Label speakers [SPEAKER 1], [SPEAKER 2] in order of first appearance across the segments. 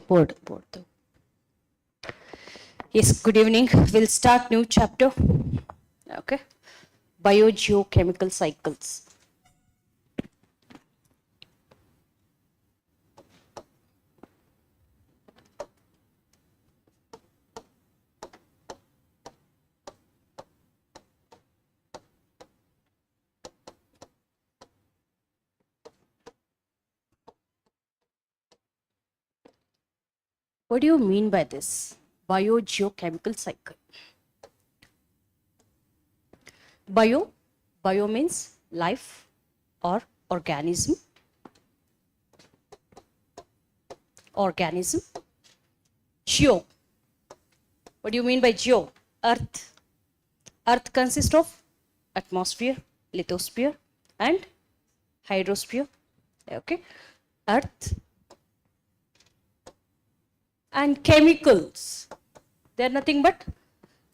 [SPEAKER 1] board. Yes, good evening. We'll start new chapter. Okay. Biogeochemical cycles. What do you mean by this? Biogeochemical cycle. Bio means life or organism. Geo. What do you mean by geo? Earth. Earth consists of atmosphere, lithosphere, and hydrosphere. Okay. Earth. And chemicals. They are nothing but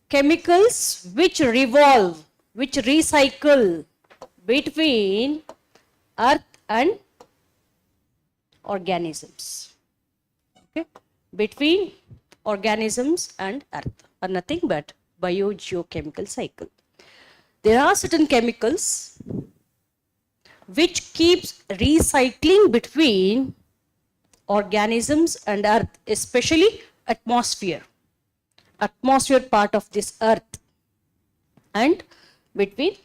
[SPEAKER 1] chemicals which revolve, which recycle between earth and organisms. Okay? Between organisms and earth are nothing but biogeochemical cycle. There are certain chemicals which keeps recycling between organisms and earth, especially atmosphere part of this earth and between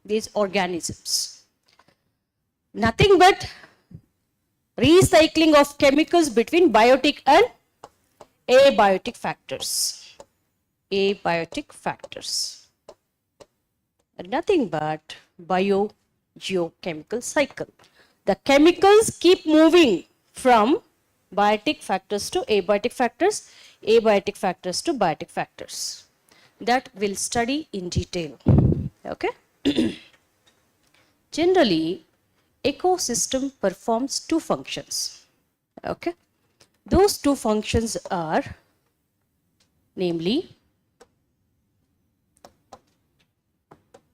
[SPEAKER 1] these organisms. Nothing but recycling of chemicals between biotic and abiotic factors. Nothing but biogeochemical cycle. The chemicals keep moving from biotic factors to abiotic factors to biotic factors. That we'll study in detail. Okay? Generally, ecosystem performs two functions. Okay? Those two functions are, namely,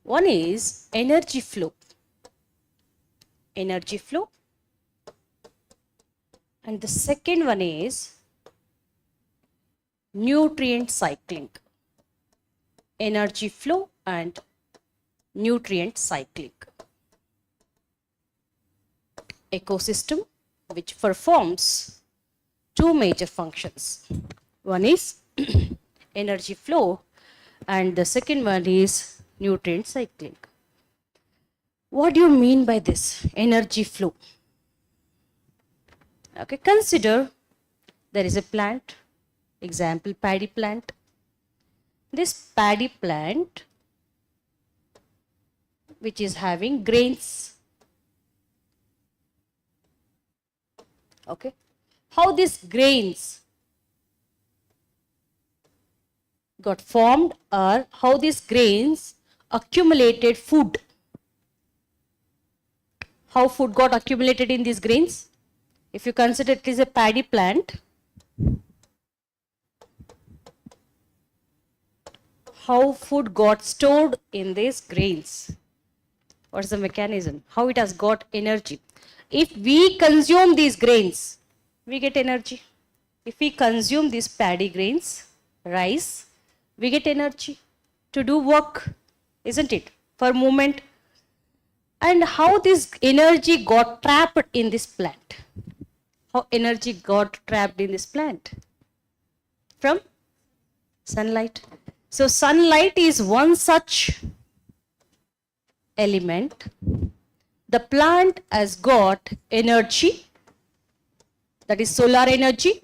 [SPEAKER 1] one is energy flow, and the second one is nutrient cycling. Energy flow and nutrient cycling. Ecosystem which performs two major functions. One is energy flow and the second one is nutrient cycling. What do you mean by this energy flow? Okay, consider there is a plant, example paddy plant. This paddy plant which is having grains. Okay, how these grains got formed or how these grains accumulated food. How food got accumulated in these grains? If you consider it is a paddy plant, how food got stored in these grains? What's the mechanism? How it has got energy? If we consume these grains, we get energy. If we consume these paddy grains, rice, we get energy to do work, isn't it? For movement. And how this energy got trapped in this plant? How energy got trapped in this plant? From sunlight. So sunlight is one such element. The plant has got energy, that is solar energy,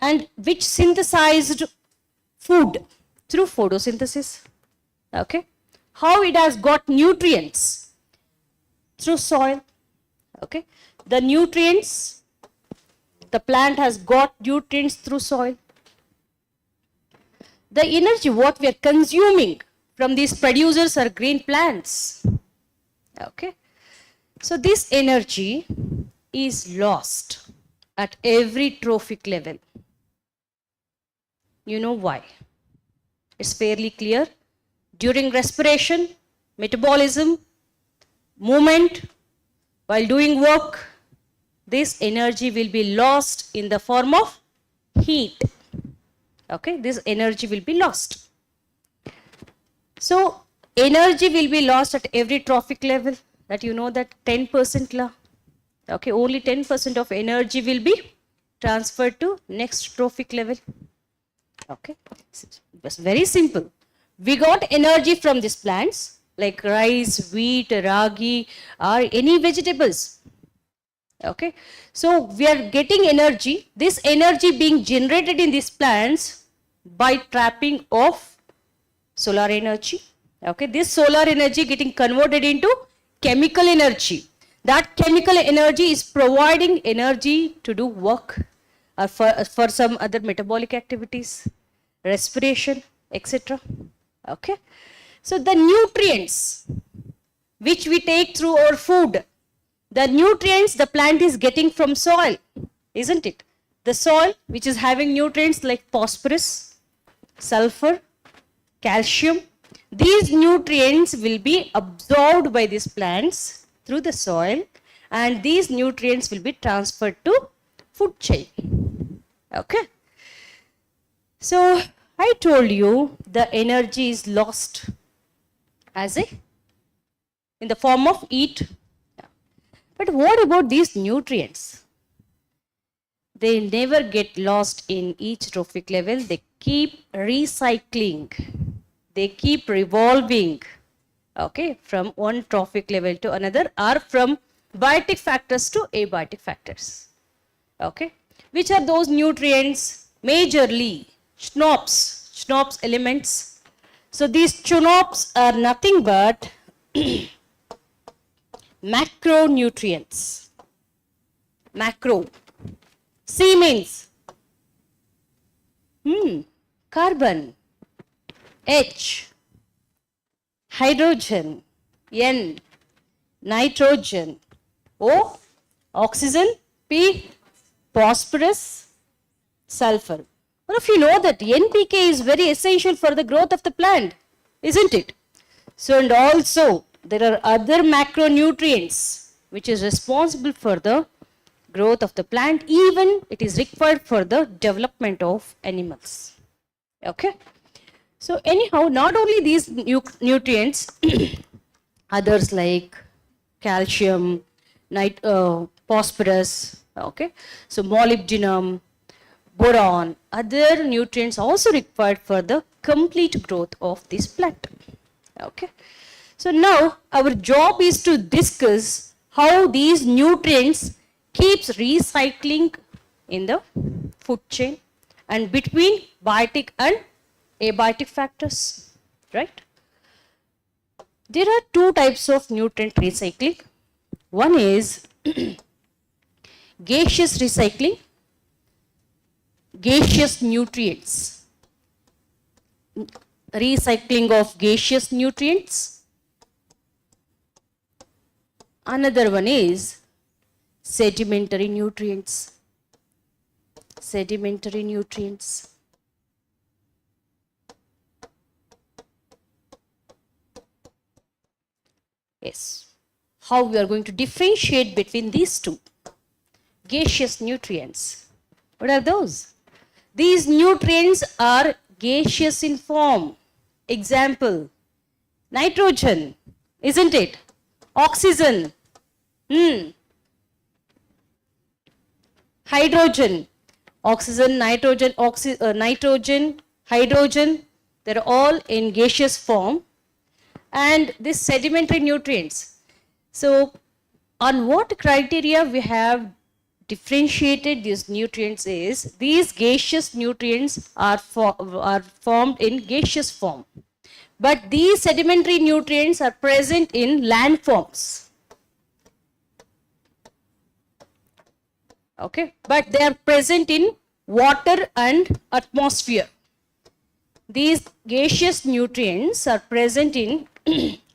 [SPEAKER 1] and which synthesized food through photosynthesis. Okay. How it has got nutrients? Through soil. Okay. The nutrients, the plant has got nutrients through soil. The energy what we are consuming from these producers are green plants. Okay. So this energy is lost at every trophic level. You know why? It's fairly clear. During respiration, metabolism, movement, while doing work, this energy will be lost in the form of heat. Okay, this energy will be lost. So, energy will be lost at every trophic level, that you know that 10% law. Okay, only 10% of energy will be transferred to next trophic level. Okay, it was very simple. We got energy from these plants like rice, wheat, ragi, or any vegetables. Okay, so we are getting energy. This energy being generated in these plants by trapping of solar energy. Okay, this solar energy getting converted into chemical energy. That chemical energy is providing energy to do work for some other metabolic activities, respiration, etc. Okay, so the nutrients which we take through our food, the nutrients the plant is getting from soil, isn't it? The soil which is having nutrients like phosphorus, sulfur, calcium, these nutrients will be absorbed by these plants through the soil, and these nutrients will be transferred to food chain. Okay. So I told you the energy is lost as in the form of heat. But what about these nutrients? They never get lost in each trophic level. They keep recycling. They keep revolving, okay, from one trophic level to another, or from biotic factors to abiotic factors. Okay, which are those nutrients? Majorly SNOPs elements. So these SNOPs are nothing but macronutrients. Macro. C means carbon, H, hydrogen, N, nitrogen, O, oxygen, P, phosphorus, sulfur. All of you know that NPK is very essential for the growth of the plant, isn't it? So, and also there are other macronutrients which is responsible for the growth of the plant, even it is required for the development of animals. Okay. So anyhow, not only these nutrients, others like calcium, phosphorus, okay, so molybdenum, boron, other nutrients also required for the complete growth of this plant. Okay. So now our job is to discuss how these nutrients keeps recycling in the food chain and between biotic and abiotic factors, right? There are two types of nutrient recycling. One is gaseous recycling, gaseous nutrients, recycling of gaseous nutrients. Another one is sedimentary nutrients. Sedimentary nutrients. Yes. How we are going to differentiate between these two? Gaseous nutrients. What are those? These nutrients are gaseous in form. Example, nitrogen, isn't it? Oxygen, hydrogen, oxygen, nitrogen, nitrogen, hydrogen, they're all in gaseous form. And these sedimentary nutrients. So, on what criteria we have differentiated these nutrients is, these gaseous nutrients are formed in gaseous form. But these sedimentary nutrients are present in landforms. Okay, but they are present in water and atmosphere. These gaseous nutrients are present in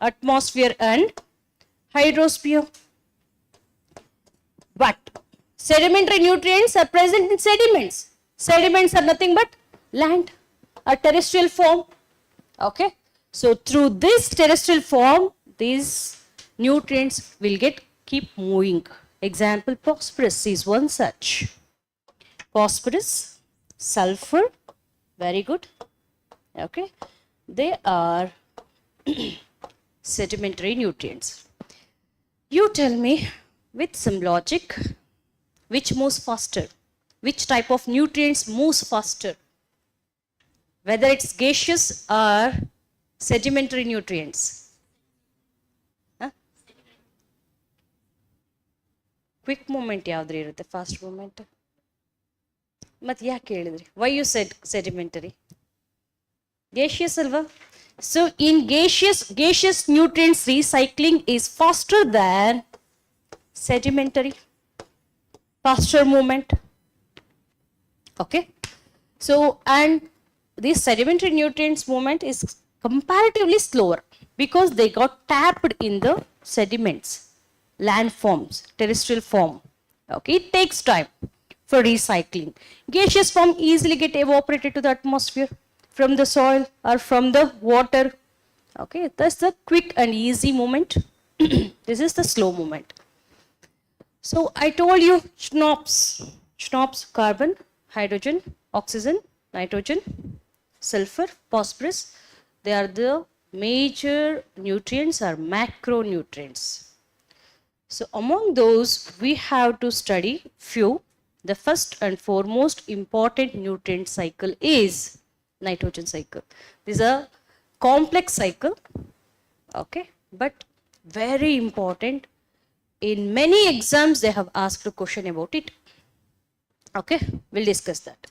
[SPEAKER 1] atmosphere and hydrosphere. But sedimentary nutrients are present in sediments. Sediments are nothing but land, a terrestrial form. Okay. So through this terrestrial form, these nutrients will keep moving. Example, phosphorus is one such. Phosphorus, sulfur, very good. Okay, they are sedimentary nutrients. You tell me with some logic, which moves faster? Which type of nutrients moves faster? Whether it's gaseous or sedimentary nutrients. Huh? Quick movement ಯಾವ್ದು ಇರುತ್ತೆ, fast movement? ಮತ್ತೆ ಯಾಕೆ ಹೇಳಿದ್ರಿ? Why you said sedimentary? Gaseous alva? So in gaseous nutrients recycling is faster than sedimentary. Faster movement. Okay. So and this sedimentary nutrients movement is comparatively slower because they got tapped in the sediments, landforms, terrestrial form. Okay, it takes time for recycling. Gaseous form easily get evaporated to the atmosphere from the soil or from the water. Okay, that's the quick and easy movement. This is the slow movement. So I told you SNOPs, carbon, hydrogen, oxygen, nitrogen, sulfur, phosphorus, they are the major nutrients or macronutrients. So among those, we have to study few. The first and foremost important nutrient cycle is nitrogen cycle. This is a complex cycle, okay, but very important. In many exams, they have asked a question about it. Okay, we'll discuss that.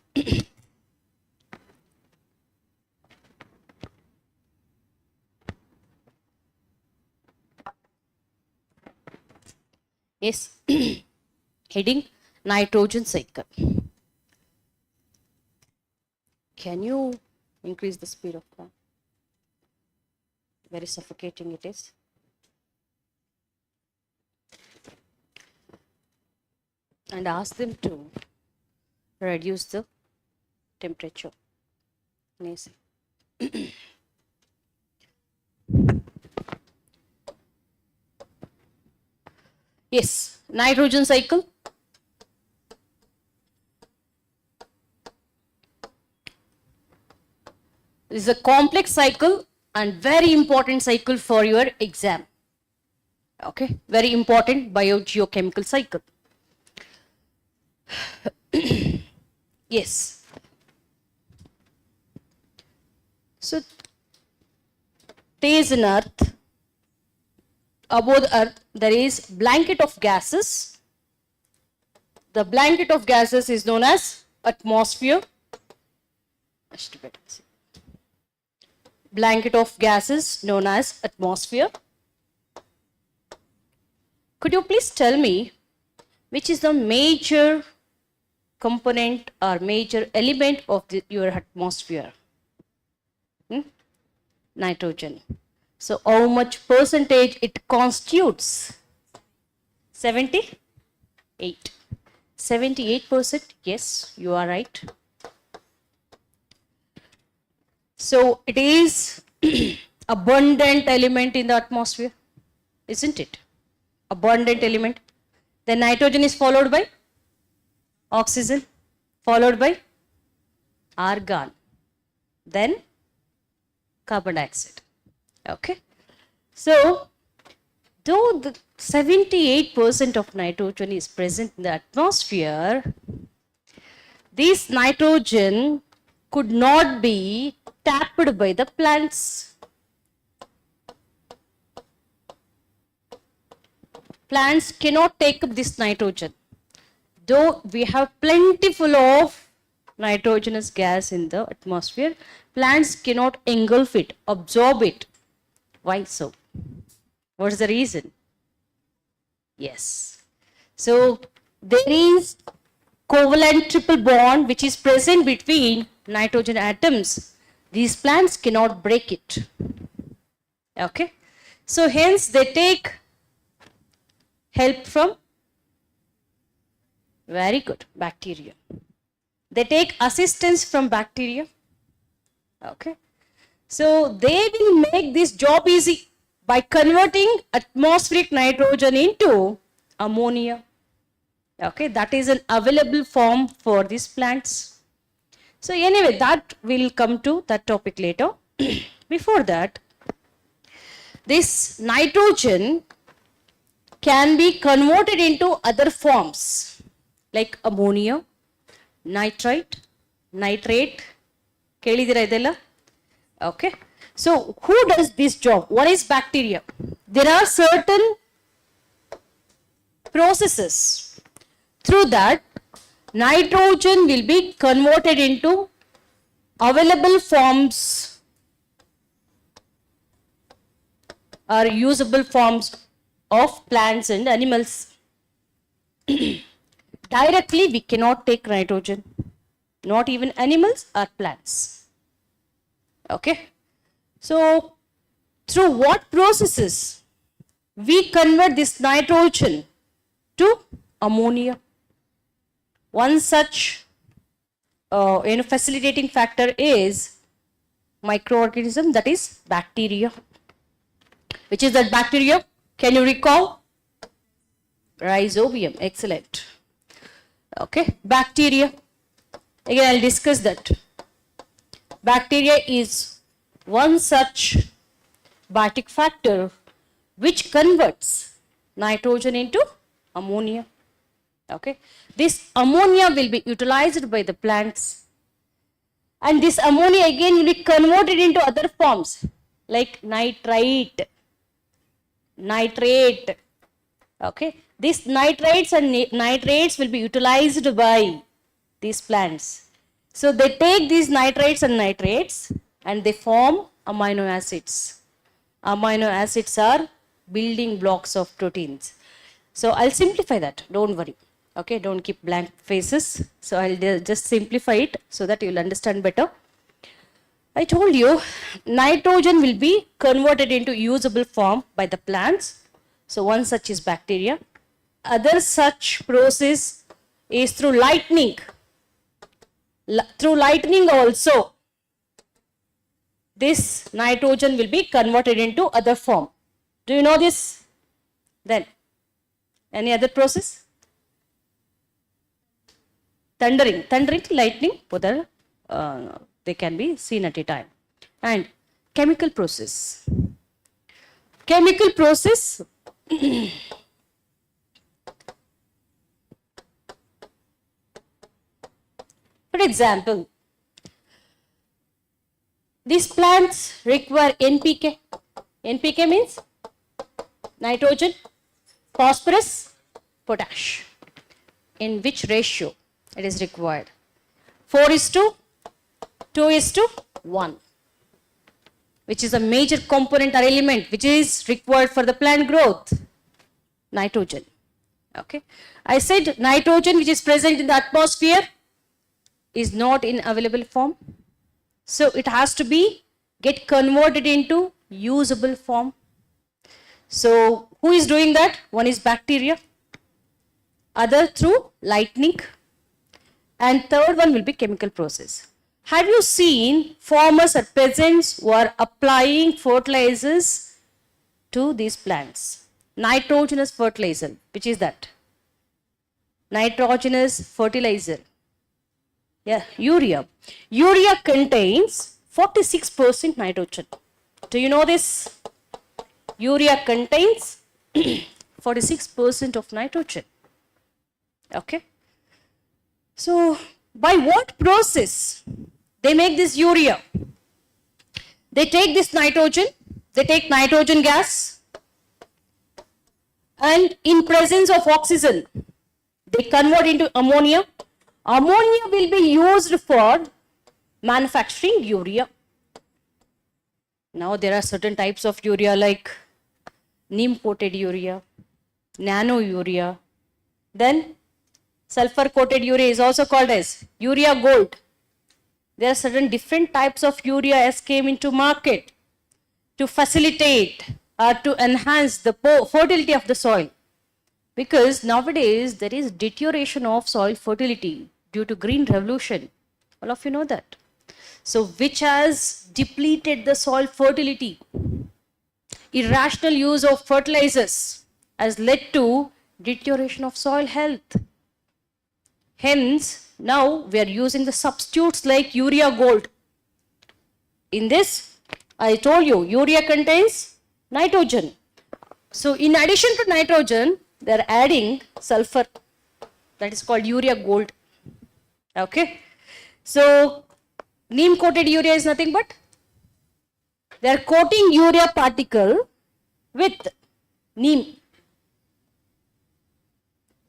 [SPEAKER 1] Yes, heading nitrogen cycle. Can you increase the speed of that? Very suffocating it is. And ask them to reduce the temperature. Yes, nitrogen cycle. This is a complex cycle and very important cycle for your exam. Okay, very important biogeochemical cycle. Yes. So, there is an earth. Above the earth, there is blanket of gases. The blanket of gases is known as atmosphere. Blanket of gases known as atmosphere. Could you please tell me which is the major component or major element of your atmosphere? Nitrogen. So how much percentage it constitutes? 78. 78%. Yes, you are right. So it is abundant element in the atmosphere, isn't it? Abundant element. Then nitrogen is followed by oxygen, followed by argon, then carbon dioxide. Okay. So though the 78% of nitrogen is present in the atmosphere, this nitrogen could not be tapped by the plants. Plants cannot take up this nitrogen. Though we have plentiful of nitrogenous gas in the atmosphere, plants cannot engulf it, absorb it. Why so? What is the reason? Yes. So there is covalent triple bond which is present between nitrogen atoms. These plants cannot break it. Okay. So hence they take help from, very good, bacteria. They take assistance from bacteria. Okay. So they will make this job easy by converting atmospheric nitrogen into ammonia. Okay, that is an available form for these plants. So anyway, that will come to that topic later. Before that, this nitrogen can be converted into other forms like ammonia, nitrite, nitrate. Kelidira idella? Okay. So who does this job? What is bacteria? There are certain processes through that nitrogen will be converted into available forms or usable forms of plants and animals. Directly we cannot take nitrogen, not even animals or plants. Okay. So through what processes we convert this nitrogen to ammonia? One such facilitating factor is microorganism, that is bacteria. Which is that bacteria? Can you recall? Rhizobium. Excellent. Okay, bacteria. Again, I'll discuss that. Bacteria is one such biotic factor which converts nitrogen into ammonia. Okay, this ammonia will be utilized by the plants, and this ammonia again will be converted into other forms like nitrite, nitrate. Okay, these nitrites and nitrates will be utilized by these plants. So they take these nitrites and nitrates and they form amino acids. Amino acids are building blocks of proteins. So I'll simplify that, don't worry. Okay, don't keep blank faces. So I'll just simplify it so that you'll understand better. I told you nitrogen will be converted into usable form by the plants. So one such is bacteria. Other such process is through lightning. Through lightning also, this nitrogen will be converted into other form. Do you know this? Then, any other process? Thundering to lightning, both are, they can be seen at a time. And chemical process. Chemical process for example, these plants require NPK. NPK means nitrogen, phosphorus, potash. In which ratio it is required? 4:2:1, which is a major component or element which is required for the plant growth. Nitrogen. Okay. I said nitrogen which is present in the atmosphere is not in available form. So it has to be get converted into usable form. So who is doing that? One is bacteria, other through lightning, and third one will be chemical process. Have you seen farmers or peasants who are applying fertilizers to these plants? Nitrogenous fertilizer, which is that? Nitrogenous fertilizer. Yeah, urea. Urea contains 46% nitrogen. Do you know this? Urea contains 46% of nitrogen. Okay. So, by what process they make this urea? They take this nitrogen, they take nitrogen gas, and in presence of oxygen, they convert into ammonia. Ammonia will be used for manufacturing urea. Now there are certain types of urea like neem coated urea, nano urea, then sulfur coated urea is also called as urea gold. There are certain different types of urea as came into market to facilitate or to enhance the fertility of the soil. Because nowadays there is deterioration of soil fertility due to green revolution. All of you know that. So which has depleted the soil fertility. Irrational use of fertilizers has led to deterioration of soil health. Hence, now we are using the substitutes like urea gold. In this, I told you, urea contains nitrogen. So, in addition to nitrogen, they are adding sulfur. That is called urea gold. Okay. So, neem coated urea is nothing but they are coating urea particle with neem.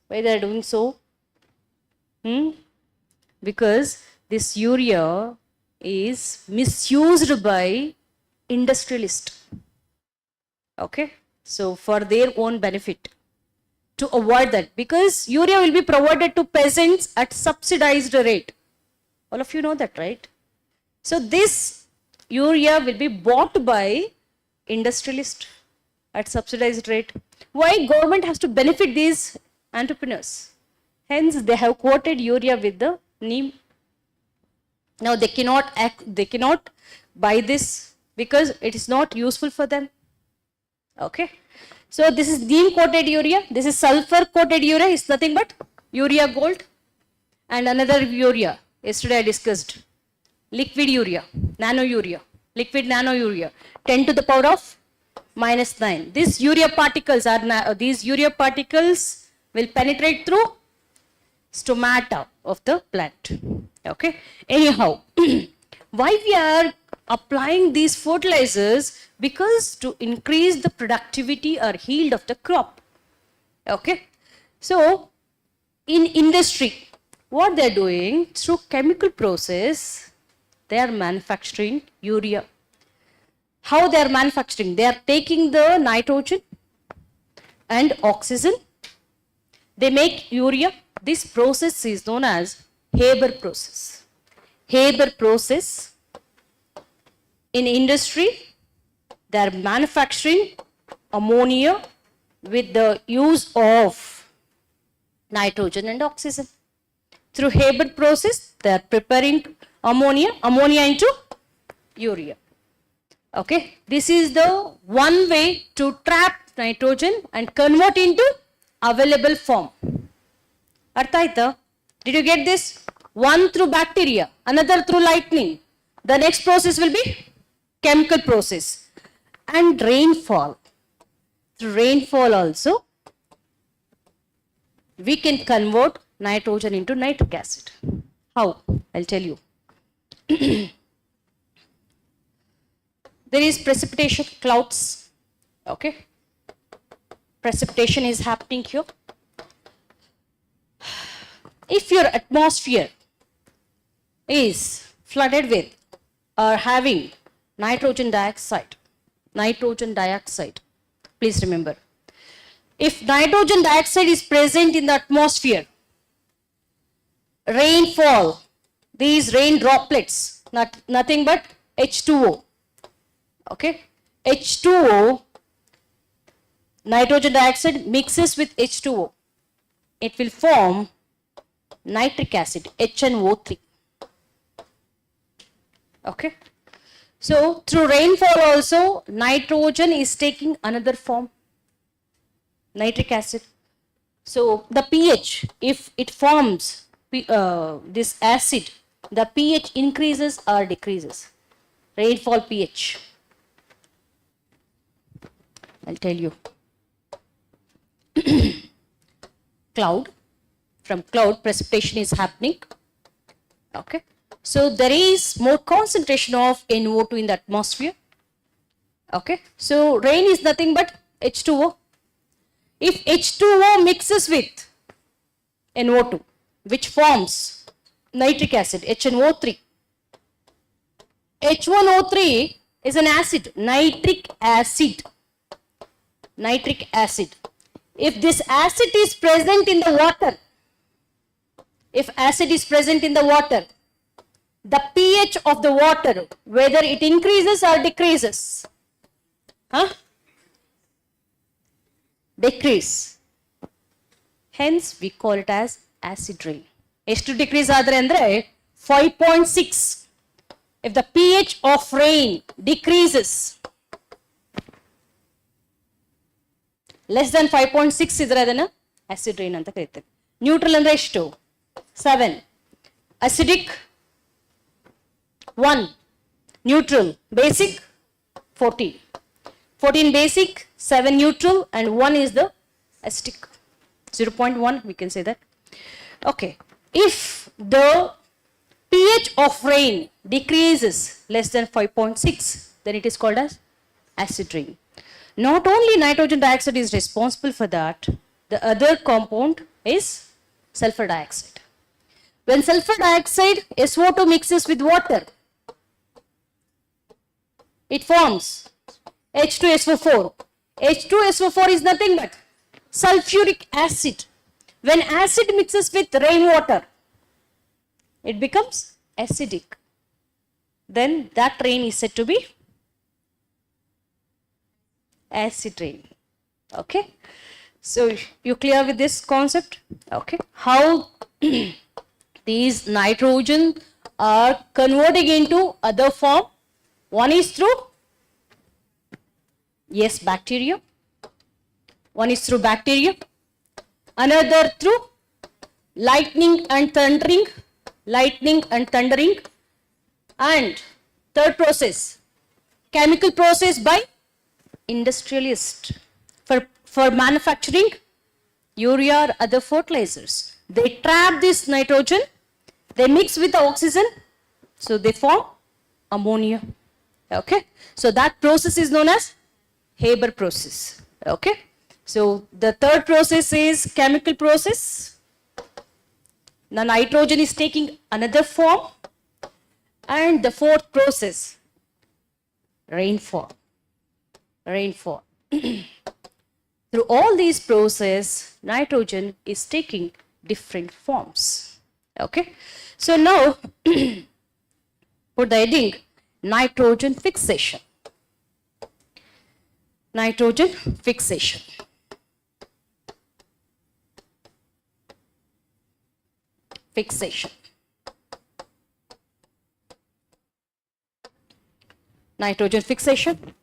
[SPEAKER 1] Why they are doing so? Because this urea is misused by industrialists. Okay. So, for their own benefit, to avoid that, because urea will be provided to peasants at subsidized rate. All of you know that, right? So, this urea will be bought by industrialists at subsidized rate. Why government has to benefit these entrepreneurs? Hence, they have quoted urea with the neem. Now, they cannot buy this because it is not useful for them. Okay. So, this is neem coated urea. This is sulfur coated urea. It's nothing but urea gold. And another urea. Yesterday I discussed. Liquid urea. Nano urea. Liquid nano urea. 10 to the power of -9. These urea particles will penetrate through stomata of the plant. Okay. Anyhow, why we are applying these fertilizers? Because to increase the productivity or yield of the crop. Okay. So, in industry, what they are doing through chemical process, they are manufacturing urea. How they are manufacturing? They are taking the nitrogen and oxygen. They make urea. This process is known as Haber process. Haber process. In industry, they are manufacturing ammonia with the use of nitrogen and oxygen. Through Haber process, they are preparing ammonia into urea. Okay, this is the one way to trap nitrogen and convert into available form. Arthaita? Did you get this? One through bacteria, another through lightning. The next process will be chemical process. And rainfall. Through rainfall also, we can convert nitrogen into nitric acid. How? I'll tell you. There is precipitation, clouds. Okay. Precipitation is happening here. If your atmosphere is flooded with or having nitrogen dioxide, please remember, if nitrogen dioxide is present in the atmosphere, rainfall, these rain droplets, nothing but H2O. Okay, H2O, nitrogen dioxide mixes with H2O. It will form nitric acid, HNO3. Okay. So, through rainfall also, nitrogen is taking another form, nitric acid. So, the pH, if it forms this acid, the pH increases or decreases. Rainfall pH. I'll tell you. Cloud. From cloud, precipitation is happening. Okay. So, there is more concentration of NO2 in the atmosphere. Okay. So, rain is nothing but H2O. If H2O mixes with NO2, which forms nitric acid, HNO3. H1O3 is an acid, nitric acid. Nitric acid. If this acid is present in the water, the pH of the water, whether it increases or decreases, decrease. Hence, we call it as acid rain. ಎಷ್ಟು degrees ಆದರೆ ಅಂದರೆ 5.6. If the pH of rain decreases less than 5.6 ಇದ್ರೆ ಅದನ್ನ acid rain ಅಂತ ಕರೀತಾರೆ. Neutral ಅಂದ್ರೆ ಎಷ್ಟು? 7. Acidic, 1. Neutral, basic, 14. 14 basic, 7 neutral, and 1 is the acidic. 0.1, we can say that. Okay. If the pH of rain decreases less than 5.6, then it is called as acid rain. Not only nitrogen dioxide is responsible for that, the other compound is sulfur dioxide. When sulfur dioxide SO2 mixes with water, it forms H2SO4. H2SO4 is nothing but sulfuric acid. When acid mixes with rainwater, it becomes acidic. Then that rain is said to be acid rain. Okay. So you clear with this concept? Okay. How these nitrogen are converting into other form? One is through, yes, bacteria. One is through bacteria. Another through lightning and thundering. Lightning and thundering. And third process, chemical process by industrialist for manufacturing urea or other fertilizers. They trap this nitrogen, they mix with the oxygen, so they form ammonia. Okay, so that process is known as Haber process. Okay, so the third process is chemical process. The nitrogen is taking another form, and the fourth process, rainfall. Rainfall. Through all these processes, nitrogen is taking different forms. Okay, so now put the heading nitrogen fixation. Nitrogen fixation. Fixation. Nitrogen fixation.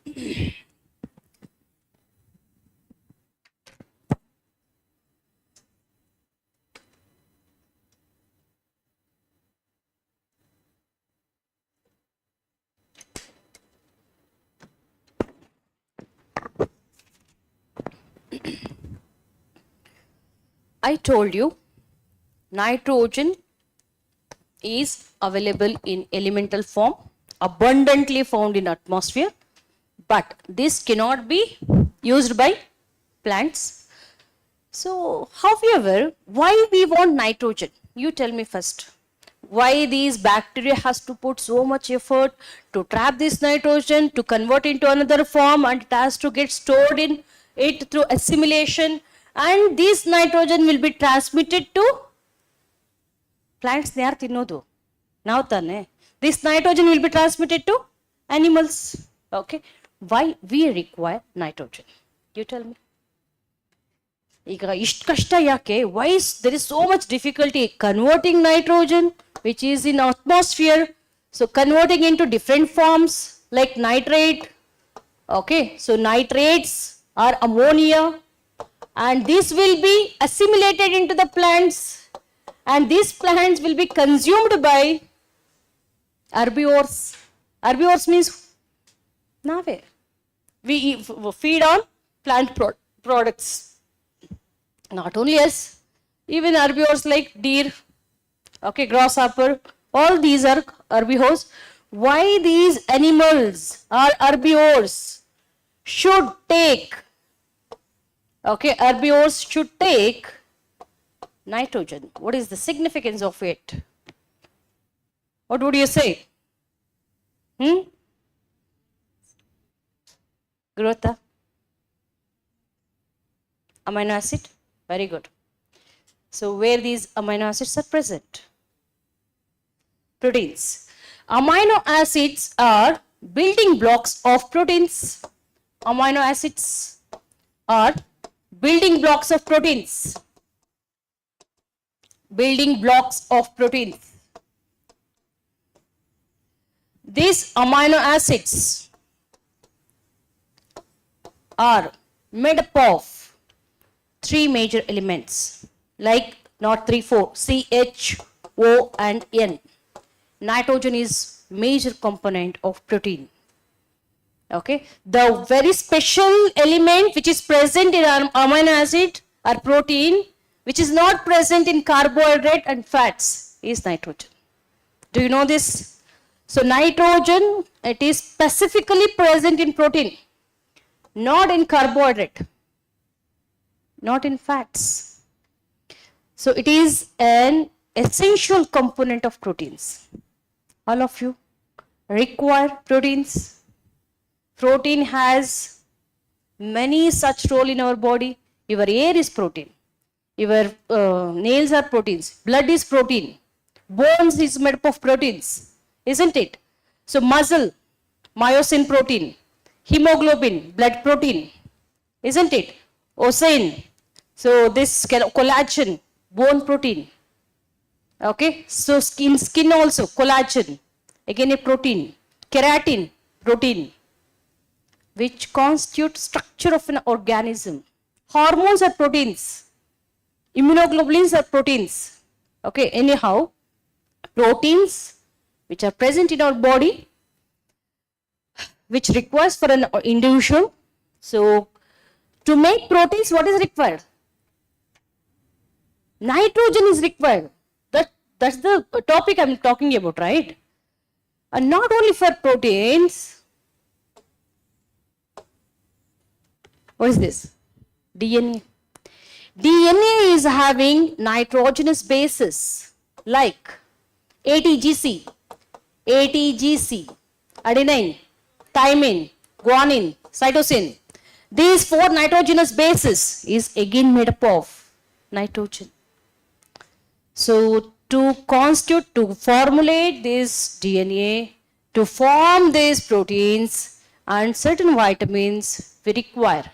[SPEAKER 1] I told you nitrogen is available in elemental form, abundantly found in atmosphere, but this cannot be used by plants. So, however, why we want nitrogen? You tell me first. Why these bacteria has to put so much effort to trap this nitrogen, to convert into another form, and it has to get stored in it through assimilation, and this nitrogen will be transmitted to plants. They are tinodu. Now tane. This nitrogen will be transmitted to animals. Okay. Why we require nitrogen? You tell me. Why is there is so much difficulty converting nitrogen which is in atmosphere? So converting into different forms like nitrate. Okay, so nitrates are ammonia, and this will be assimilated into the plants, and these plants will be consumed by herbivores. Herbivores means nave. We feed on plant products. Not only us, even herbivores like deer, okay, grasshopper, all these are herbivores. Why these animals are herbivores should take, okay, herbivores should take nitrogen. What is the significance of it? What would you say? Growth, amino acid. Very good. So where these amino acids are present? Proteins. Amino acids are building blocks of proteins. Amino acids are building blocks of proteins. Building blocks of proteins. These amino acids are made up of three major elements like not 3, 4, C, H, O and N. Nitrogen is major component of protein. Okay, the very special element which is present in our amino acid or protein, which is not present in carbohydrate and fats, is nitrogen. Do you know this? So nitrogen, it is specifically present in protein, not in carbohydrate, not in fats. So it is an essential component of proteins. All of you require proteins. Protein has many such role in our body. Your air is protein. Your nails are proteins. Blood is protein. Bones is made up of proteins, isn't it? So muscle, myosin protein. Hemoglobin, blood protein, isn't it? Osin, so this collagen, bone protein. Okay, so skin also, collagen, again a protein. Keratin, protein, which constitute structure of an organism. Hormones are proteins. Immunoglobulins are proteins. Okay, anyhow, proteins which are present in our body, which requires for an individual. So, to make proteins, what is required? Nitrogen is required. That's the topic I'm talking about, right? And not only for proteins. What is this? DNA. DNA is having nitrogenous bases like ATGC, adenine, thymine, guanine, cytosine. These 4 nitrogenous bases is again made up of nitrogen. So to formulate this DNA, to form these proteins and certain vitamins, we require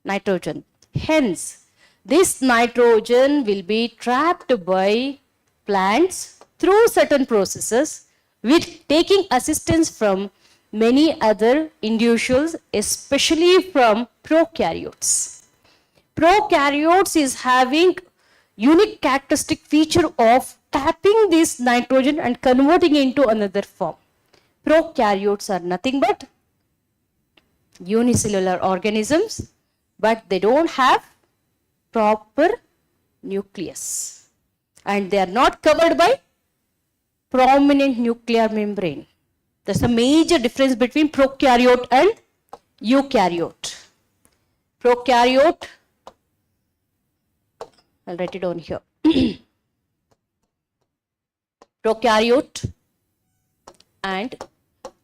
[SPEAKER 1] nitrogen. Hence, this nitrogen will be trapped by plants through certain processes with taking assistance from many other individuals, especially from prokaryotes. Prokaryotes is having unique characteristic feature of tapping this nitrogen and converting into another form. Prokaryotes are nothing but unicellular organisms, but they don't have proper nucleus and they are not covered by prominent nuclear membrane. That's a major difference between prokaryote and eukaryote. Prokaryote, I'll write it down here. Prokaryote and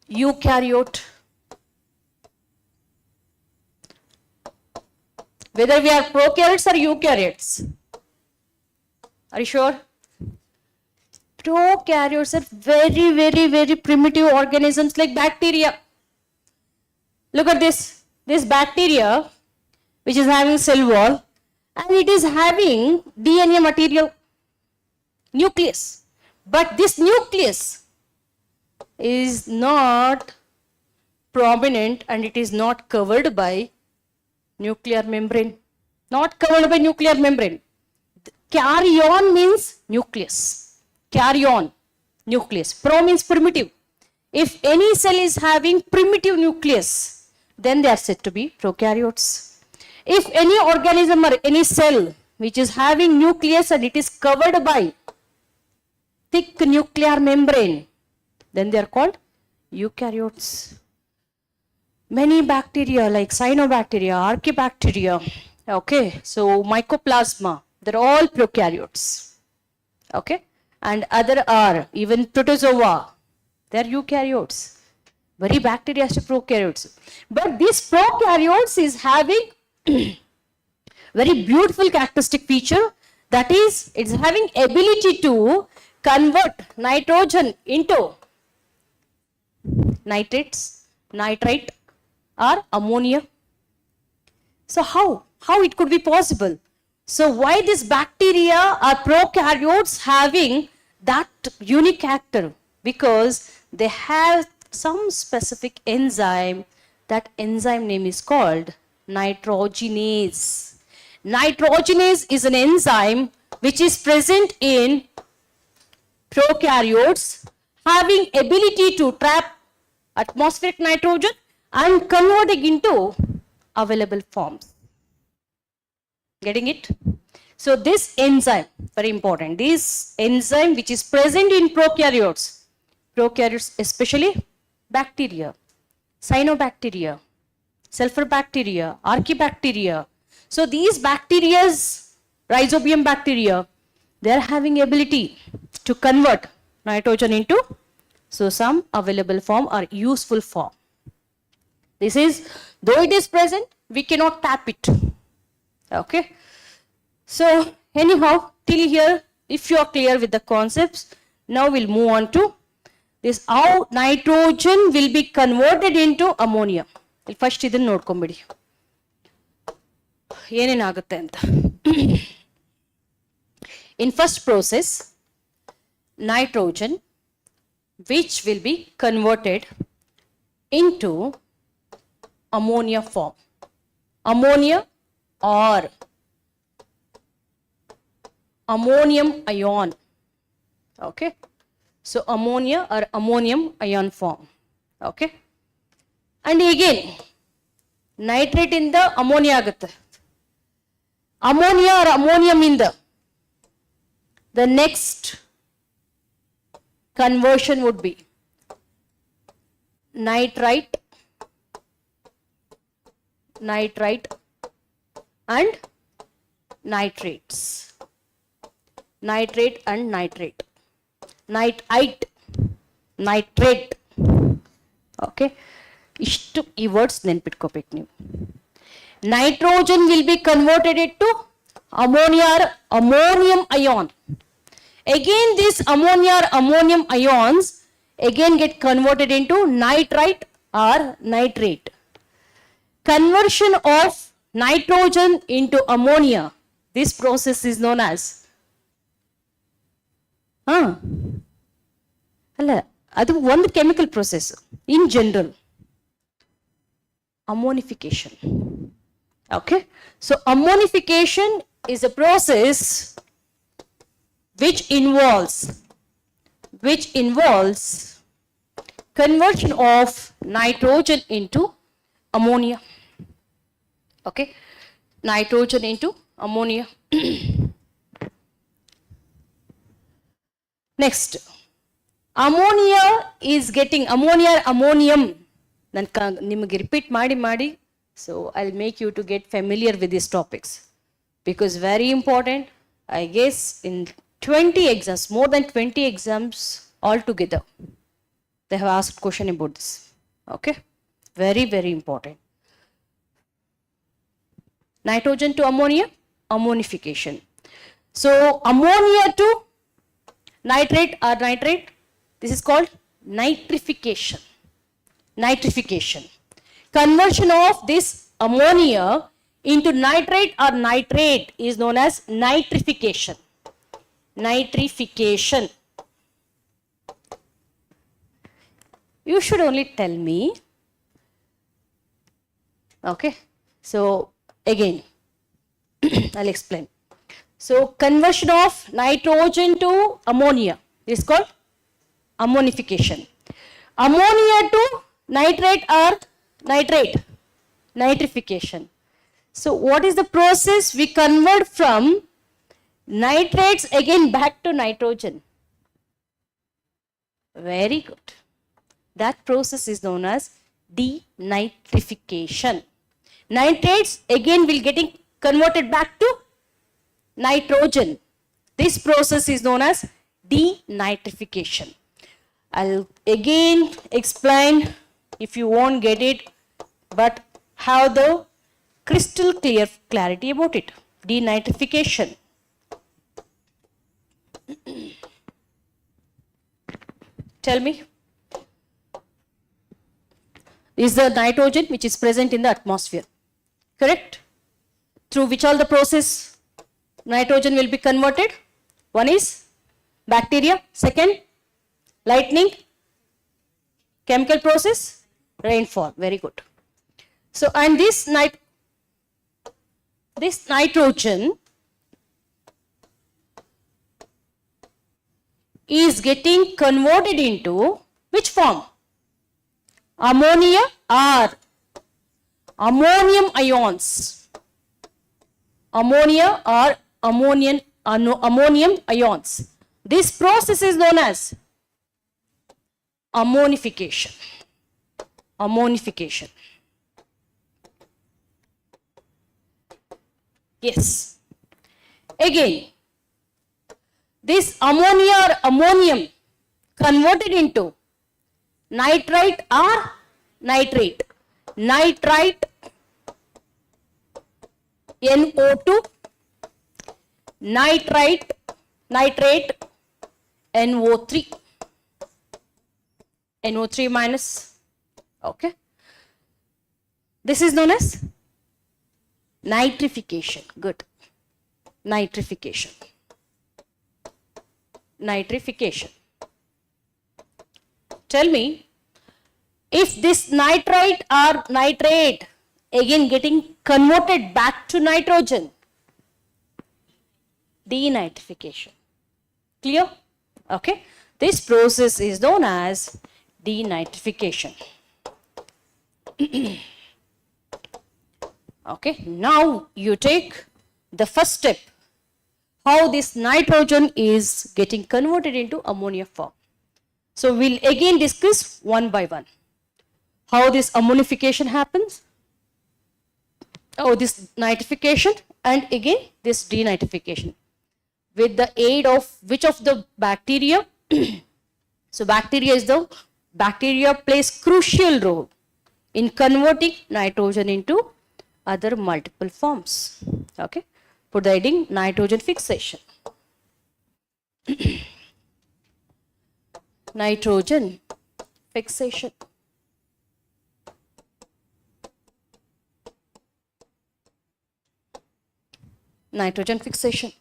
[SPEAKER 1] eukaryote. Whether we are prokaryotes or eukaryotes. Are you sure? Prokaryotes are very primitive organisms like bacteria. Look at this. This bacteria, which is having cell wall, and it is having DNA material, nucleus. But this nucleus is not prominent and it is not covered by nuclear membrane. Not covered by nuclear membrane. Caryon means nucleus. Caryon, nucleus. Pro means primitive. If any cell is having primitive nucleus, then they are said to be prokaryotes. If any organism or any cell which is having nucleus and it is covered by thick nuclear membrane, then they are called eukaryotes. Many bacteria like cyanobacteria, archaebacteria, okay, so mycoplasma, they're all prokaryotes, okay, and other are even protozoa, they're eukaryotes. Very bacteria to prokaryotes. But this prokaryotes is having very beautiful characteristic feature, that is, it's having ability to convert nitrogen into nitrates, nitrite, or ammonia. So how it could be possible? So why this bacteria or prokaryotes having that unique character? Because they have some specific enzyme. That enzyme name is called nitrogenase. Nitrogenase is an enzyme which is present in prokaryotes, having ability to trap atmospheric nitrogen and converting into available forms. Getting it? So this enzyme, very important, this enzyme which is present in prokaryotes especially bacteria, cyanobacteria, sulfur-bacteria, archaebacteria. So these bacterias, rhizobium bacteria, they are having ability to convert nitrogen into some available form or useful form. This is, though it is present, we cannot tap it. Okay. So anyhow, till here, if you are clear with the concepts, now we'll move on to this, how nitrogen will be converted into ammonia. First idನ್ನು ನೋಡ್ಕೊಂಬಿಡಿ ಏನೇನಾಗುತ್ತೆ ಅಂತ. In first process, nitrogen which will be converted into ammonia form, ammonia or ammonium ion. Okay, so ammonia or ammonium ion form. Okay, and again nitrate in the ammonia agutte, ammonia or ammonium in the next conversion would be nitrite and nitrates, nitrate and nitrate, nitrate. Okay, ishtu ee words ನೆನಪಿಟ್ಕೋಬೇಕು ನೀವು. Nitrogen will be converted into ammonia or ammonium ion. Again this ammonia or ammonium ions again get converted into nitrite or nitrate. Conversion of nitrogen into ammonia, this process is known as ಅಲ್ಲ ಅದು ಒಂದು chemical process. In general ammonification. Okay, so ammonification is a process which involves conversion of nitrogen into ammonia. Okay, nitrogen into ammonia. Next, ammonia is getting ammonia or ammonium. ನಿಮಗೆ repeat ಮಾಡಿ, so I'll make you to get familiar with these topics because very important. I guess in 20 exams, more than 20 exams altogether, they have asked question about this. Okay, very, very important. Nitrogen to ammonia, ammonification. So ammonia to nitrate or nitrate, this is called nitrification. Conversion of this ammonia into nitrate or nitrate is known as nitrification. You should only tell me. Okay, so again I'll explain. So conversion of nitrogen to ammonia is called ammonification. Ammonia to nitrate or nitrate, nitrification. So what is the process? We convert from nitrates again back to nitrogen. Very good. That process is known as denitrification. Nitrates again will getting converted back to nitrogen. This process is known as denitrification. I'll again explain if you won't get it, but have the crystal clear clarity about it. Denitrification. Tell me. Is the nitrogen which is present in the atmosphere. Correct? Through which all the process nitrogen will be converted? One is bacteria. Second, lightning. Chemical process, rainfall. Very good. So, and this nitrogen is getting converted into which form? Ammonia or ammonium ions. Ammonia or ammonium ions. This process is known as ammonification. Ammonification. Yes. Again, this ammonia or ammonium converted into nitrite or nitrate. Nitrite NO2, nitrate NO3. NO3 minus. Okay. This is known as nitrification. Good. Nitrification. Nitrification. Tell me, if this nitrite or nitrate again getting converted back to nitrogen, denitrification. Clear? Okay. This process is known as denitrification. Okay. Now you take the first step, how this nitrogen is getting converted into ammonia form. So we'll again discuss one by one how this ammonification happens, this nitrification, and again this denitrification with the aid of which of the bacteria. So bacteria plays crucial role in converting nitrogen into other multiple forms. Okay, put the heading nitrogen fixation. Nitrogen fixation. Nitrogen fixation.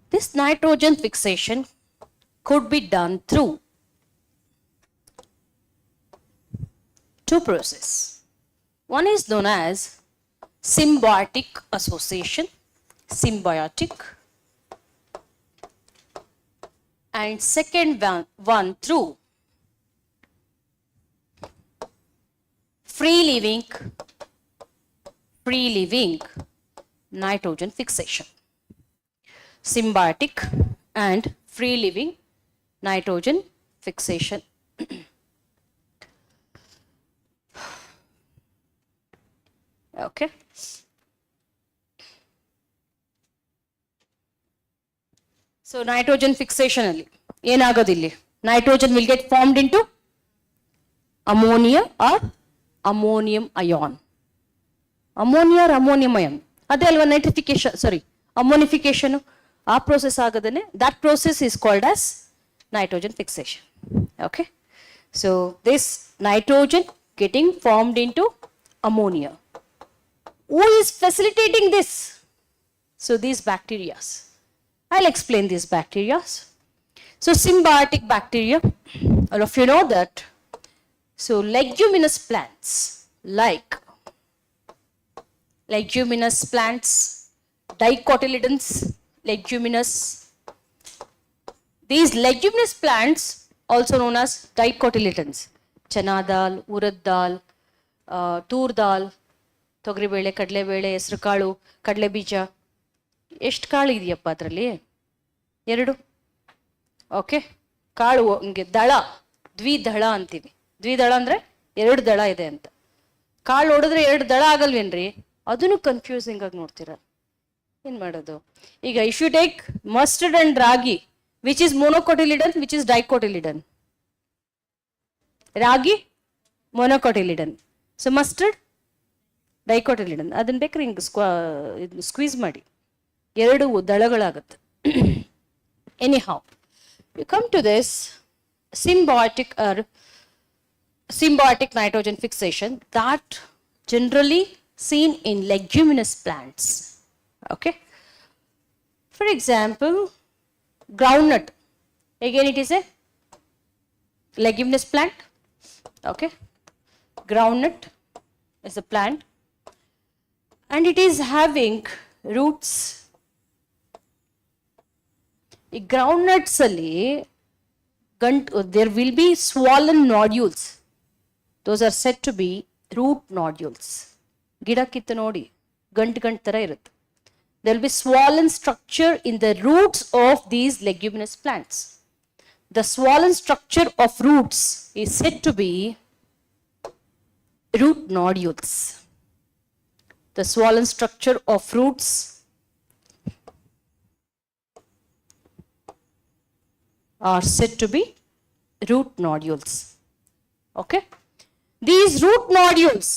[SPEAKER 1] This nitrogen fixation could be done through two processes. One is known as symbiotic association, symbiotic, and second one through free living nitrogen fixation. Symbiotic and free living nitrogen fixation. Okay. So nitrogen fixation alli ಏನಾಗೋದಿಲ್ಲಿ, nitrogen will get formed into ammonia or ammonium ion. Ammonia or ammonium ion ಅದೇ ಅಲ್ವಾ nitrification, sorry, ammonification. ಆ process ಆಗದನೆ, that process is called as nitrogen fixation. Okay. So this nitrogen getting formed into ammonia. Who is facilitating this? So these bacteria. I'll explain these bacteria. So symbiotic bacteria, all of you know that. So leguminous plants, like leguminous plants, dicotyledons, leguminous. These leguminous plants also known as dicotyledons. Chana dal, urad dal, tur dal, ತೊಗರಿ ಬೇಳೆ, ಕಡಲೆ ಬೇಳೆ, ಹೆಸರು ಕಾಳು, ಕಡಲೆ ಬೀಜ. ಎಷ್ಟು ಕಾಳು ಇದೆಯಪ್ಪ ಅದರಲ್ಲಿ? 2. ಓಕೆ. ಕಾಳು ಹಿಂಗೆ ದಳ, ದ್ವಿದಳ ಅಂತೀವಿ. ದ್ವಿದಳ ಅಂದರೆ 2 ದಳ ಇದೆ ಅಂತ. ಕಾಳು ಹೊಡೆದ್ರೆ 2 ದಳ ಆಗಲ್ವೇನ್ರಿ? ಅದನ್ನು ಕನ್ಫ್ಯೂಸಿಂಗ್ ಆಗಿ ನೋಡ್ತೀರ. ಏನು ಮಾಡೋದು? ಈಗ if you take mustard and ragi, which is monocotyledon, which is dicotyledon? Ragi monocotyledon. So mustard dicotyledon. ಅದನ್ನ ಬೇಕಾದ್ರೆ ಹಿಂಗೆ ಸ್ಕ್ವೀಸ್ ಮಾಡಿ 2 ದಳಗಳಾಗುತ್ತೆ. Anyhow, you come to this symbiotic nitrogen fixation that generally seen in leguminous plants. Okay. For example, groundnut. Again, it is a leguminous plant. Okay. Groundnut is a plant and it is having roots. ಈ groundnuts ಅಲ್ಲಿ there will be swollen nodules. Those are said to be root nodules. ಗಿಡಕ್ಕಿತ್ತು ನೋಡಿ ಗಂಟು ಗಂಟು ಥರ ಇರುತ್ತೆ. There will be swollen structure in the roots of these leguminous plants. The swollen structure of roots is said to be root nodules. The swollen structure of roots are said to be root nodules. Okay. These root nodules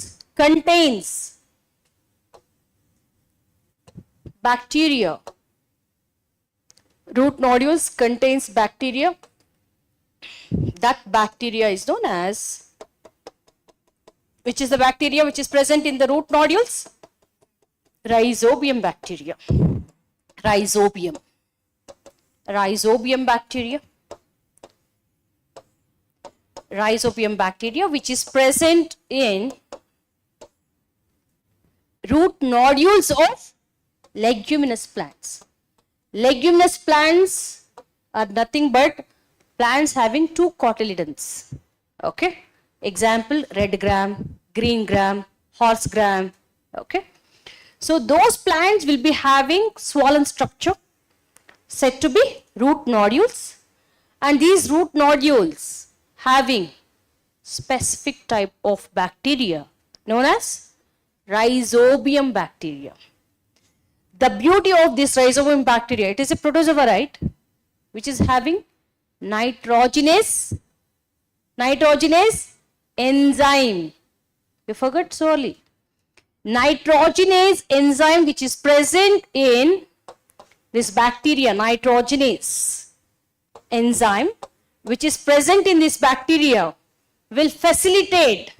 [SPEAKER 1] contains bacteria. Root nodules contains bacteria. That bacteria is known as, which is the bacteria which is present in the root nodules? Rhizobium bacteria. Rhizobium. Rhizobium bacteria. Rhizobium bacteria which is present in root nodules of leguminous plants. Leguminous plants are nothing but plants having two cotyledons. Okay. Example, red gram, green gram, horse gram. Okay. So those plants will be having swollen structure said to be root nodules, and these root nodules having specific type of bacteria known as rhizobium bacteria. The beauty of this rhizobium bacteria, it is a protozoa, right, which is having nitrogenase enzyme. You forgot so early. Nitrogenase enzyme which is present in this bacteria, nitrogenase enzyme which is present in this bacteria will facilitate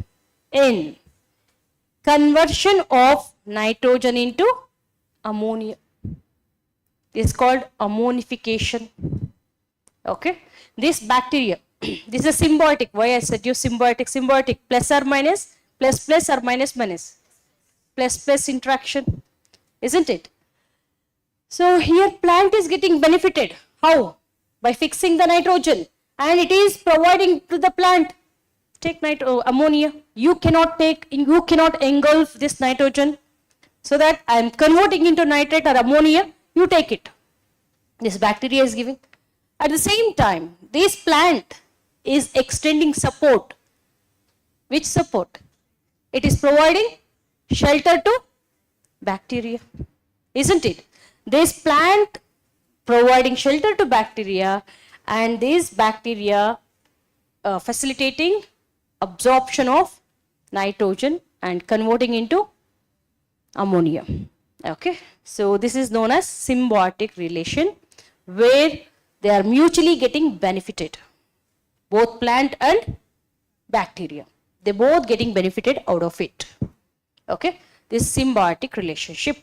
[SPEAKER 1] in conversion of nitrogen into ammonia. This is called ammonification. Okay. This bacteria, this is symbiotic. Why I said you symbiotic? Symbiotic, plus or minus, plus or minus minus, plus interaction, isn't it? So here plant is getting benefited. How? By fixing the nitrogen, and it is providing to the plant. Take ammonia. You cannot engulf this nitrogen, so that I am converting into nitrate or ammonia. You take it. This bacteria is giving. At the same time, this plant is extending support. Which support? It is providing shelter to bacteria, isn't it? This plant providing shelter to bacteria, and these bacteria facilitating absorption of nitrogen and converting into ammonia. Okay. So this is known as symbiotic relation, where they are mutually getting benefited. Both plant and bacteria, they both getting benefited out of it. Okay. This symbiotic relationship.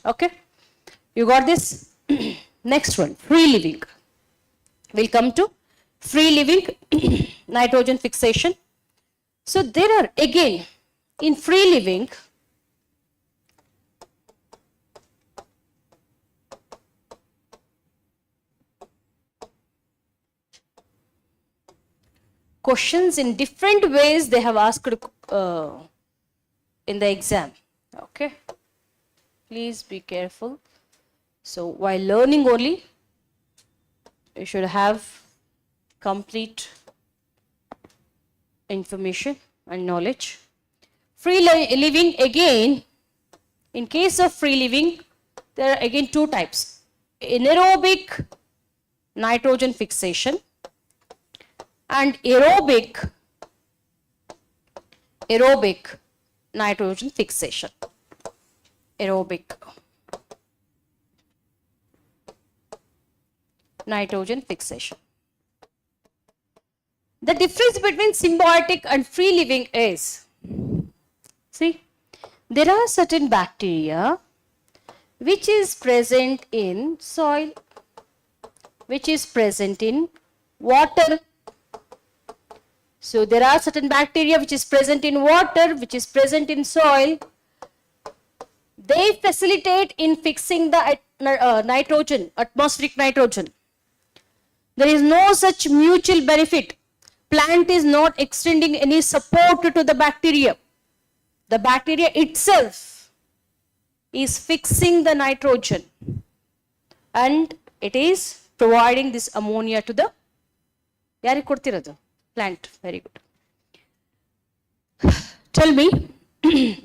[SPEAKER 1] Okay. You got this? Next one, free living. We'll come to free living nitrogen fixation. So there are again in free living questions in different ways they have asked in the exam. Okay. Please be careful. So while learning only, you should have complete information and knowledge. Free living, again, in case of free living, there are again two types. Anaerobic nitrogen fixation and aerobic nitrogen fixation. Aerobic nitrogen fixation. The difference between symbiotic and free living is, see, there are certain bacteria which is present in soil, which is present in water. So there are certain bacteria which is present in water, which is present in soil. They facilitate in fixing the nitrogen, atmospheric nitrogen. There is no such mutual benefit. Plant is not extending any support to the bacteria. The bacteria itself is fixing the nitrogen and it is providing this ammonia to the plant. Very good. Tell me,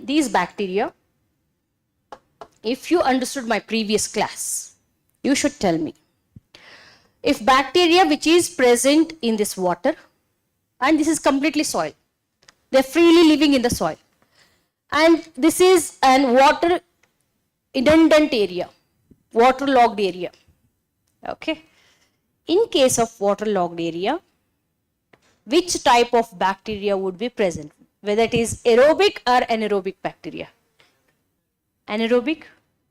[SPEAKER 1] these bacteria, if you understood my previous class, you should tell me. If bacteria which is present in this water, and this is completely soil, they are freely living in the soil, and this is an water inundant area, waterlogged area. Okay. In case of waterlogged area, which type of bacteria would be present? Whether it is aerobic or anaerobic bacteria? Anaerobic.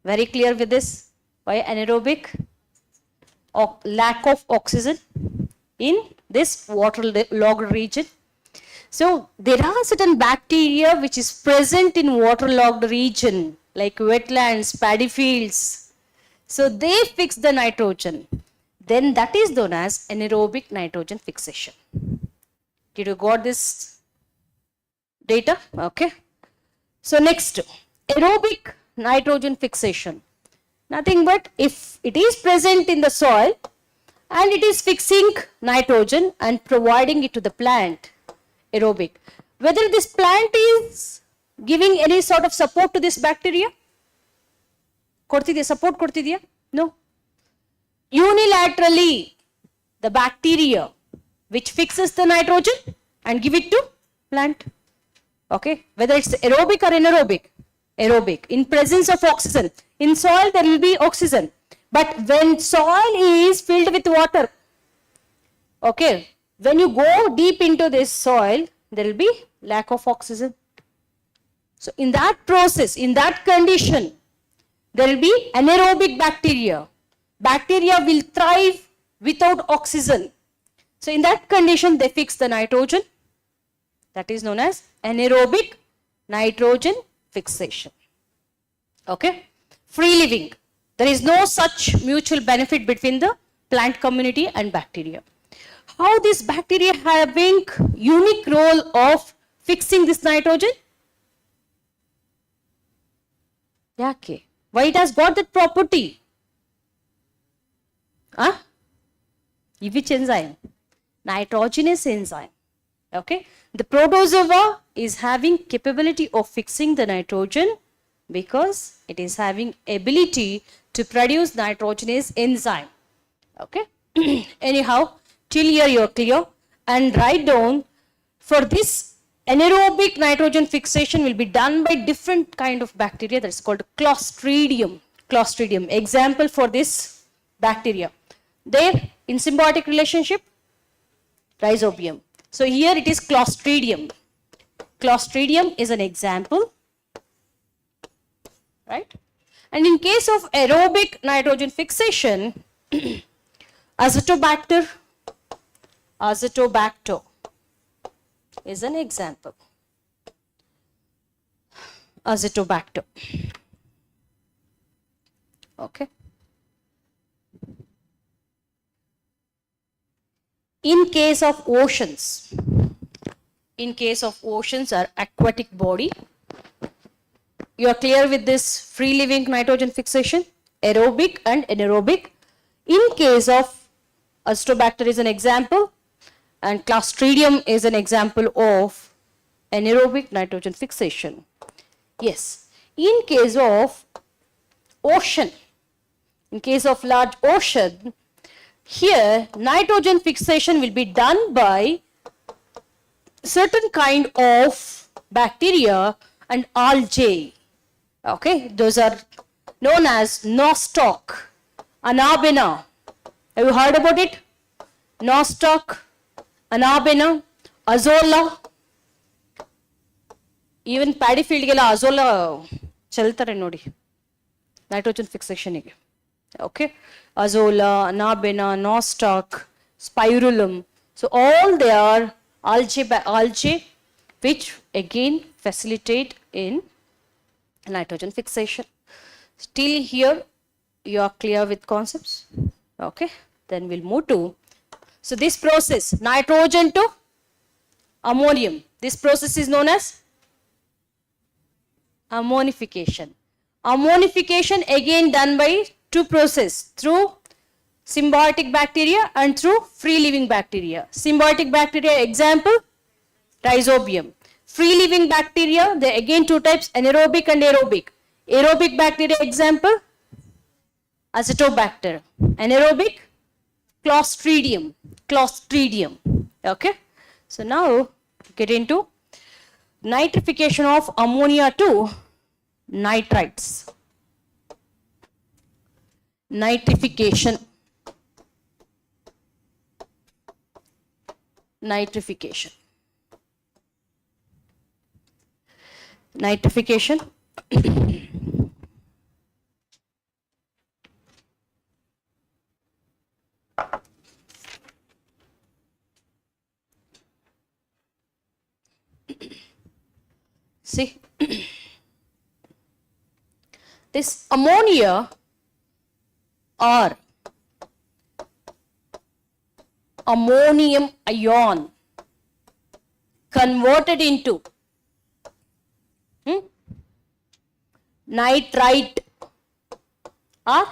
[SPEAKER 1] Very clear with this. Why anaerobic? Lack of oxygen in this waterlogged region. So there are certain bacteria which is present in waterlogged region like wetlands, paddy fields. So they fix the nitrogen. Then that is known as anaerobic nitrogen fixation. Did you got this data? Okay. So next, aerobic nitrogen fixation. Nothing but if it is present in the soil and it is fixing nitrogen and providing it to the plant, aerobic. Whether this plant is giving any sort of support to this bacteria? Support kortidiya? No. Unilaterally, the bacteria which fixes the nitrogen and give it to plant. Okay. Whether it's aerobic or anaerobic? Aerobic. In presence of oxygen. In soil there will be oxygen. But when soil is filled with water, okay, when you go deep into this soil, there will be lack of oxygen. So in that process, in that condition, there will be anaerobic bacteria. Bacteria will thrive without oxygen. So in that condition, they fix the nitrogen. That is known as anaerobic nitrogen fixation. Okay. Free living. There is no such mutual benefit between the plant community and bacteria. How this bacteria having unique role of fixing this nitrogen? Okay. Why it has got that property? Which enzyme? Nitrogenous enzyme. Okay. The protozoa is having capability of fixing the nitrogen because it is having ability to produce nitrogenous enzyme. Okay. Anyhow, till here you are clear, and write down for this anaerobic nitrogen fixation will be done by different kind of bacteria, that is called Clostridium. Clostridium. Example for this bacteria. There in symbiotic relationship, Rhizobium. So here it is Clostridium. Clostridium is an example, right? And in case of aerobic nitrogen fixation, Azotobacter is an example. Azotobacter. Okay. In case of oceans or aquatic body, you are clear with this free living nitrogen fixation, aerobic and anaerobic. In case of Azotobacter is an example and Clostridium is an example of anaerobic nitrogen fixation. Yes, in case of ocean, in case of large ocean, here nitrogen fixation will be done by certain kind of bacteria and algae. Okay, those are known as nostoc, anabena. Have you heard about it? Nostoc, Anabaena, Azolla, even paddy ಫೀಲ್ಡ್ಗೆಲ್ಲ Azolla ಚೆಲ್ತಾರೆ ನೋಡಿ nitrogen ಫಿಕ್ಸೇಷನ್ಗೆ. Okay, Azolla, Anabaena, Nostoc, Spirulum. So all they are algae which again facilitate in nitrogen fixation. Still here you are clear with concepts? Okay, then we'll move to, so this process nitrogen to ammonium, this process is known as ammonification. Ammonification again done by two process, through symbiotic bacteria and through free living bacteria. Symbiotic bacteria example rhizobium. Free living bacteria, there again two types, anaerobic and aerobic. Aerobic bacteria example Acetobacter. Anaerobic Clostridium. Okay, so now get into nitrification of ammonia to nitrites. Nitrification. See, this ammonia or ammonium ion converted into nitrite or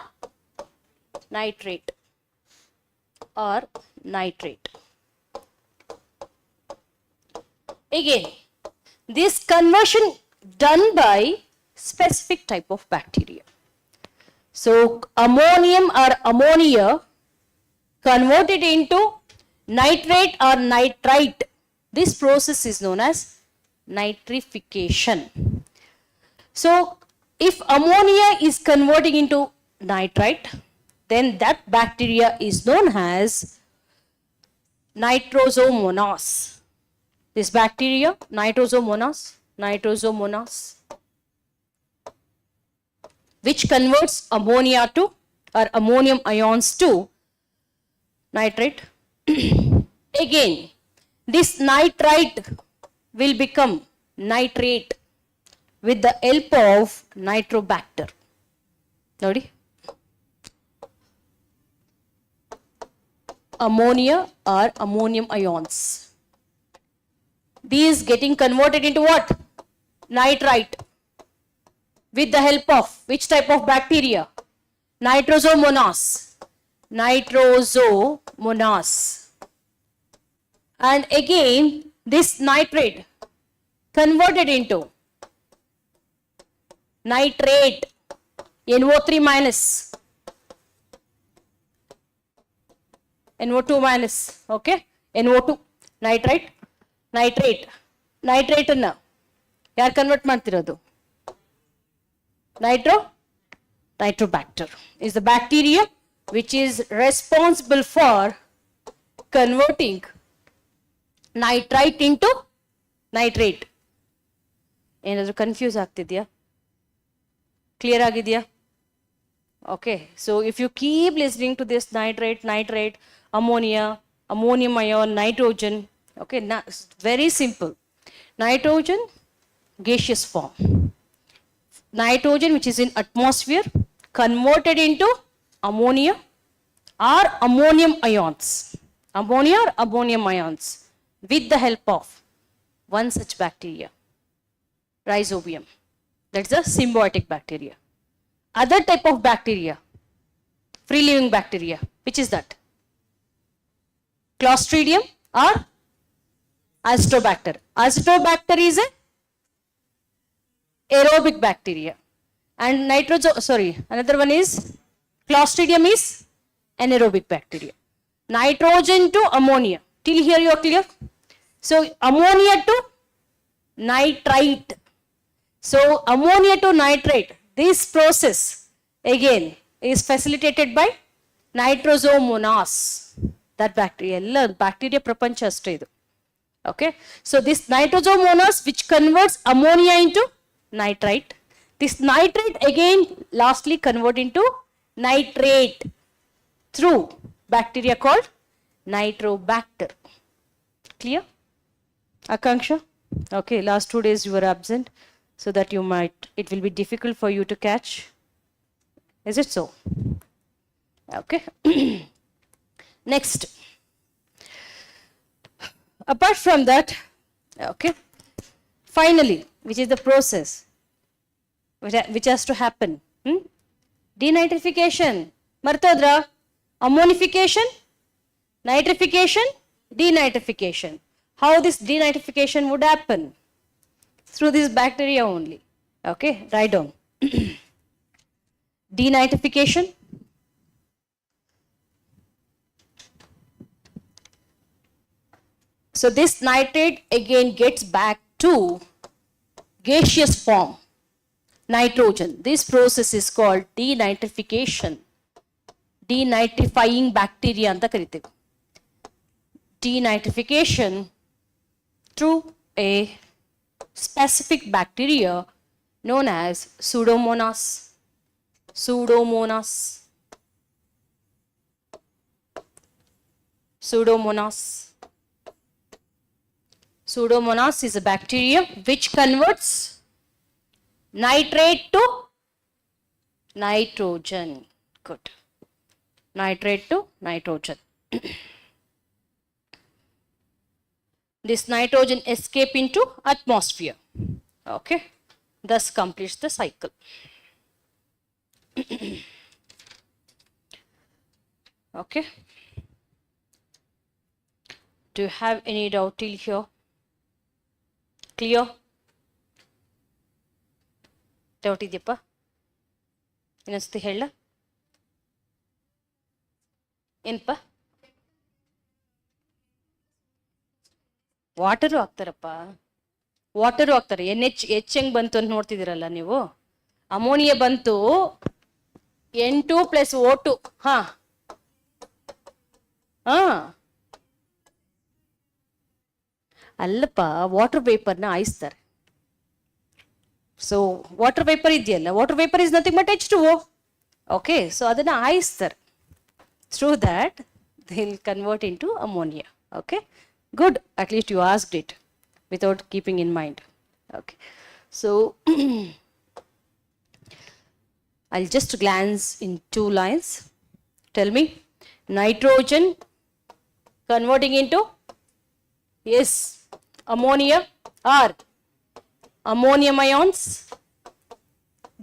[SPEAKER 1] nitrate or nitrate. Again, this conversion done by specific type of bacteria. So ammonium or ammonia converted into nitrate or nitrite, this process is known as nitrification. So if ammonia is converting into nitrite, then that bacteria is known as nitrosomonas. This bacteria, nitrosomonas, which converts ammonia to, or ammonium ions to nitrate. Again, this nitrite will become nitrate with the help of nitrobacter. Nodi? Ammonia or ammonium ions. These getting converted into what? Nitrite. With the help of which type of bacteria? Nitrosomonas. And again, this nitrate converted into nitrate, NO3 minus, NO2 minus, okay, NO2, nitrate, ನೈಟ್ರೇಟನ್ನು ಯಾರು convert ಮಾಡ್ತಿರೋದು? Nitrobacter is the bacteria which is responsible for converting nitrite into nitrate. ಏನಾದರೂ confuse ಆಗ್ತಿದೆಯಾ? Clear ಆಗಿದೆಯಾ? Okay, so if you keep listening to this nitrate, ammonia, ammonium ion, nitrogen, okay, it's very simple. Nitrogen, gaseous form. Nitrogen which is in atmosphere converted into ammonia or ammonium ions. Ammonia or ammonium ions with the help of one such bacteria, rhizobium. That's a symbiotic bacteria. Other type of bacteria, free living bacteria, which is that? Clostridium or Acetobacter. Acetobacter is a aerobic bacteria, and another one is Clostridium is anaerobic bacteria. Nitrogen to ammonia. Till here you are clear? So ammonia to nitrite. So ammonia to nitrate, this process again is facilitated by nitrosomonas. that bacteria. Bacteria prapancha ಅಷ್ಟೇ ಇದು. Okay, so this nitrosomonas which converts ammonia into nitrite. This nitrate again lastly convert into nitrate through bacteria called nitrobacter. Clear? Akanksha? Okay, last 2 days you were absent, so that you might, it will be difficult for you to catch. Is it so? Okay. Next. Apart from that, okay, finally, which is the process which has to happen? Denitrification. Martodra? Ammonification, nitrification, denitrification. How this denitrification would happen? Through this bacteria only. Okay, write down. Denitrification. So this nitrate again gets back to gaseous form, nitrogen. This process is called denitrification. Denitrifying bacteria anta kariteve. Denitrification through a specific bacteria known as Pseudomonas. Pseudomonas. Pseudomonas. Pseudomonas is a bacteria which converts nitrate to nitrogen. Good. Nitrate to nitrogen. This nitrogen escape into atmosphere. Okay. Thus completes the cycle. Okay. Do you have any doubt till here? Clear? Doubt ಇದೆಯಪ್ಪ? ಇನ್ನೊಂದ್ಸತಿ ಹೇಳ? ಏನಪ್ಪ? Water ಹಾಕ್ತಾರಪ್ಪ. Water ಹಾಕ್ತಾರೆ. NH ಹೆಂಗ್ ಬಂತು ಅಂತ ನೋಡ್ತಿದ್ದೀರಲ್ಲ ನೀವು. Ammonia ಬಂತು N2 + O2. ಹಾ ಅಲ್ಲಪ್ಪ, ವಾಟರ್ ವೇಪರ್ನ ಆಯಿಸ್ತಾರೆ. ಸೊ ವಾಟರ್ ವೇಪರ್ ಇದೆಯಲ್ಲ, water vapour is nothing but H2O. Okay, so ಅದನ್ನು ಆಯಿಸ್ತಾರೆ. Through that, they'll convert into ammonia. Okay, good. At least you asked it without keeping in mind. Okay, so I'll just glance in 2 lines. Tell me, nitrogen converting into, yes, ammonia or ammonium ions,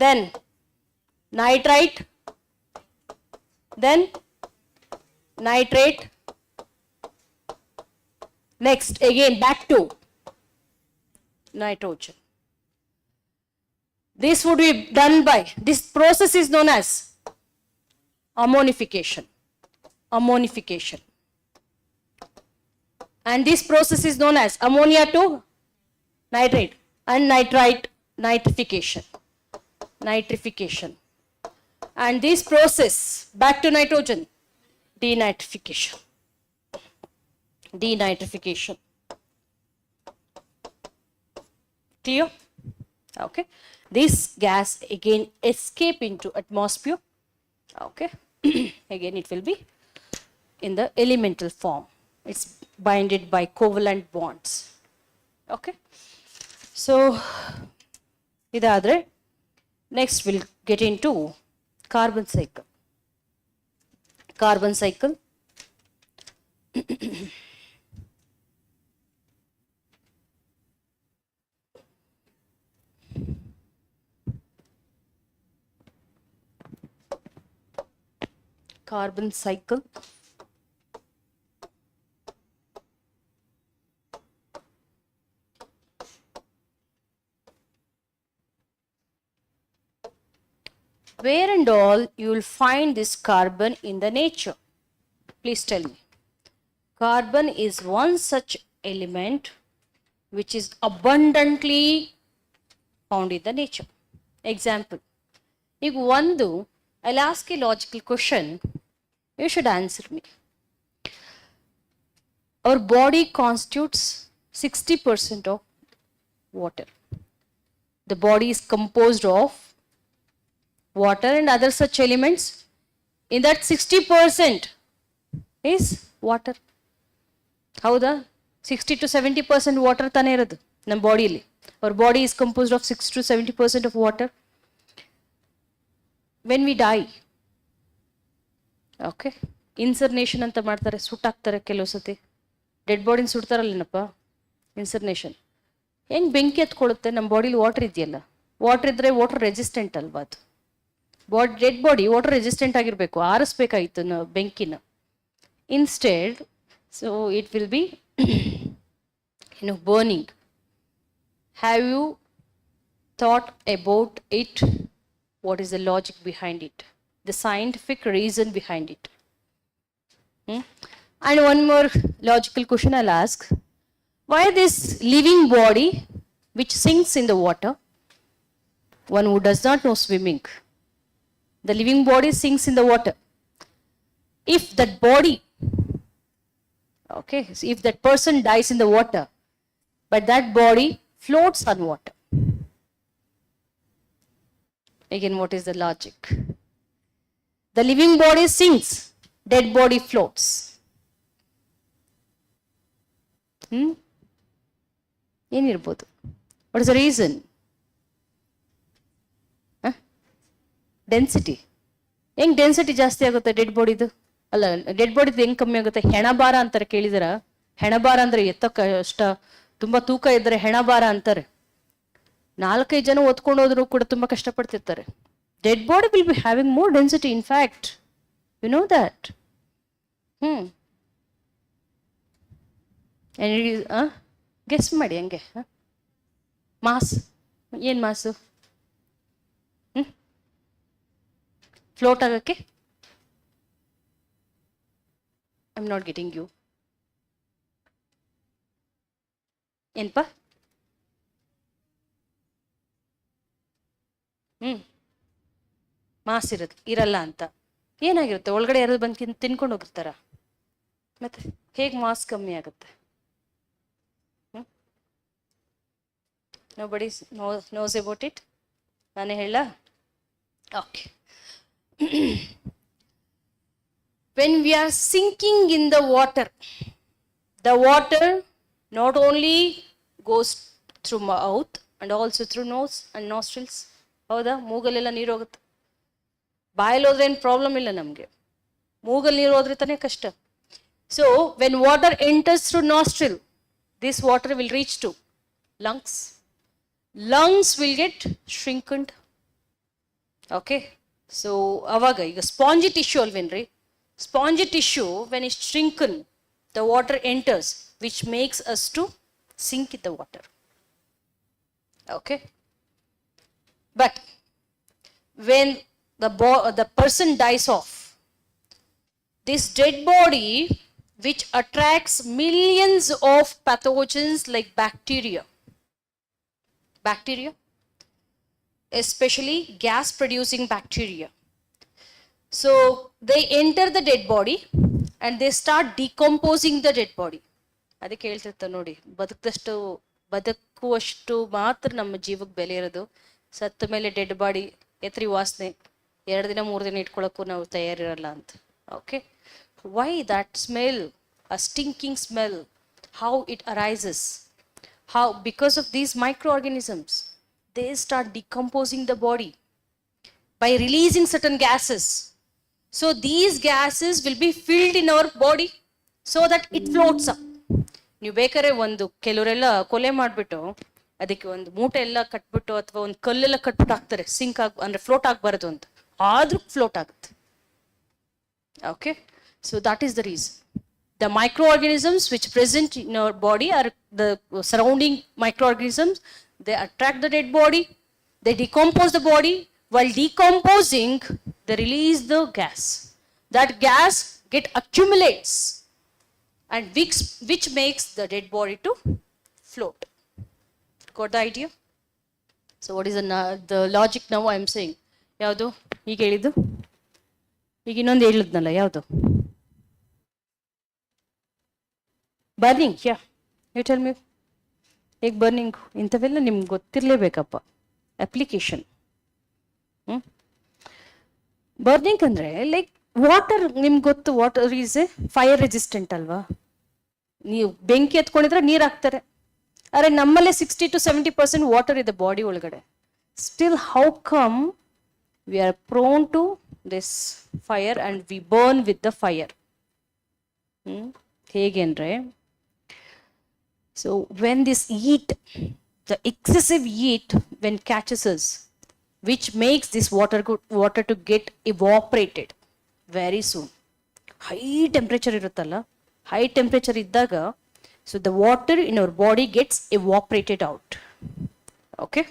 [SPEAKER 1] then nitrite, then nitrate, next again back to nitrogen. This would be done by, this process is known as ammonification. Ammonification. And this process is known as ammonia to nitrate and nitrite nitrification. Nitrification. And this process back to nitrogen, denitrification. Denitrification. Clear? Okay. This gas again escape into atmosphere. Okay. Again it will be in the elemental form. It's binded by covalent bonds. Okay. So idadre next we'll get into carbon cycle. Carbon cycle. Carbon cycle. Where and all you will find this carbon in the nature? Please tell me. Carbon is one such element which is abundantly found in the nature. Example. If I'll ask a logical question, you should answer me. Our body constitutes 60% of water. The body is composed of water and other such elements. In that 60% is water. ಹೌದಾ? 60 to 70% water ತಾನೇ ಇರೋದು ನಮ್ಮ ಬಾಡಿಯಲ್ಲಿ. Our body is composed of 60 to 70% of water. When we die, okay, ಇನ್ಸರ್ನೇಷನ್ ಅಂತ ಮಾಡ್ತಾರೆ, ಸುಟ್ಟಾಕ್ತಾರೆ ಕೆಲವು ಸತಿ. Dead ಬಾಡಿನ ಸುಡ್ತಾರಲ್ಲೇನಪ್ಪ, ಇನ್ಸರ್ನೇಷನ್. ಹೆಂಗೆ ಬೆಂಕಿ ಎತ್ಕೊಳ್ಳುತ್ತೆ? ನಮ್ಮ ಬಾಡಿಲಿ ವಾಟರ್ ಇದೆಯಲ್ಲ, ವಾಟರ್ ಇದ್ದರೆ ವಾಟರ್ ರೆಸಿಸ್ಟೆಂಟ್ ಅಲ್ವಾ ಅದು. ಡೆಡ್ ಬಾಡಿ ವಾಟರ್ ರೆಸಿಸ್ಟೆಂಟ್ ಆಗಿರಬೇಕು, ಆರಿಸ್ಬೇಕಾಗಿತ್ತು ಬೆಂಕಿನ. Instead, so it will be burning. Have you thought about it? What is the logic behind it, the scientific reason behind it? And one more logical question I'll ask. Why this living body which sinks in the water, one who does not know swimming, the living body sinks in the water. If that body, okay, so if that person dies in the water, but that body floats on water, again, what is the logic? The living body sinks, dead body floats. ಏನಿರ್ಬೋದು? What is the reason? Density. ಹೆಂಗ್ density ಜಾಸ್ತಿ ಆಗುತ್ತೆ dead ಬಾಡಿದು? ಅಲ್ಲ, dead ಬಾಡಿದು ಹೆಂಗ್ ಕಮ್ಮಿ ಆಗುತ್ತೆ? ಹೆಣಭಾರ ಅಂತಾರೆ, ಕೇಳಿದಿರ? ಹೆಣಭಾರ ಅಂದ್ರೆ ಎತ್ತಕ್ಕ ಅಷ್ಟ ತುಂಬಾ ತೂಕ ಇದ್ರೆ ಹೆಣಭಾರ ಅಂತಾರೆ. 4-5 ಜನ ಒತ್ಕೊಂಡು ಹೋದ್ರು ಕೂಡ ತುಂಬಾ ಕಷ್ಟಪಡ್ತಿರ್ತಾರೆ. Dead body will be having more density, in fact, you know that. Guess ಮಾಡಿ ಹಂಗೆ. ಮಾಸ್ ಏನ್ ಮಾಸು? ಫ್ಲೋಟ್ ಆಗಕ್ಕೆ? I am not getting you. ಏನಪ್ಪ? ಮಾಸ್ ಇರಲ್ಲ ಅಂತ. ಏನಾಗಿರುತ್ತೆ ಒಳಗಡೆ? ಯಾರು ಬಂದು ತಿನ್ಕೊಂಡು ಹೋಗಿರ್ತಾರ? ಮತ್ತೆ ಹೇಗೆ ಮಾಸ್ ಕಮ್ಮಿ ಆಗುತ್ತೆ? Nobody knows about it? ನಾನೇ ಹೇಳ? Okay. When we are sinking in the water not only goes through mouth and also through nose and nostrils. ಹೌದಾ? ಮೂಗಲ್ಲೆಲ್ಲ ನೀರು ಹೋಗುತ್ತೆ. ಬಾಯಲ್ಲಿ ಹೋದ್ರೆ ಏನು ಪ್ರಾಬ್ಲಮ್ ಇಲ್ಲ ನಮಗೆ, ಮೂಗಲ್ಲಿ ನೀರು ಹೋದ್ರೆ ತಾನೇ ಕಷ್ಟ. So when water enters through nostril, this water will reach to lungs. Lungs will get shrinkened. Okay, so ಅವಾಗ ಈಗ ಸ್ಪಾಂಜಿ ಟಿಶ್ಯೂ ಅಲ್ವೇನ್ರಿ? Spongy tissue when it's shrunken, the water enters, which makes us to sink in the water. Okay, but when the person dies off, this dead body which attracts millions of pathogens like bacteria, especially gas producing bacteria, so they enter the dead body and they start decomposing the dead body. ಅದಕ್ಕೆ ಹೇಳ್ತಿರ್ತಾರೆ ನೋಡಿ, ಬದುಕುವಷ್ಟು ಮಾತ್ರ ನಮ್ಮ ಜೀವಕ್ಕೆ ಬೆಲೆ ಇರೋದು. ಸತ್ತ ಮೇಲೆ ಡೆಡ್ ಬಾಡಿ ಎತ್ರಿ ವಾಸನೆ, 2 ದಿನ 3 ದಿನ ಇಟ್ಕೊಳ್ಳೋಕ್ಕೂ ನಾವು ತಯಾರಿರಲ್ಲ ಅಂತ. Okay, why that smell, a stinking smell, how it arises? How? Because of these microorganisms, they start decomposing the body by releasing certain gases. So these gases will be filled in our body so that it floats up. ನೀವು ಬೇಕಾದ್ರೆ ಒಂದು ಕೆಲವರೆಲ್ಲ ಕೊಲೆ ಮಾಡಿಬಿಟ್ಟು ಅದಕ್ಕೆ ಒಂದು ಮೂಟೆ ಎಲ್ಲ ಕಟ್ಬಿಟ್ಟು ಅಥವಾ ಒಂದು ಕಲ್ಲೆಲ್ಲ ಕಟ್ಬಿಟ್ಟು ಹಾಕ್ತಾರೆ, ಸಿಂಕ್ ಅಂದ್ರೆ ಫ್ಲೋಟ್ ಆಗಬಾರದು ಅಂತ. ಆದ್ರೂ ಫ್ಲೋಟ್ ಆಗುತ್ತೆ. Okay, so that is the reason. The microorganisms which present in our body are the surrounding microorganisms. They attract the dead body, they decompose the body. While decomposing, they release the gas. That gas accumulates and which makes the dead body to float. Got the idea? So what is the logic now I am saying? ಯಾವುದು ಈಗ ಹೇಳಿದ್ದು? ಈಗ ಇನ್ನೊಂದು ಹೇಳಿದ್ನಲ್ಲ, ಯಾವುದು? Burning, yeah you tell me. ಹೇಗೆ burning? ಇಂಥವೆಲ್ಲ ನಿಮ್ಗೆ ಗೊತ್ತಿರಲೇಬೇಕಪ್ಪ. ಅಪ್ಲಿಕೇಶನ್. ಬರ್ನಿಂಗ್ ಅಂದರೆ ಲೈಕ್ ವಾಟರ್. ನಿಮ್ಗೆ ಗೊತ್ತು water is a fire resistant ಅಲ್ವಾ? ನೀವು ಬೆಂಕಿ ಎತ್ಕೊಂಡಿದ್ರೆ ನೀರು ಹಾಕ್ತಾರೆ. ಆದರೆ ನಮ್ಮಲ್ಲೇ 60-70% ವಾಟರ್ ಇದೆ ಬಾಡಿ ಒಳಗಡೆ. Still how come we are prone to this fire and we burn with the fire? ಹೇಗೆ ಅಂದರೆ, so when this heat, the excessive heat when catches us, which makes this water to get evaporated very soon. High temperature iruttalla, high temperature iddaga, so the water in our body gets evaporated out. Okay,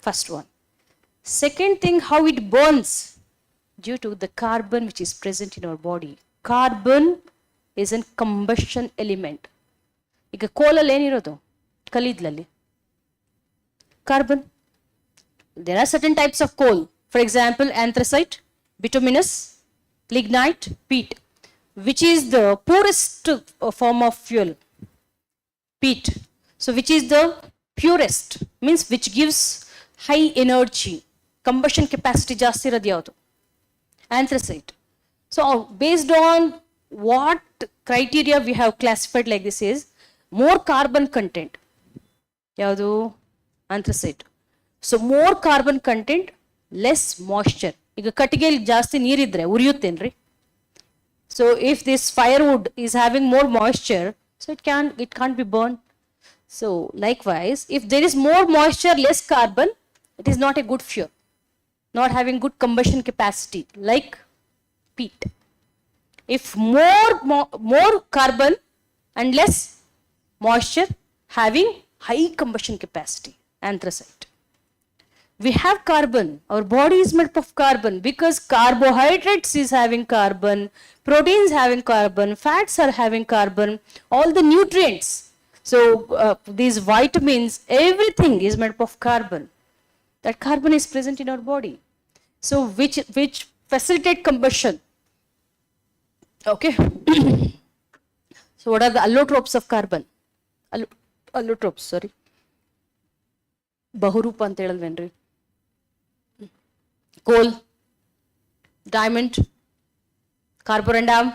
[SPEAKER 1] first one. Second thing, how it burns, due to the carbon which is present in our body. Carbon is a combustion element. ಈಗ ಕೋಲಲ್ಲಿ ಏನಿರೋದು? ಕಲ್ಲಿದ್ದಲಲ್ಲಿ carbon. There are certain types of coal. For example anthracite, bituminous, lignite, peat. Which is the poorest form of fuel? Peat. So which is the purest? Means which gives high energy. Combustion capacity ಜಾಸ್ತಿ ಇರೋದು ಯಾವುದು? Anthracite. So based on what criteria we have classified like this is more carbon content. ಯಾವುದು? Anthracite. So more carbon content, less moisture. ಈಗ ಕಟ್ಟಿಗೆಯಲ್ಲಿ ಜಾಸ್ತಿ ನೀರಿದ್ರೆ ಉರಿಯುತ್ತೇನ್ರಿ? So if this firewood is having more moisture, so it can't be burned. So likewise, if there is more moisture, less carbon, it is not a good fuel, not having good combustion capacity, like peat. If more carbon and less moisture, having high combustion capacity, anthracite. We have carbon. Our body is made of carbon because carbohydrates is having carbon, proteins having carbon, fats are having carbon, all the nutrients. So these vitamins, everything is made of carbon. That carbon is present in our body. So which facilitate combustion. Okay. So what are the allotropes of carbon? Allotropes, sorry. ಬಹುರೂಪ ಅಂತ ಹೇಳಲ್ವೇನ್ರಿ? ಕೋಲ್, diamond, ಕಾರ್ಬೋರಂಡಮ್,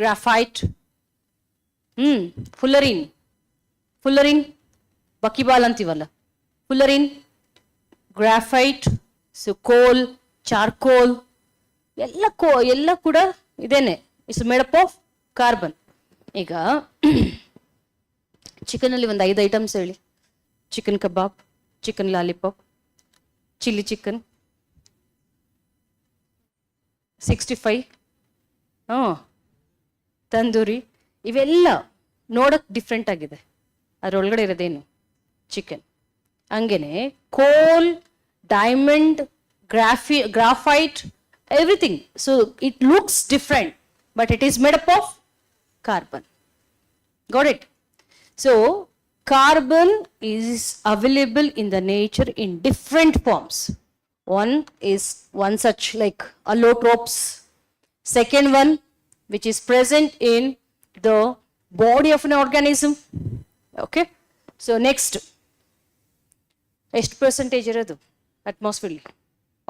[SPEAKER 1] graphite, fullerene, buckyball ಅಂತೀವಲ್ಲ, fullerene, graphite, so coal, charcoal, ಎಲ್ಲ ಕೂಡ ಇದೇನೆ, it's made up of carbon. ಈಗ ಚಿಕನಲ್ಲಿ ಒಂದು 5 items ಹೇಳಿ. Chicken kebab, chicken lollipop, chilli chicken, 65, tandoori, ಇವೆಲ್ಲ ನೋಡಕ್ಕೆ ಡಿಫ್ರೆಂಟ್ ಆಗಿದೆ. ಅದರೊಳಗಡೆ ಇರೋದೇನು? ಚಿಕನ್. ಹಂಗೇನೆ coal, diamond, graphite, everything. So it looks different, but it is made up of carbon. Got it? So carbon is available in the nature in different forms. One such like allotropes. Second one, which is present in the body of an organism. Okay. So next, ಎಷ್ಟು percentage ಇರೋದು atmosphere?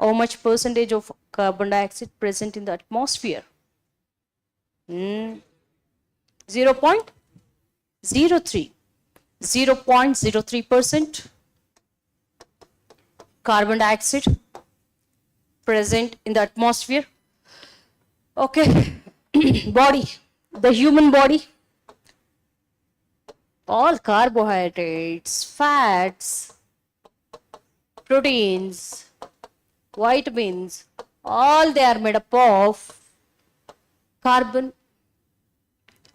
[SPEAKER 1] How much percentage of carbon dioxide present in the atmosphere? 0.03% carbon dioxide present in the atmosphere. Okay. Body, the human body, all carbohydrates, fats, proteins, vitamins, all they are made up of carbon.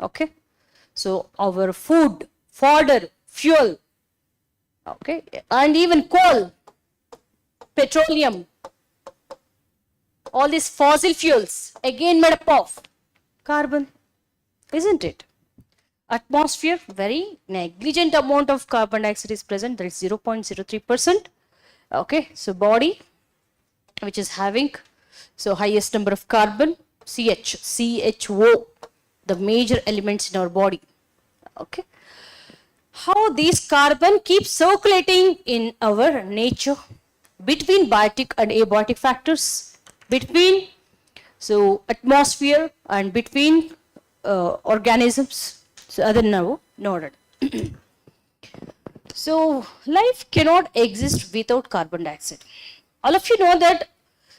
[SPEAKER 1] Okay. So our food, fodder, fuel, okay, and even coal, petroleum, all these fossil fuels, again made up of carbon, isn't it? Atmosphere, very negligent amount of carbon dioxide is present, that is 0.03%. Okay, so body, which is having so highest number of carbon, CHO, the major elements in our body. Okay. How these carbon keep circulating in our nature between biotic and abiotic factors, between atmosphere and between organisms. So other now noted. So life cannot exist without carbon dioxide. All of you know that.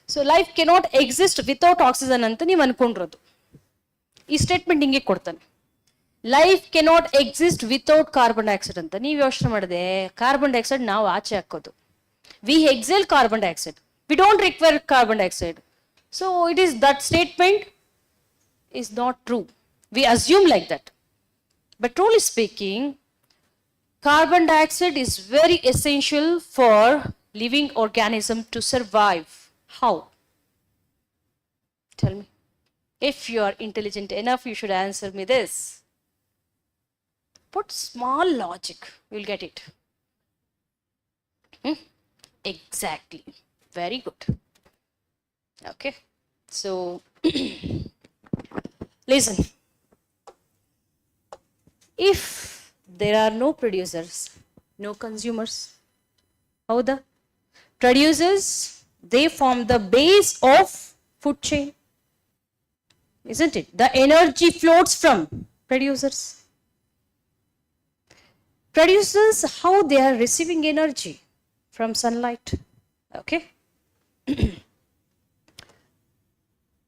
[SPEAKER 1] So life cannot exist without oxygen ಅಂತ ನೀವು ಅನ್ಕೊಂಡಿರೋದು. ಈ statement ಹಿಂಗೆ ಕೊಡ್ತಾನೆ. Life cannot exist without carbon dioxide ಅಂತ ನೀವು ಯೋಚನೆ ಮಾಡಿದೆ. Carbon dioxide ನಾವು ಆಚೆ ಹಾಕೋದು. We exhale carbon dioxide. We don't require carbon dioxide. So it is that statement is not true. We assume like that. But truly speaking, carbon dioxide is very essential for living organism to survive. How? Tell me. If you are intelligent enough, you should answer me this. Put small logic, you'll get it. Exactly. Very good. Okay. So, listen. If there are no producers, no consumers, how the producers, they form the base of food chain, isn't it? The energy floats from producers. Producers, how they are receiving energy from sunlight. Okay.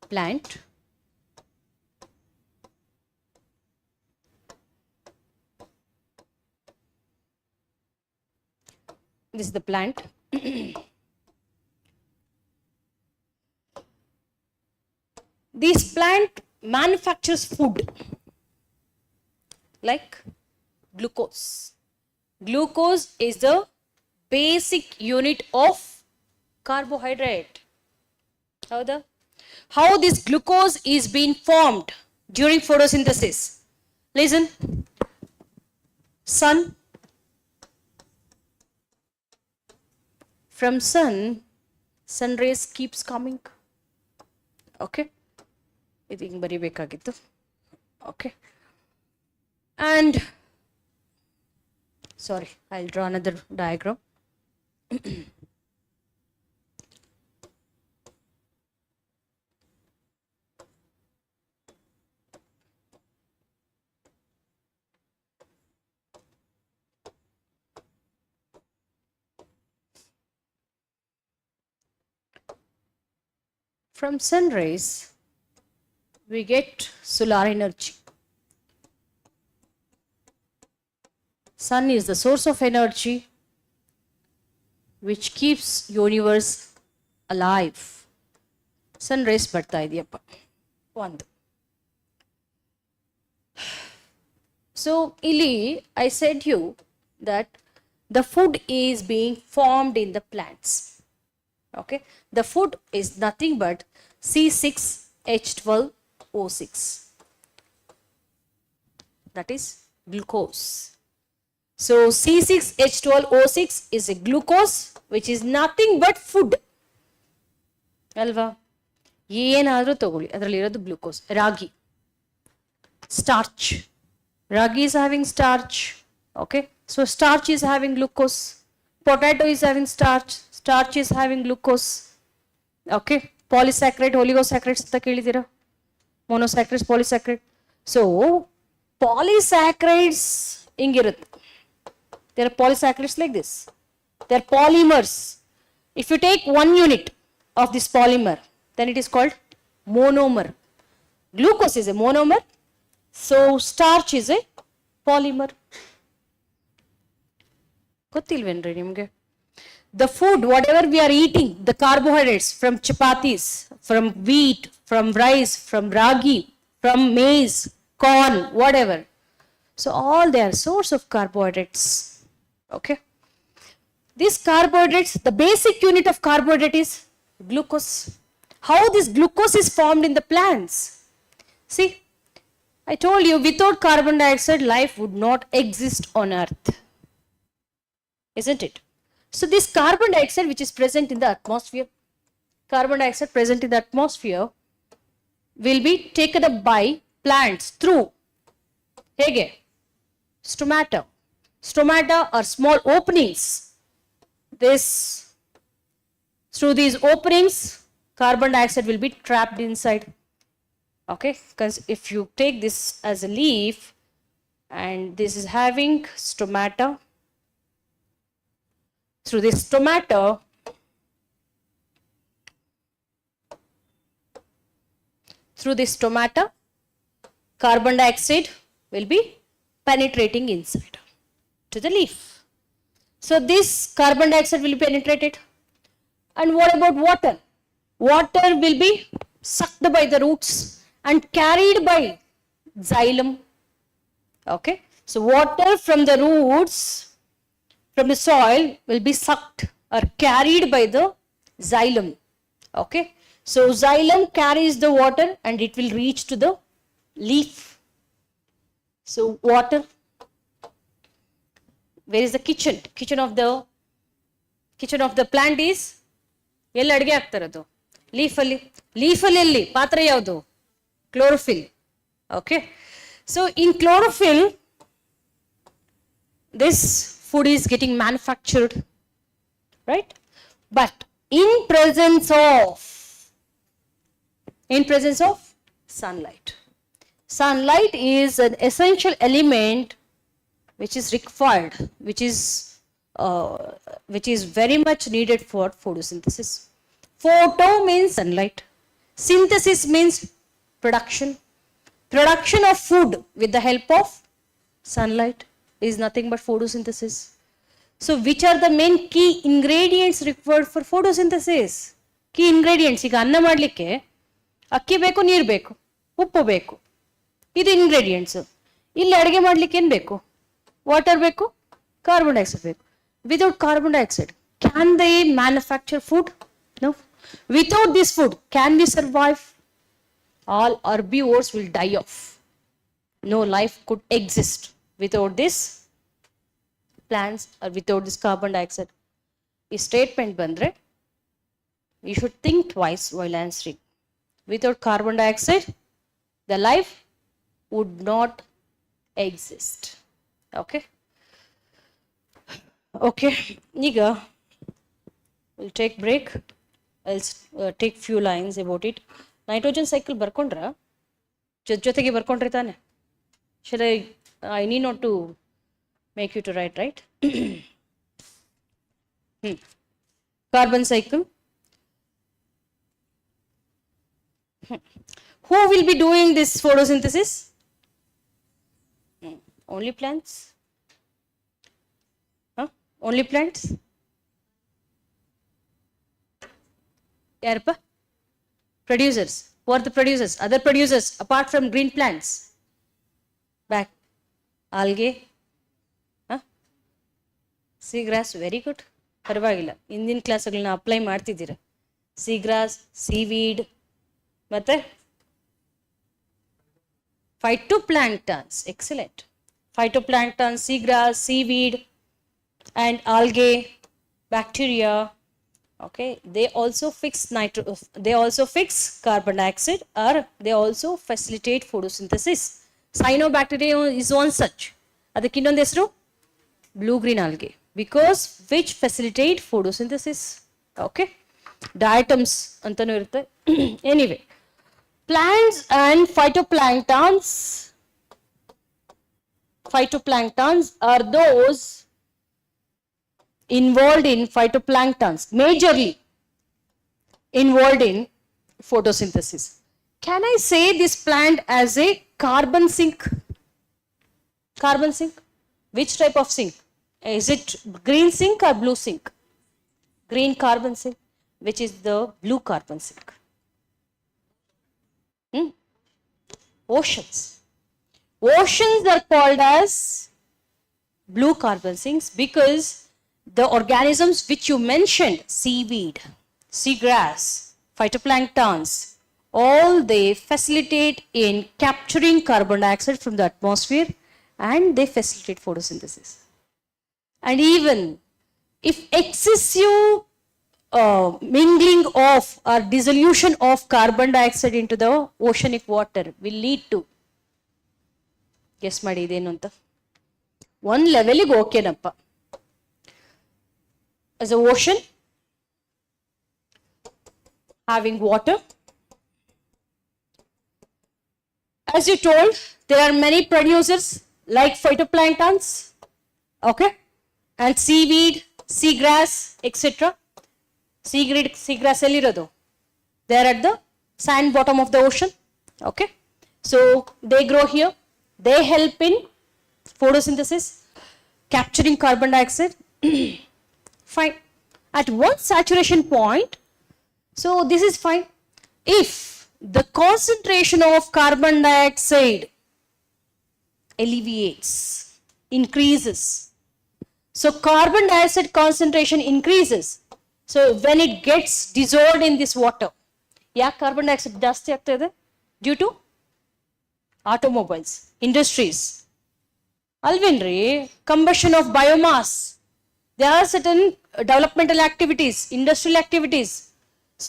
[SPEAKER 1] Plant. This is the plant. This plant manufactures food like glucose. Glucose is the basic unit of carbohydrate. How this glucose is being formed during photosynthesis? Listen. Sun. From sun rays keeps coming. Okay. Idu hinge baribekagittu. Okay. And sorry, I'll draw another diagram. From sun rays, we get solar energy. Sun is the source of energy which keeps universe alive. Sun rays ಬರ್ತಾ ಇದೆಯಪ್ಪ ಒಂದು. So ಇಲ್ಲಿ I said you that the food is being formed in the plants. Okay, the food is nothing but C6H12O6. That is glucose. So C6H12O6 is a glucose which is nothing but food. Alva, ಏನಾದರೂ ತಗೊಳ್ಳಿ ಅದರಲ್ಲಿರೋದು glucose. Ragi, starch. Ragi is having starch. Okay, so starch is having glucose. Potato is having starch. Starch is having glucose. Okay, polysaccharide, oligosaccharides ಅಂತ ಕೇಳಿದ್ದೀರಾ? Monosaccharides, polysaccharide. So polysaccharides ಹಿಂಗಿರುತ್ತೆ. There are polysaccharides like this. They are polymers. If you take one unit of this polymer, then it is called monomer. Glucose is a monomer. So starch is a polymer. ಗೊತ್ತಿಲ್ವೇನ್ರಿ ನಿಮಗೆ? The food, whatever we are eating, the carbohydrates from chapatis, from wheat, from rice, from ragi, from maize, corn, whatever. So all they are source of carbohydrates. Okay. These carbohydrates, the basic unit of carbohydrate is glucose. How this glucose is formed in the plants? See, I told you without carbon dioxide, life would not exist on earth. Isn't it? So this carbon dioxide which is present in the atmosphere, carbon dioxide present in the atmosphere will be taken up by plants through hege Stomata. Stomata are small openings. Through these openings, carbon dioxide will be trapped inside. Okay, because if you take this as a leaf and this is having stomata, through this stomata, carbon dioxide will be penetrating inside to the leaf. So this carbon dioxide will be penetrated. And what about water? Water will be sucked by the roots and carried by xylem. Okay, so water from the roots, from the soil, will be sucked or carried by the xylem. Okay, so xylem carries the water and it will reach to the leaf. So water. Where is the kitchen? Kitchen of the plant is ಎಲ್ಲಿ ಅಡಿಗೆ ಆಗ್ತಾರದು ಲೀಫಲ್ಲಿ ಎಲ್ಲಿ ಪಾತ್ರ ಯಾವುದು chlorophyll. Okay, so in chlorophyll this food is getting manufactured, right? But in presence of sunlight is an essential element which is required, which is very much needed for photosynthesis. Photo means sunlight, synthesis means production of food with the help of sunlight is nothing but photosynthesis. So which are the main key ingredients required for photosynthesis? Key ingredients, ಈಗ ಅನ್ನ ಮಾಡಲಿಕ್ಕೆ ಅಕ್ಕಿ ಬೇಕು, ನೀರು ಬೇಕು, ಉಪ್ಪು ಬೇಕು, ಇದು ಇಂಗ್ರೀಡಿಯೆಂಟ್ಸ್. ಇಲ್ಲಿ ಅಡುಗೆ ಮಾಡಲಿಕ್ಕೆ ಏನು ಬೇಕು? ವಾಟರ್ ಬೇಕು, ಕಾರ್ಬನ್ ಡೈಆಕ್ಸೈಡ್ ಬೇಕು. Without carbon dioxide, can they manufacture food? No. Without this food, can we survive? All herbivores will die off. No life could exist without this plants or without this carbon dioxide. This statement bandre, you should think twice while answering. Without carbon dioxide, the life would not exist. Okay. Okay, Niga, we'll take break. I'll take few lines about it. Nitrogen cycle ಬರ್ಕೊಂಡ್ರಾ? ಜೊತೆಗೆ ಬರ್ಕೊಂಡ್ರಿ ತಾನೆ? Should I need not to make you to write, right? Carbon cycle. Who will be doing this photosynthesis? Only plants? Only plants? Yarpa? Producers. Who are the producers? Other producers apart from green plants? Back. Algae? Seagrass, very good. ಪರವಾಗಿಲ್ಲ, ಇಂದಿನ ಕ್ಲಾಸ್ಗಳನ್ನ apply ಮಾಡ್ತಿದ್ದೀರಾ. ಸೀಗ್ರಾಸ್, seaweed, ಮತ್ತೆ phytoplanktons. Excellent. Phytoplanktons, seagrass, seaweed, and algae, bacteria. Okay, they also fix carbon dioxide, or they also facilitate photosynthesis. Cyanobacteria is one such. ಅದಕ್ಕೆ ಇನ್ನೊಂದು ಹೆಸರು blue green algae, because which facilitate photosynthesis. Okay, diatoms ಅಂತಾನೂ ಇರುತ್ತೆ. Anyway, plants and phytoplanktons are those involved in majorly involved in photosynthesis. Can I say this plant as a carbon sink? Which type of sink? Is it green sink or blue sink? Green carbon sink. Which is the blue carbon sink? Oceans are called as blue carbon sinks because the organisms which you mentioned, seaweed, seagrass, phytoplanktons, all they facilitate in capturing carbon dioxide from the atmosphere and they facilitate photosynthesis. And even if excessive mingling of or dissolution of carbon dioxide into the oceanic water will lead to, guess ಮಾಡಿ ಇದೇನು ಅಂತ, ಒಂದು ಲೆವೆಲಿಗೆ ಓಕೆನಪ್ಪ. As an ocean having water, as you told, there are many producers like phytoplanktons, okay, and seaweed, seagrass, etc. Seagrass ellirodu, they are at the sand bottom of the ocean, okay. So they grow here, they help in photosynthesis, capturing carbon dioxide. Fine. At one saturation point, so this is fine. If the concentration of carbon dioxide alleviates, increases, so carbon dioxide concentration increases. So when it gets dissolved in this water, ಯಾಕೆ carbon dioxide ಜಾಸ್ತಿ ಆಗ್ತಾ ಇದೆ? Due to automobiles, industries. ಅಲ್ವೇನ್ರಿ? Combustion of biomass. There are certain developmental activities, industrial activities. So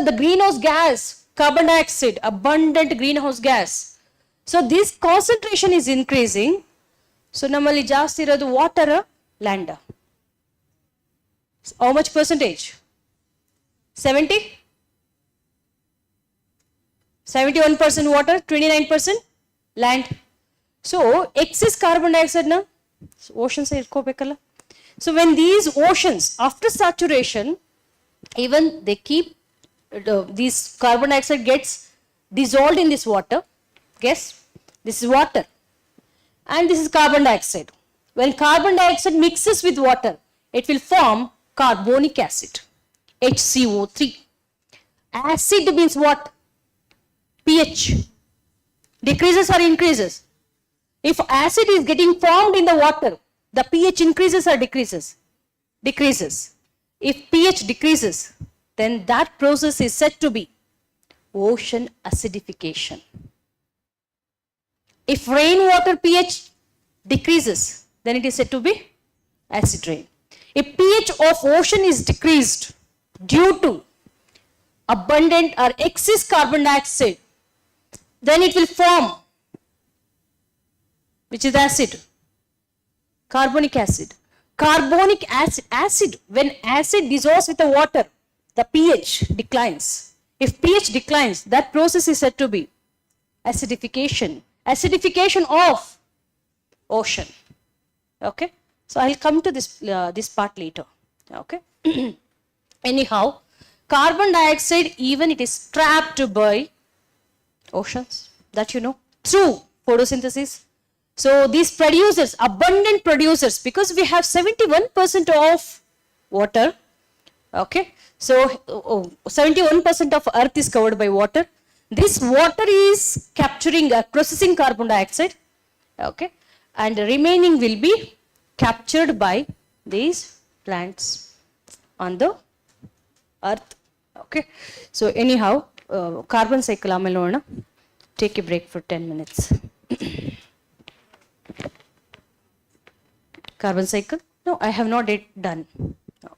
[SPEAKER 1] the greenhouse gas, carbon dioxide, abundant greenhouse gas. So this concentration is increasing. So namali jaasti irodu water, land. How much percentage? 70? 71% water, 29% land. So excess carbon dioxide na oceans irkobekalla. So when these oceans, after saturation, even they keep these carbon dioxide gets dissolved in this water. Guess, this is water and this is carbon dioxide. When carbon dioxide mixes with water, it will form carbonic acid, HCO3. Acid means what? pH. Decreases or increases? If acid is getting formed in the water, the pH increases or decreases? Decreases. If pH decreases, then that process is said to be ocean acidification. If rainwater pH decreases, then it is said to be acid rain. If pH of ocean is decreased due to abundant or excess carbon dioxide, then it will form, which is acid? Carbonic acid. Carbonic acid, when acid dissolves with the water, the pH declines. If pH declines, that process is said to be acidification. Acidification of ocean. Okay. So I'll come to this part later. Okay. Anyhow, carbon dioxide, even it is trapped by oceans, that you know, through photosynthesis. So these producers, abundant producers, because we have 71% of water, okay. So 71% of earth is covered by water. This water is capturing, processing carbon dioxide, okay, and the remaining will be captured by these plants on the earth, okay. So anyhow, carbon cycle amele nodona. Take a break for 10 minutes. Carbon cycle? No, I have not yet done. No.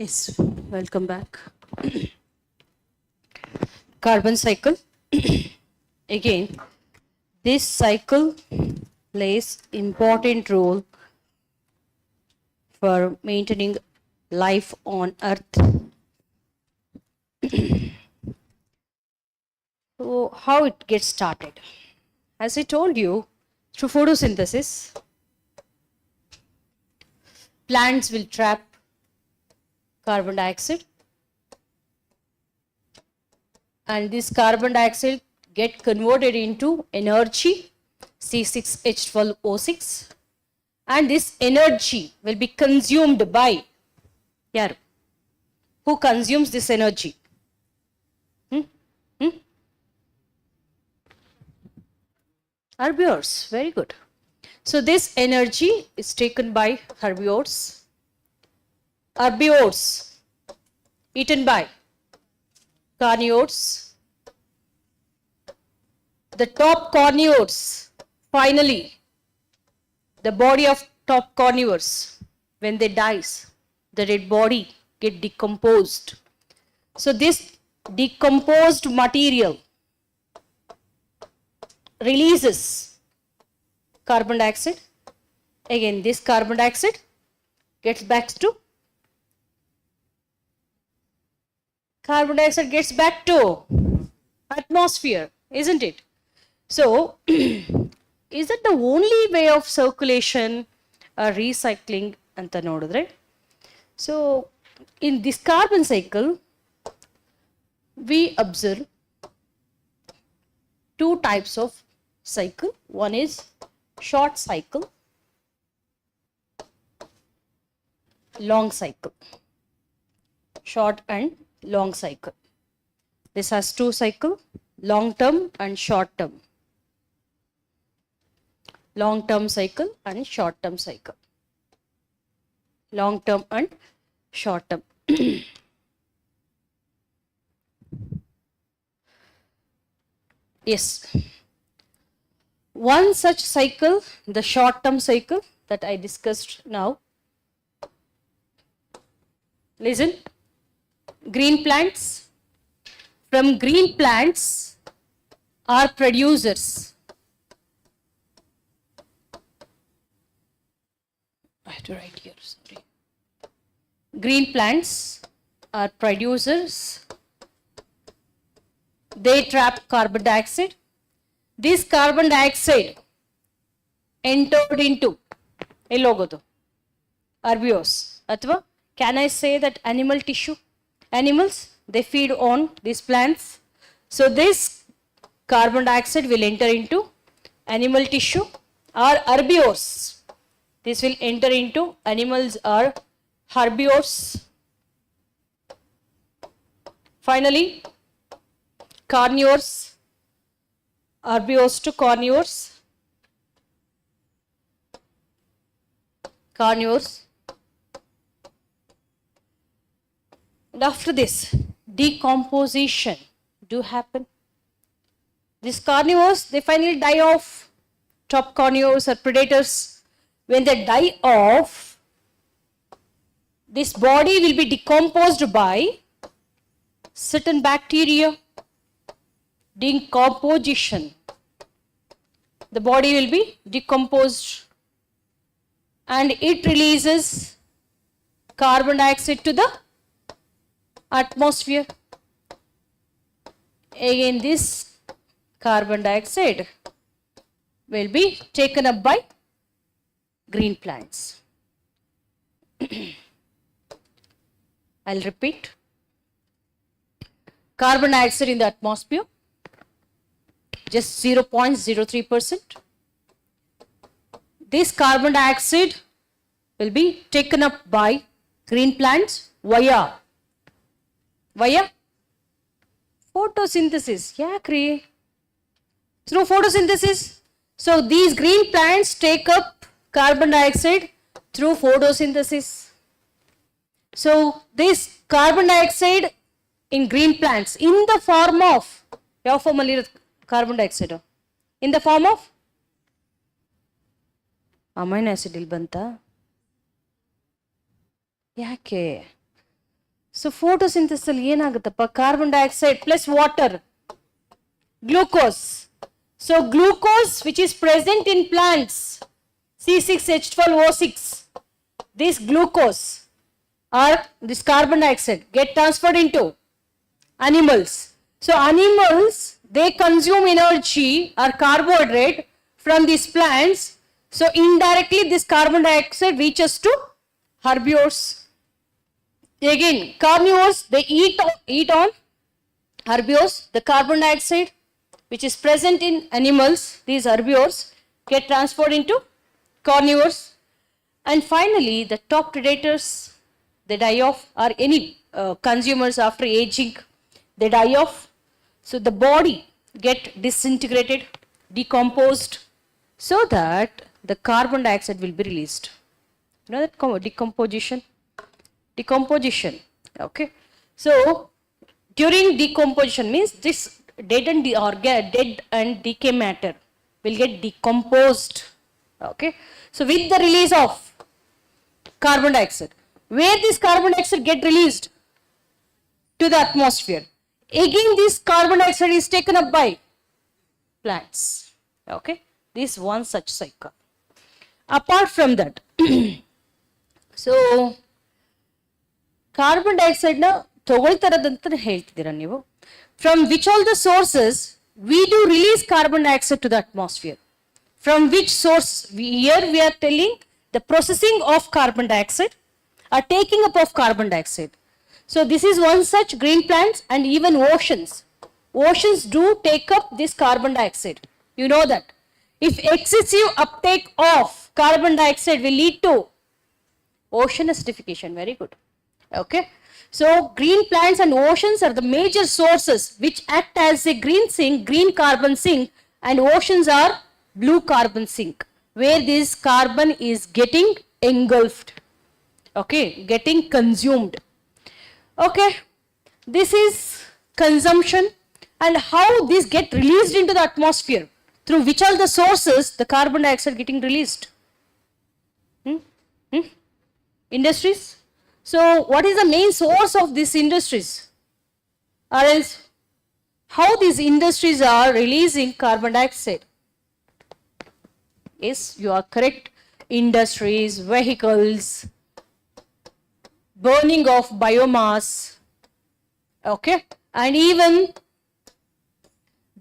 [SPEAKER 1] Yes, welcome back. Carbon cycle. Again, this cycle plays important role for maintaining life on Earth. So, how it gets started? As I told you, through photosynthesis, plants will trap carbon dioxide, and this carbon dioxide get converted into energy, C6H12O6, and this energy will be consumed by yaar, who consumes this energy? Herbivores. Very good. So this energy is taken by herbivores. Herbivores eaten by carnivores. The top carnivores, finally, the body of top carnivores, when they dies, the dead body get decomposed. So this decomposed material releases carbon dioxide. Again, this carbon dioxide gets back to atmosphere, isn't it? So, is that the only way of circulation or recycling anta nodidre? So, in this carbon cycle, we observe two types of cycle. One is short cycle, long cycle. Short and long cycle. This has two cycles, long term and short term. Long term cycle and short term cycle. Long term and short term. Yes. One such cycle, the short term cycle that I discussed now. Listen, green plants. From green plants are producers. I have to write here, sorry. Green plants are producers. They trap carbon dioxide. This carbon dioxide entered into herbivores. Athwa, can I say that animal tissue? Animals, they feed on these plants. So this carbon dioxide will enter into animal tissue or herbivores. This will enter into animals or herbivores. Finally, carnivores, herbivores to carnivores. Carnivores. And after this, decomposition do happen. These carnivores, they finally die off. Top carnivores or predators, when they die off, this body will be decomposed by certain bacteria. Decomposition. The body will be decomposed and it releases carbon dioxide to the atmosphere. Again, this carbon dioxide will be taken up by green plants. I'll repeat. Carbon dioxide in the atmosphere, just 0.03%. This carbon dioxide will be taken up by green plants via photosynthesis. Yeah, through photosynthesis. So these green plants take up carbon dioxide through photosynthesis. So this carbon dioxide in green plants in the form of carbon dioxide in the form of amino acid il banta yake so photosynthesis ಅಲ್ಲಿ ಏನಾಗುತ್ತಪ್ಪ, carbon dioxide plus water, glucose. So glucose which is present in plants, C6H12O6, this glucose or this carbon dioxide get transferred into animals. So animals, they consume energy or carbohydrate from these plants. So indirectly this carbon dioxide reaches to herbivores. Again, carnivores, they eat on herbivores. The carbon dioxide which is present in animals, these herbivores, get transferred into carnivores. And finally, the top predators, they die off, or any consumers after aging, they die off. So the body get disintegrated, decomposed, so that the carbon dioxide will be released. You know that decomposition? Decomposition, okay. So during decomposition means this dead and decay matter will get decomposed, okay. So with the release of carbon dioxide, where this carbon dioxide get released? To the atmosphere. Again this carbon dioxide is taken up by plants, okay. This one such cycle. Apart from that, so carbon dioxide na ತಗೊಳ್ತಾರದಂತ ಹೇಳ್ತಿದ್ದೀರಾ ನೀವು. From which all the sources we do release carbon dioxide to the atmosphere? From which source? Here we are telling the processing of carbon dioxide or taking up of carbon dioxide. So this is one such green plants, and even oceans. Oceans do take up this carbon dioxide. You know that. If excessive uptake of carbon dioxide will lead to ocean acidification. Very good. Okay. So green plants and oceans are the major sources which act as a green sink, green carbon sink, and oceans are blue carbon sink, where this carbon is getting engulfed, okay, getting consumed. Okay, this is consumption, and how this get released into the atmosphere, through which all the sources the carbon dioxide getting released? Industries. So what is the main source of these industries? Or else how these industries are releasing carbon dioxide? Yes, you are correct. Industries, vehicles, burning of biomass, okay, and even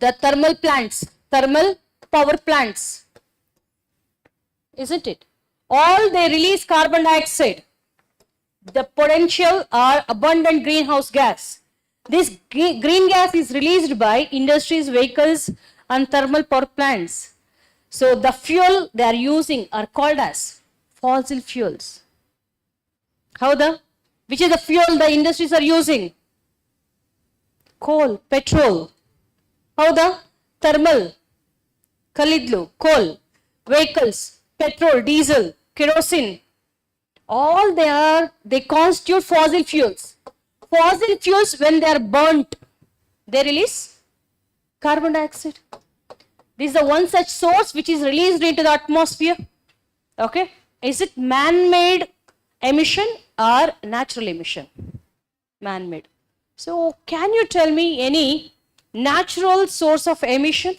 [SPEAKER 1] the thermal plants, thermal power plants, isn't it? All they release carbon dioxide. The potential or abundant greenhouse gas. This green gas is released by industries, vehicles, and thermal power plants. So the fuel they are using are called as fossil fuels. How the? Which is the fuel the industries are using? Coal, petrol. How the? Thermal, kalidlu, coal. Vehicles, petrol, diesel, kerosene. All they constitute fossil fuels. Fossil fuels, when they are burnt, they release carbon dioxide. This is the one such source which is released into the atmosphere. Okay, is it man-made emission or natural emission? Man-made. So can you tell me any natural source of emission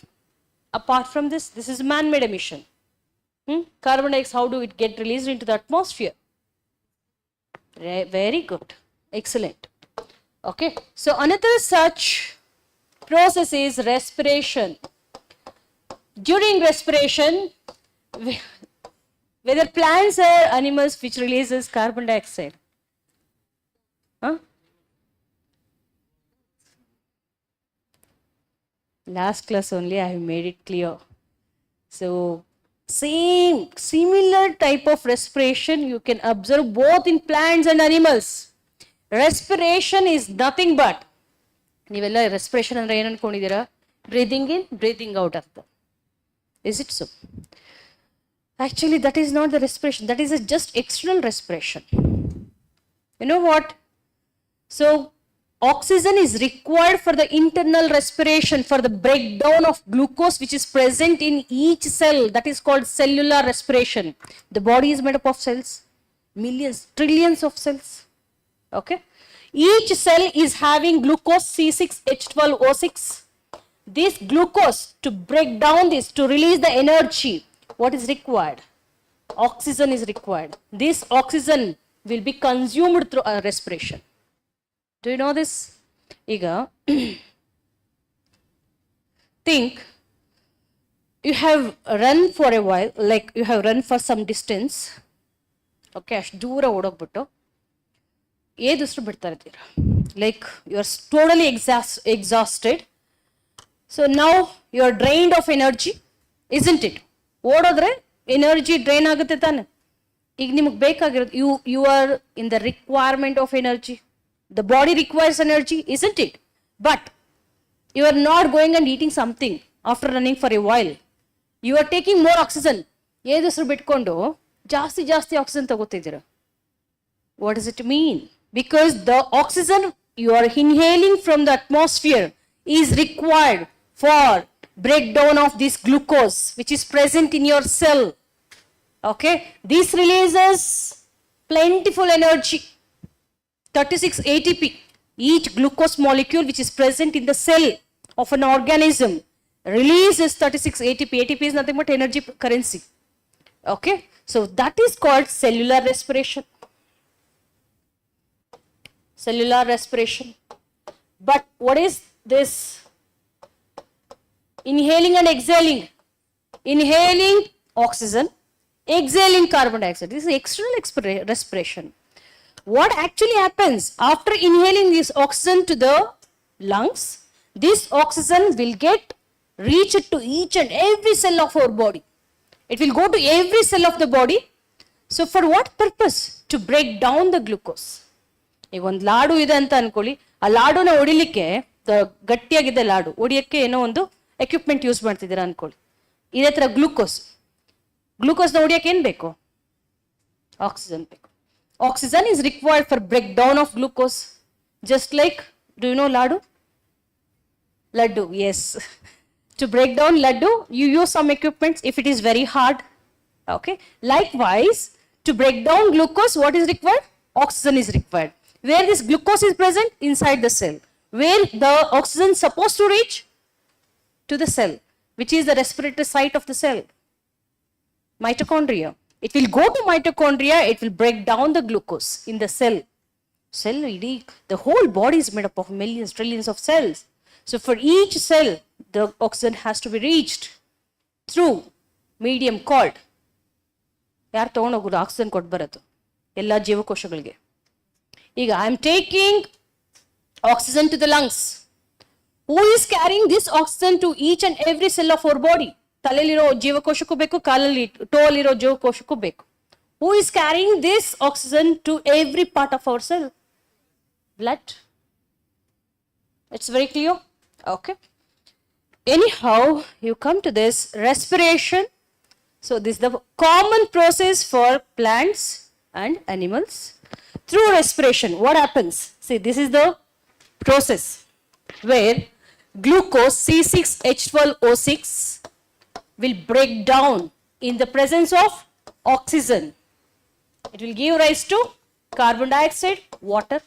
[SPEAKER 1] apart from this? This is man-made emission. Carbon dioxide, how do it get released into the atmosphere? Very good. Excellent. Okay. So another such process is respiration. During respiration, whether plants or animals which releases carbon dioxide? Huh? Last class only I have made it clear. So similar type of respiration you can observe both in plants and animals. Respiration is nothing but, ನೀವೆಲ್ಲ respiration ಅಂದ್ರೆ ಏನು ಅನ್ಕೊಂಡಿದ್ದೀರಾ? Breathing in, breathing out ಅಂತ. Is it so? Actually that is not the respiration, that is just external respiration. You know what? So oxygen is required for the internal respiration, for the breakdown of glucose which is present in each cell. That is called cellular respiration. The body is made up of cells, millions, trillions of cells. Okay. Each cell is having glucose C6H12O6. This glucose, to break down this, to release the energy, what is required? Oxygen is required. This oxygen will be consumed through respiration. Do you know this? Iga, think you have run for a while, like you have run for some distance. Okay, ಅಷ್ಟು ದೂರ ಓಡೋಗ್ಬಿಟ್ಟು ಏದುಷ್ಟು ಬಿಡ್ತಾ ಇರ್ತೀರ, like you are totally exhausted. So now you are drained of energy, isn't it? ಓಡೋದ್ರೆ energy drain ಆಗುತ್ತೆ ತಾನೆ. ಈಗ ನಿಮಗೆ ಬೇಕಾಗಿರೋದು, you are in the requirement of energy. The body requires energy, isn't it? But you are not going and eating something after running for a while. You are taking more oxygen. ಏದುಸಿರು ಬಿಟ್ಕೊಂಡು ಜಾಸ್ತಿ oxygen ತಗೋತಿದ್ದೀರಾ. What does it mean? Because the oxygen you are inhaling from the atmosphere is required for breakdown of this glucose which is present in your cell. Okay, this releases plentiful energy, 36 ATP. Each glucose molecule which is present in the cell of an organism releases 36 ATP. ATP is nothing but energy currency. Okay, so that is called cellular respiration. Cellular respiration. But what is this? Inhaling and exhaling. Inhaling oxygen, exhaling carbon dioxide. This is external respiration. What actually happens after inhaling this oxygen to the lungs? This oxygen will get reached to each and every cell of our body. It will go to every cell of the body. So for what purpose? To break down the glucose. ಈಗ ಒಂದು ಲಾಡು ಇದೆ ಅಂತ ಅನ್ಕೊಳ್ಳಿ, ಆ ಲಾಡುನ ಹೊಡಿಲಿಕ್ಕೆ, ಗಟ್ಟಿಯಾಗಿದೆ ಲಾಡು ಹೊಡಿಯಕ್ಕೆ ಏನೋ ಒಂದು equipment use ಮಾಡ್ತಿದ್ದೀರಾ ಅನ್ಕೊಳ್ಳಿ. ಇದೇ ಥರ ಗ್ಲೂಕೋಸ್ನ ಹೊಡಿಯಕ್ಕೆ ಏನು ಬೇಕು? ಆಕ್ಸಿಜನ್ ಬೇಕು. Oxygen is required for breakdown of glucose. Just like, do you know laddu? Laddu, yes. To break down laddu, you use some equipments if it is very hard. Okay. Likewise, to break down glucose, what is required? Oxygen is required. Where this glucose is present? Inside the cell. Where the oxygen is supposed to reach? To the cell, which is the respiratory site of the cell. Mitochondria. It will go to mitochondria, it will break down the glucose in the cell. The whole body is made up of millions, trillions of cells. So for each cell, the oxygen has to be reached through medium called. ಯಾರು ತೊಗೊಂಡೋಗೋದು oxygen ಕೊಟ್ಟು ಬರೋದು ಎಲ್ಲ ಜೀವಕೋಶಗಳಿಗೆ. ಈಗ I am taking oxygen to the lungs. Who is carrying this oxygen to each and every cell of our body? ತಲೆಯಲ್ಲಿರೋ ಜೀವಕೋಶಕ್ಕೂ ಬೇಕು, ಕಾಲಲ್ಲಿ ಟೋಲಿರೋ ಜೀವಕೋಶಕ್ಕೂ ಬೇಕು. Who is carrying this oxygen to every part of our cell? Blood. It's very clear. Okay. Anyhow, you come to this respiration. So this is the common process for plants and animals. Through respiration, what happens? See, this is the process where glucose C6H12O6 will break down in the presence of oxygen. It will give rise to carbon dioxide, water,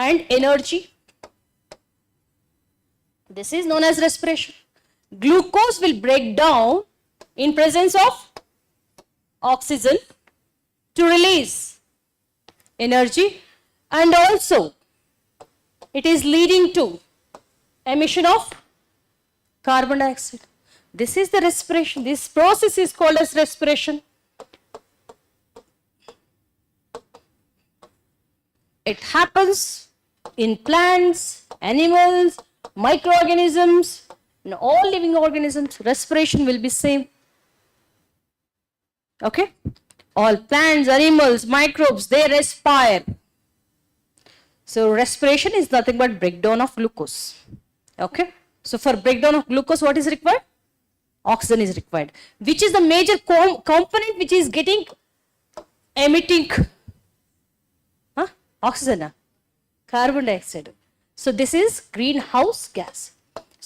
[SPEAKER 1] and energy. This is known as respiration. Glucose will break down in presence of oxygen to release energy, and also it is leading to emission of carbon dioxide. This is the respiration. This process is called as respiration. It happens in plants, animals, microorganisms, in all living organisms. Respiration will be same. Okay? All plants, animals, microbes, they respire. So respiration is nothing but breakdown of glucose. Okay? So for breakdown of glucose, what is required? Oxygen is required. Which is the major component which is getting emitting oxygen? Carbon dioxide. So this is greenhouse gas.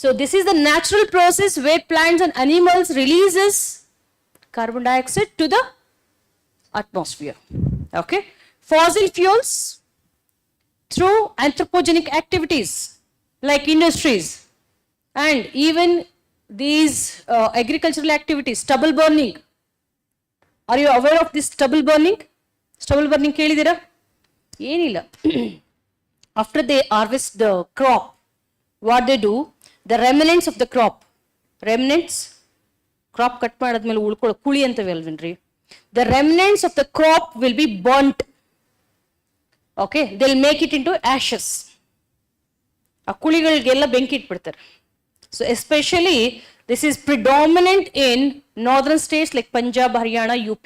[SPEAKER 1] So this is the natural process where plants and animals releases carbon dioxide to the atmosphere. Okay. Fossil fuels, through anthropogenic activities like industries and even these agricultural activities, stubble burning. Are you aware of this stubble burning? Stubble burning ಕೇಳಿದಿರಾ? ಏನಿಲ್ಲ. After they harvest the crop, what they do, the remnants of the crop, remnants, crop cut ಮಾಡಿದ್ಮೇಲೆ ಉಳ್ಕೊಳ್ಳೋ ಕುಳಿ ಅಂತವೆ ಅಲ್ವೇನ್ರಿ, the remnants of the crop will be burnt. Okay, they'll make it into ashes. ಆ ಕುಳಿಗಳಿಗೆಲ್ಲ ಬೆಂಕಿ ಇಟ್ಬಿಡ್ತಾರೆ. So especially this is predominant in northern states like Punjab, Haryana, UP,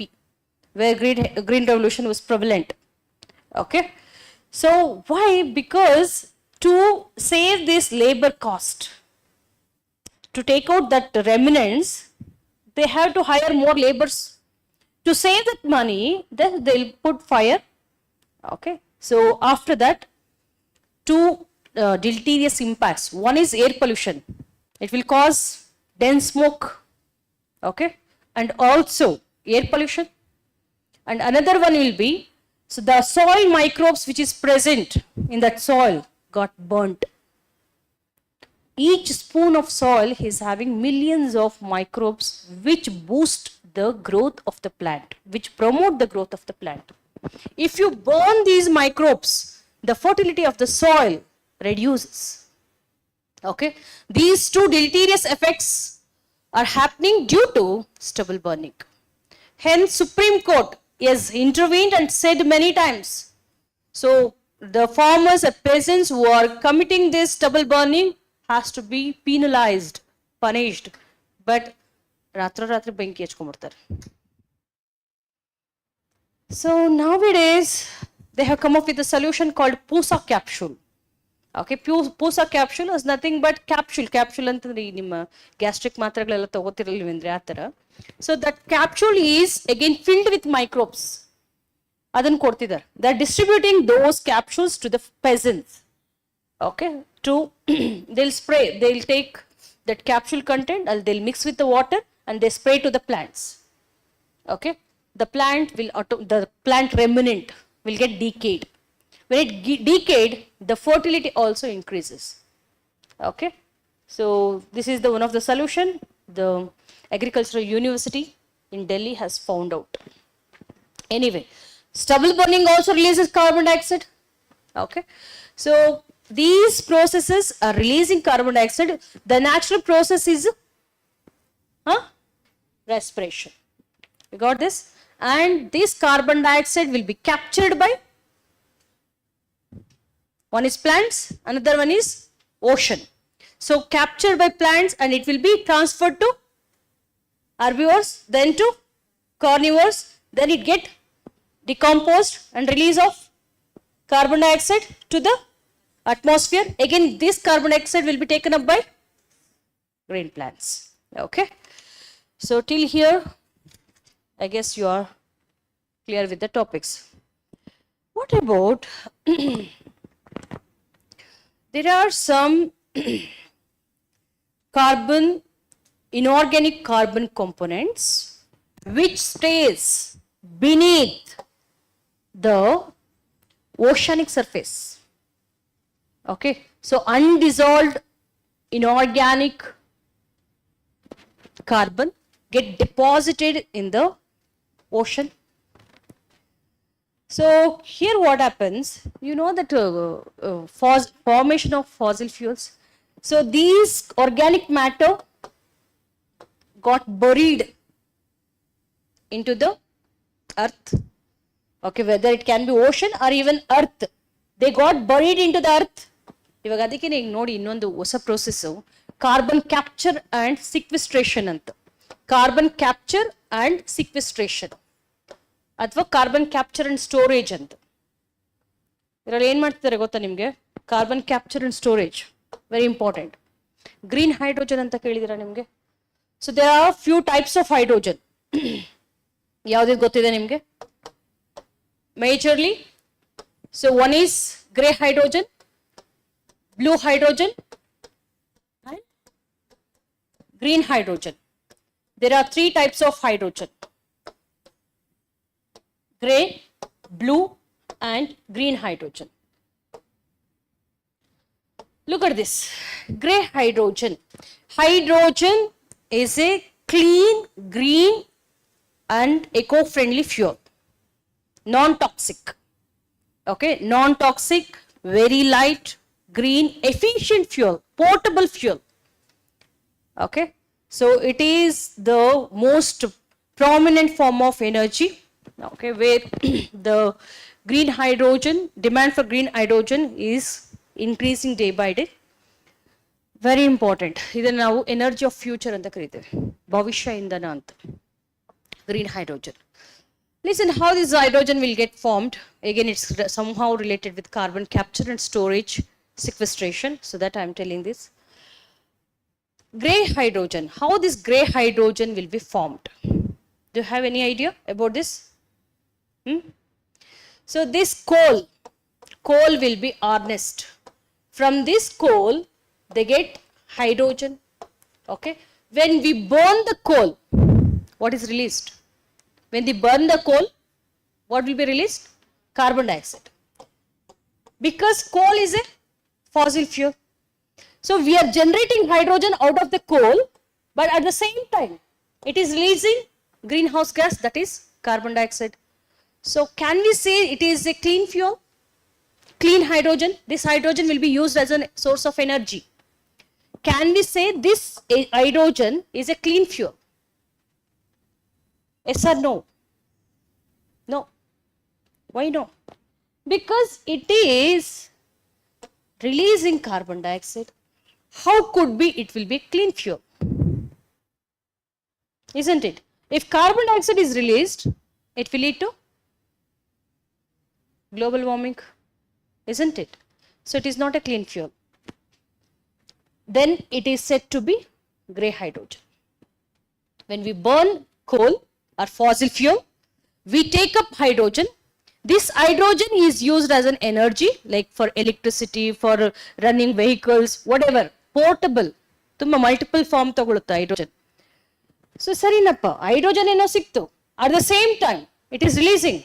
[SPEAKER 1] where green revolution was prevalent. Okay, so why? Because to save this labor cost, to take out that remnants, they have to hire more laborers. To save that money, then they'll put fire. Okay, so after that, two deleterious impacts. One is air pollution. It will cause dense smoke. Okay, and also air pollution. And another one will be, so the soil microbes which is present in that soil got burnt. Each spoon of soil is having millions of microbes which boost the growth of the plant, which promote the growth of the plant. If you burn these microbes, the fertility of the soil reduces. Okay, these two deleterious effects are happening due to stubble burning. Hence, Supreme Court has intervened and said many times. So, the farmers and peasants who are committing this stubble burning has to be penalized, punished. But ratra benki hachkonbiಡ್ತಾರೆ. So nowadays they have come up with a solution called PUSA capsule. Okay, PUSA capsule is nothing but capsule ಅಂತಂದ್ರೆ ನಿಮ್ಮ gastric ಮಾತ್ರೆಗಳೆಲ್ಲ ತಗೋತಿರಲ್ವೇಂದ್ರೆ ಆ ಥರ. So that capsule is again filled with microbes. ಅದನ್ನು ಕೊಡ್ತಿದ್ದಾರೆ. They are distributing those capsules to the peasants. Okay, to they'll take that capsule content and they'll mix with the water and they spray to the plants. Okay, the plant remnant will get decayed. When it decayed, the fertility also increases. Okay, so this is the one of the solution the Agricultural University in Delhi has found out. Anyway, stubble burning also releases carbon dioxide. Okay, so these processes are releasing carbon dioxide. The natural process is respiration. You got this? And this carbon dioxide will be captured by, one is plants, another one is ocean. So captured by plants and it will be transferred to herbivores, then to carnivores, then it get decomposed and release of carbon dioxide to the atmosphere. Again, this carbon dioxide will be taken up by green plants. Okay, so till here I guess you are clear with the topics. What about there are some inorganic carbon components which stays beneath the oceanic surface. Okay, so undissolved inorganic carbon get deposited in the ocean. So here what happens, you know that formation of fossil fuels. So these organic matter got buried into the earth. Okay, whether it can be ocean or even earth, they got buried into the earth. ಇವಾಗ ಅದಕ್ಕೆ ನೀವು ನೋಡಿ ಇನ್ನೊಂದು ಹೊಸ process carbon capture and ಸಿಕ್ವಿಸ್ಟ್ರೇಷನ್ ಅಂತ. Carbon capture and ಸಿಕ್ವಿಸ್ಟ್ರೇಷನ್ ಅಥವಾ carbon capture and storage ಅಂತ. ಇದರಲ್ಲಿ ಏನು ಮಾಡ್ತಿದ್ದಾರೆ ಗೊತ್ತಾ ನಿಮಗೆ? Carbon capture and storage very important. Green hydrogen ಅಂತ ಕೇಳಿದಿರಾ ನಿಮಗೆ? So there are few types of hydrogen. ಯಾವ್ದು ಗೊತ್ತಿದೆ ನಿಮಗೆ? Majorly, so one is gray hydrogen, blue hydrogen and green hydrogen. There are three types of hydrogen: gray, blue and green hydrogen. Look at this. Grey hydrogen. Hydrogen is a clean, green and eco-friendly fuel. Non-toxic. Okay, non-toxic, very light, green, efficient fuel, portable fuel. Okay, so it is the most prominent form of energy. Okay, where the green hydrogen, demand for green hydrogen is increasing day by day. Very important. ಇದನ್ನು ನಾವು energy of future ಅಂತ ಕರೀತೇವೆ, ಭವಿಷ್ಯ ಇಂಧನ ಅಂತ. Green hydrogen. Listen how this hydrogen will get formed. Again, it's somehow related with carbon capture and storage, sequestration. So that I am telling this. Grey hydrogen. How this grey hydrogen will be formed? Do you have any idea about this? So this coal will be harnessed. From this coal, they get hydrogen. Okay. When we burn the coal, what is released? When they burn the coal, what will be released? Carbon dioxide. Because coal is a fossil fuel. So we are generating hydrogen out of the coal, but at the same time, it is releasing greenhouse gas, that is carbon dioxide. So can we say it is a clean fuel? Clean hydrogen? This hydrogen will be used as a source of energy. Can we say this hydrogen is a clean fuel? Yes or no? No. Why no? Because it is releasing carbon dioxide. How could be it will be clean fuel? Isn't it? If carbon dioxide is released, it will lead to global warming. Isn't it? So it is not a clean fuel. Then it is said to be grey hydrogen. When we burn coal or fossil fuel, we take up hydrogen. This hydrogen is used as an energy, like for electricity, for running vehicles, whatever, portable. Tumma multiple form tagolutta hydrogen. So sarinappa, hydrogen eno siktu. At the same time, it is releasing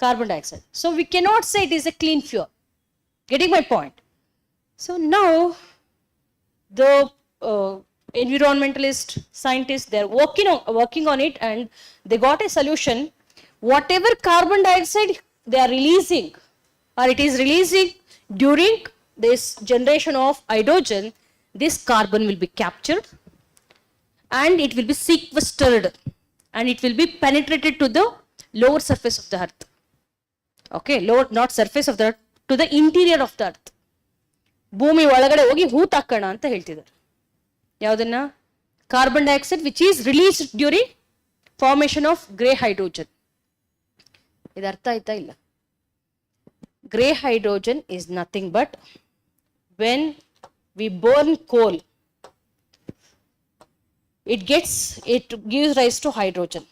[SPEAKER 1] carbon dioxide. So we cannot say it is a clean fuel. Getting my point? So now the environmentalist scientists, they are working on it, and they got a solution. Whatever carbon dioxide they are releasing, or it is releasing during this generation of hydrogen, this carbon will be captured and it will be sequestered and it will be penetrated to the lower surface of the earth. Okay, lower, not surface of the earth, to the interior of the earth. ಭೂಮಿ ಒಳಗಡೆ ಹೋಗಿ ಹೂತಾಕೋಣ ಅಂತ ಹೇಳ್ತಿದ್ದಾರೆ. ಯಾವುದನ್ನ? Carbon dioxide which is released during formation of grey hydrogen. ಇದು ಅರ್ಥ ಆಯ್ತಾ ಇಲ್ಲ? Grey hydrogen is nothing but when we burn coal, it gives rise to hydrogen.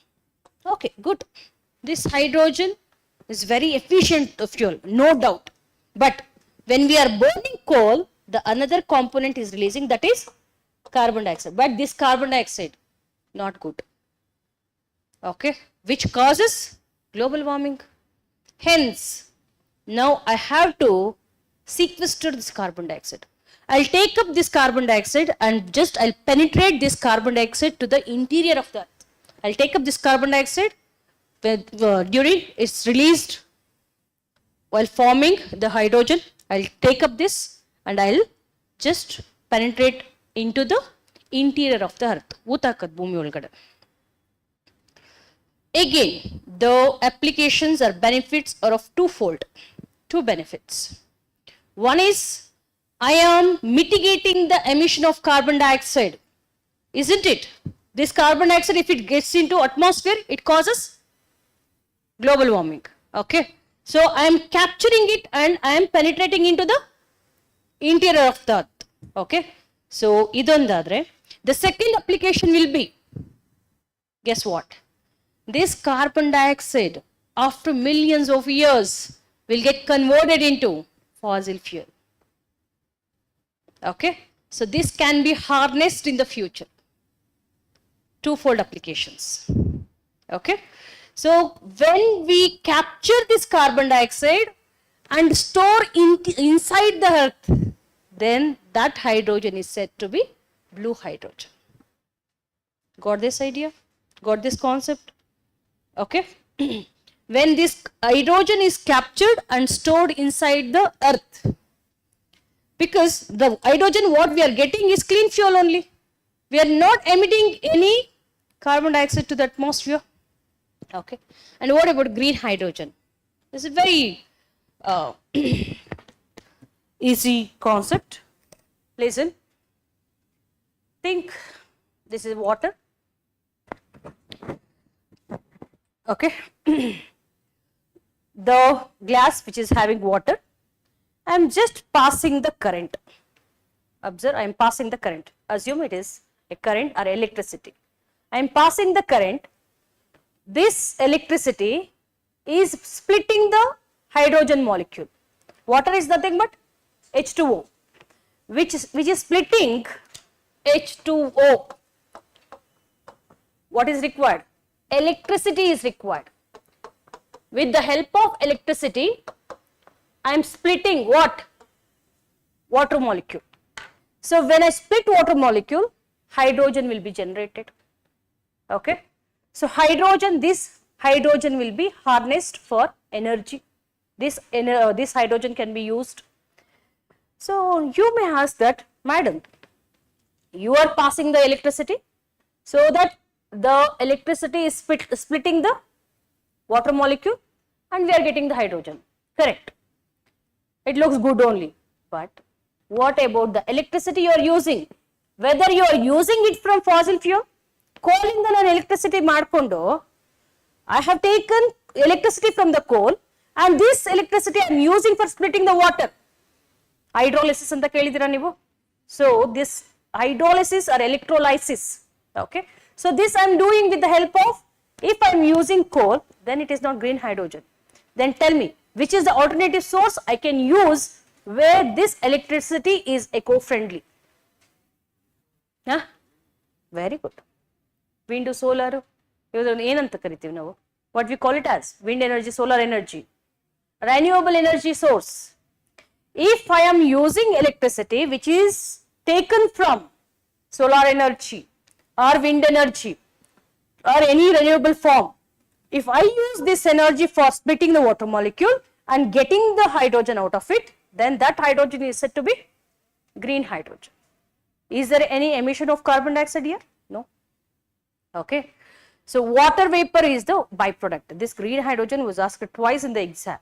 [SPEAKER 1] Okay, good. This hydrogen is very efficient fuel, no doubt. But when we are burning coal, the another component is releasing, that is carbon dioxide. But this carbon dioxide, not good. Okay, which causes global warming. Hence, now I have to sequester this carbon dioxide. I'll take up this carbon dioxide and I'll penetrate this carbon dioxide to the interior of the earth. I'll take up this carbon dioxide during it's released while forming the hydrogen. I'll take up this and I'll just penetrate into the interior of the earth. ಊತಾಕದ್ ಭೂಮಿ ಒಳಗಡೆ. Again, the applications or benefits are of twofold. Two benefits. One is I am mitigating the emission of carbon dioxide. Isn't it? This carbon dioxide, if it gets into atmosphere, it causes global warming. Okay. So I am capturing it and I am penetrating into the interior of the earth. Okay. So idondadre. The second application will be, guess what? This carbon dioxide after millions of years will get converted into fossil fuel. Okay. So this can be harnessed in the future. Twofold applications. Okay. So when we capture this carbon dioxide and store inside the earth, then that hydrogen is said to be blue hydrogen. Got this idea? Got this concept? Okay. When this hydrogen is captured and stored inside the earth, because the hydrogen what we are getting is clean fuel only. We are not emitting any carbon dioxide to the atmosphere. Okay. And what about green hydrogen? This is a very easy concept. Listen. Think this is water. Okay. The glass which is having water, I am just passing the current. Observe, I am passing the current. Assume it is a current or electricity. I am passing the current. This electricity is splitting the hydrogen molecule. Water is nothing but H2O, which is splitting H2O. What is required? Electricity is required. With the help of electricity, I am splitting what? Water molecule. So when I split water molecule, hydrogen will be generated. Okay. So this hydrogen will be harnessed for energy. This hydrogen can be used. So you may ask that, madam, you are passing the electricity so that the electricity is splitting the water molecule and we are getting the hydrogen. Correct. It looks good only. But what about the electricity you are using? Whether you are using it from fossil fuel, coal in the electricity madkondo, I have taken electricity from the coal and this electricity I am using for splitting the water. Hydrolysis anta kelidira neevu. So this hydrolysis or electrolysis. Okay. So this I am doing with the help of, if I am using coal, then it is not green hydrogen. Then tell me, which is the alternative source I can use where this electricity is eco-friendly? Huh? Very good. Wind, solar, what we call it as wind energy, solar energy, renewable energy source. If I am using electricity which is taken from solar energy or wind energy or any renewable form, if I use this energy for splitting the water molecule and getting the hydrogen out of it, then that hydrogen is said to be green hydrogen. Is there any emission of carbon dioxide here? No. Okay. So water vapor is the byproduct. This green hydrogen was asked twice in the exam.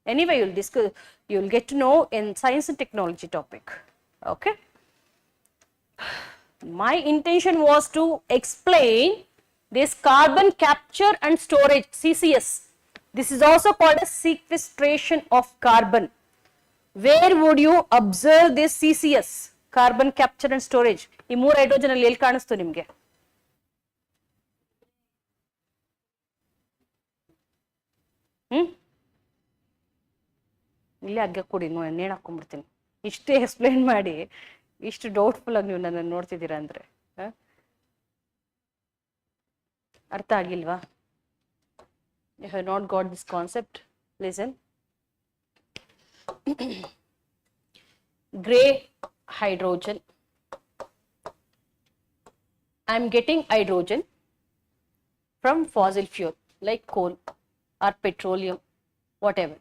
[SPEAKER 1] Anyway, you will get to know in science and technology topic. Okay. My intention was to explain this carbon capture and storage, CCS. This is also called as sequestration of carbon. Where would you observe this CCS, carbon capture and storage? ಈ ಮೂರು hydrogen ಅಲ್ಲಿ ಎಲ್ಲಿ ಕಾಣಿಸ್ತು ನಿಮಗೆ? ಇಲ್ಲೇ ಅಗ್ಗೆ ಕೊಡಿ, ನೇಣು ಹಾಕೊಂಡ್ಬಿಡ್ತೀನಿ. ಇಷ್ಟೇ ಎಕ್ಸ್ಪ್ಲೈನ್ ಮಾಡಿ ಇಷ್ಟು ಡೌಟ್ಫುಲ್ ಆಗಿ ನೀವು ನನ್ನನ್ನು ನೋಡ್ತಿದ್ದೀರಾ ಅಂದ್ರೆ ಅರ್ಥ ಆಗಿಲ್ವಾ? You have not got this concept. Listen. Gray hydrogen. I am getting hydrogen from fossil fuel like coal or petroleum, whatever.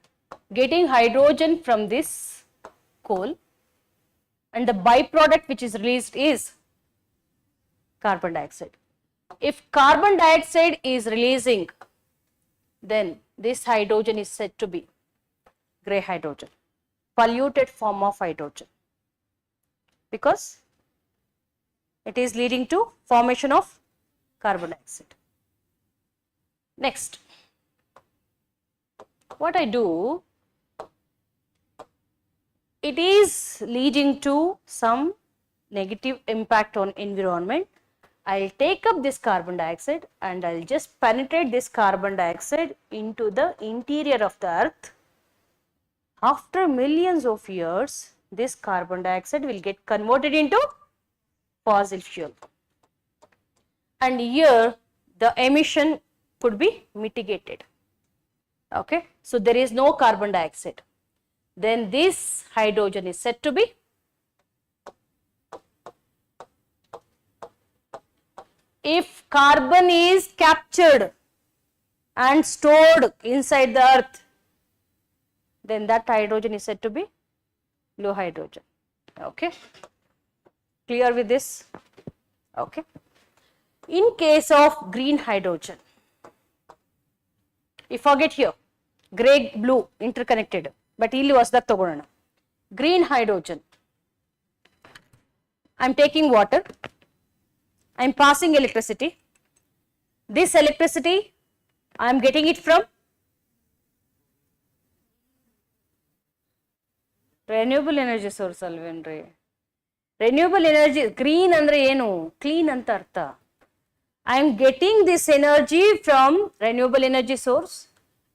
[SPEAKER 1] Getting hydrogen from this coal, and the byproduct which is released is carbon dioxide. If carbon dioxide is releasing, then this hydrogen is said to be gray hydrogen, polluted form of hydrogen, because it is leading to formation of carbon dioxide. Next, what I do, it is leading to some negative impact on environment. I'll take up this carbon dioxide and I'll just penetrate this carbon dioxide into the interior of the earth. After millions of years, this carbon dioxide will get converted into fossil fuel. And here the emission could be mitigated. Okay, so there is no carbon dioxide. Then this hydrogen is said to be if carbon is captured and stored inside the earth, then that hydrogen is said to be blue hydrogen. Okay, clear with this? Okay. In case of green hydrogen, you forget here gray blue interconnected, but illi vasdak tagolana. Green hydrogen, I am taking water, I am passing electricity. This electricity I am getting it from renewable energy source alvenri. Renewable energy, green andre enu, clean anta artha. I am getting this energy from renewable energy source.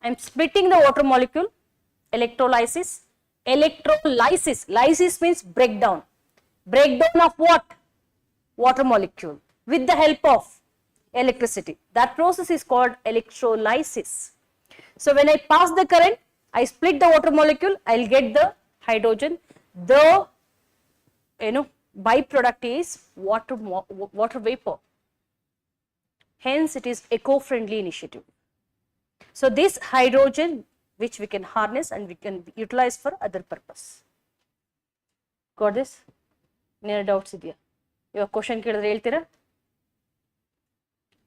[SPEAKER 1] I am splitting the water molecule, electrolysis. Electrolysis, lysis means breakdown. Breakdown of what? Water molecule with the help of electricity. That process is called electrolysis. So when I pass the current, I split the water molecule, I will get the hydrogen. The byproduct is water vapor. Hence it is eco-friendly initiative. So this hydrogen which we can harness and we can utilize for other purpose. Got this? Near doubts idya? Your question kelidre heltira?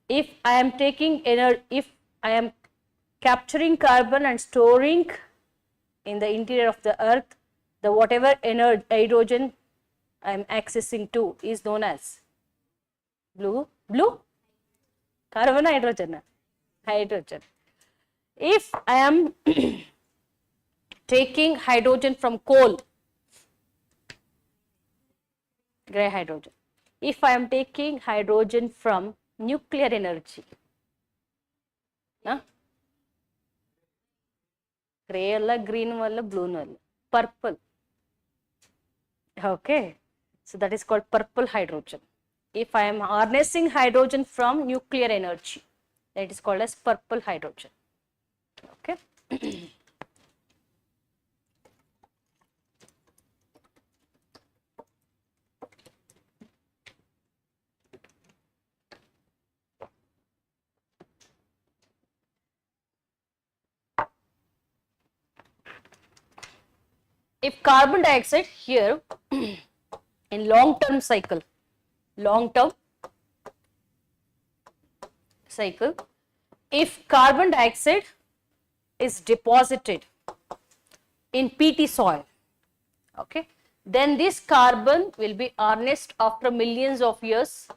[SPEAKER 1] If I am taking energy, if I am capturing carbon and storing in the interior of the earth, the whatever hydrogen I am accessing to is known as blue carbon hydrogen. If I am taking hydrogen from coal, gray hydrogen. If I am taking hydrogen from nuclear energy, gray alla, green alla, blue alla, purple. Okay, so that is called purple hydrogen. If I am harnessing hydrogen from nuclear energy, that is called as purple hydrogen. Okay. If carbon dioxide here in long-term cycle, if carbon dioxide is deposited in peaty soil, okay, then this carbon will be harnessed after millions of years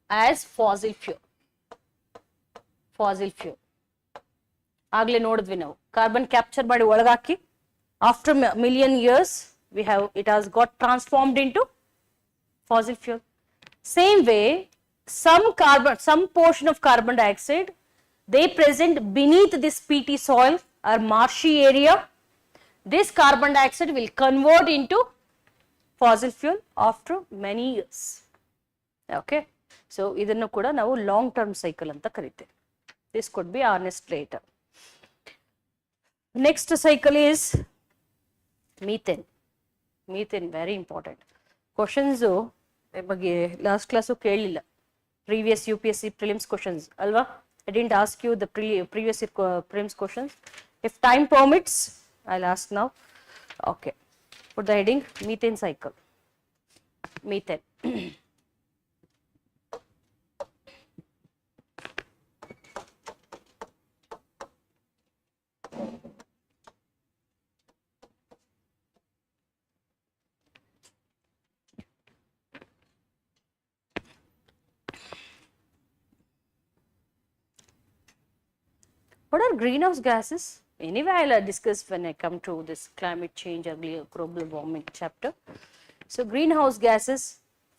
[SPEAKER 1] as fossil fuel. Agle nodidvi ನಾವು carbon capture ಮಾಡಿ ಒಳಗಾಕಿ after million years it has got transformed into fossil fuel. Same way, some portion of carbon dioxide, they present beneath this peaty soil or marshy area. This carbon dioxide will convert into fossil fuel after many years. Okay, so idannu kuda ನಾವು long term cycle anta kariteve. This could be harnessed later. Next cycle is methane. Methane very important. Questions ಬಗ್ಗೆ last class ಕೇಳಲಿಲ್ಲ. Previous UPSC prelims questions alva. I didn't ask you the previous prelims questions. If time permits, I'll ask now. Okay, put the heading methane cycle. Methane. What are greenhouse gases? Anyway, I'll discuss when I come to this climate change or global warming chapter. So, greenhouse gases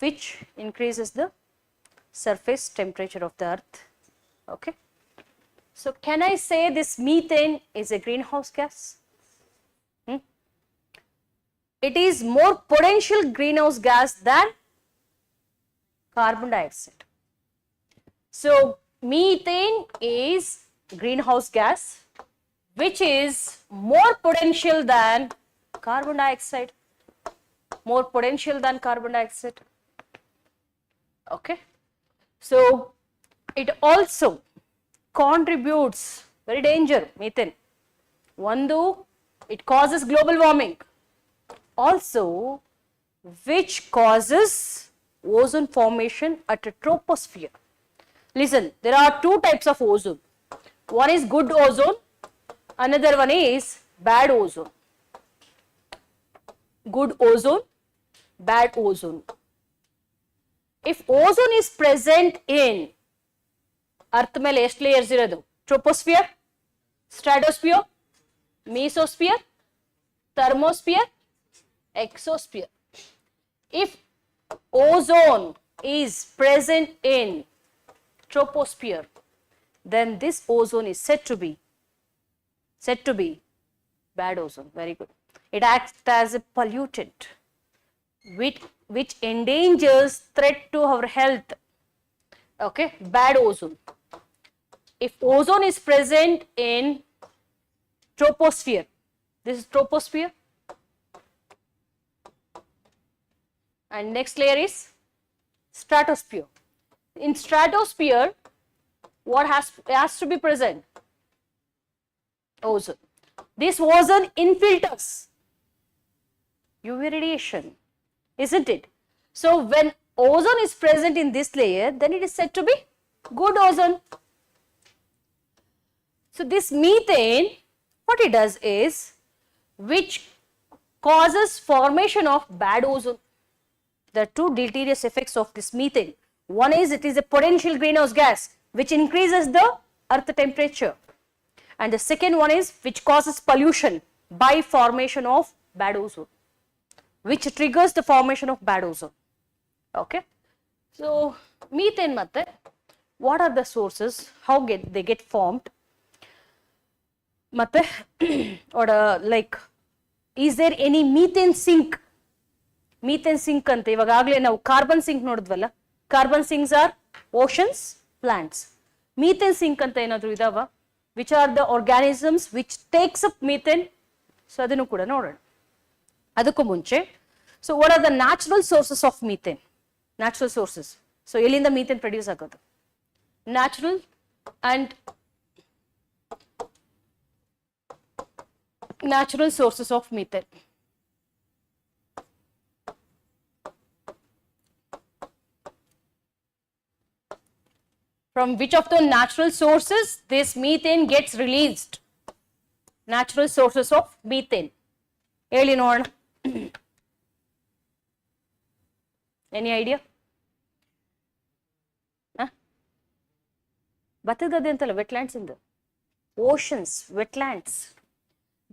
[SPEAKER 1] which increases the surface temperature of the earth. Okay. So, can I say this methane is a greenhouse gas? It is more potential greenhouse gas than carbon dioxide. So, methane is greenhouse gas which is more potential than carbon dioxide. Okay. So it also contributes, very danger, methane. One, it causes global warming. Also, which causes ozone formation at a troposphere. Listen, there are two types of ozone. One is good ozone, another one is bad ozone. Good ozone, bad ozone. If ozone is present in Earth ಮೇಲೆ ಎಷ್ಟು layers ಇರೋದು? Troposphere, stratosphere, mesosphere, thermosphere, exosphere. If ozone is present in troposphere, then this ozone is said to be bad ozone. Very good. It acts as a pollutant which endangers threat to our health. Okay, bad ozone. If ozone is present in troposphere, this is troposphere, and next layer is stratosphere. In stratosphere, what has to be present? Ozone. This ozone infiltrates UV radiation, isn't it? So when ozone is present in this layer, then it is said to be good ozone. So this methane, what it does is, which causes formation of bad ozone. There are two deleterious effects of this methane. One is, it is a potential greenhouse gas which increases the earth temperature, and the second one is which causes pollution by formation of bad ozone, which triggers the formation of bad ozone. Okay, so methane matte, what are the sources, how they get formed, matte or like, is there any methane sink? Methane sink ante ivagagle ನಾವು carbon sink ನೋಡಿದ್ವಲ್ಲ, carbon sinks are oceans, plants. Methane sink ಅಂತ ಏನಾದರೂ ಇದಾವ, which are the organisms which takes up methane? So ಅದನ್ನು ಕೂಡ ನೋಡೋಣ. ಅದಕ್ಕೂ ಮುಂಚೆ, so what are the natural sources of methane? Natural sources. So ಎಲ್ಲಿಂದ methane produce ಆಗೋದು? Natural sources of methane. From which of the natural sources this methane gets released? Natural sources of methane. Eli ನೋಡೋಣ. Any idea? ಬತ್ತದದೆ ಅಂತಲ್ಲ, wetlands ಇಂದ. Oceans, wetlands.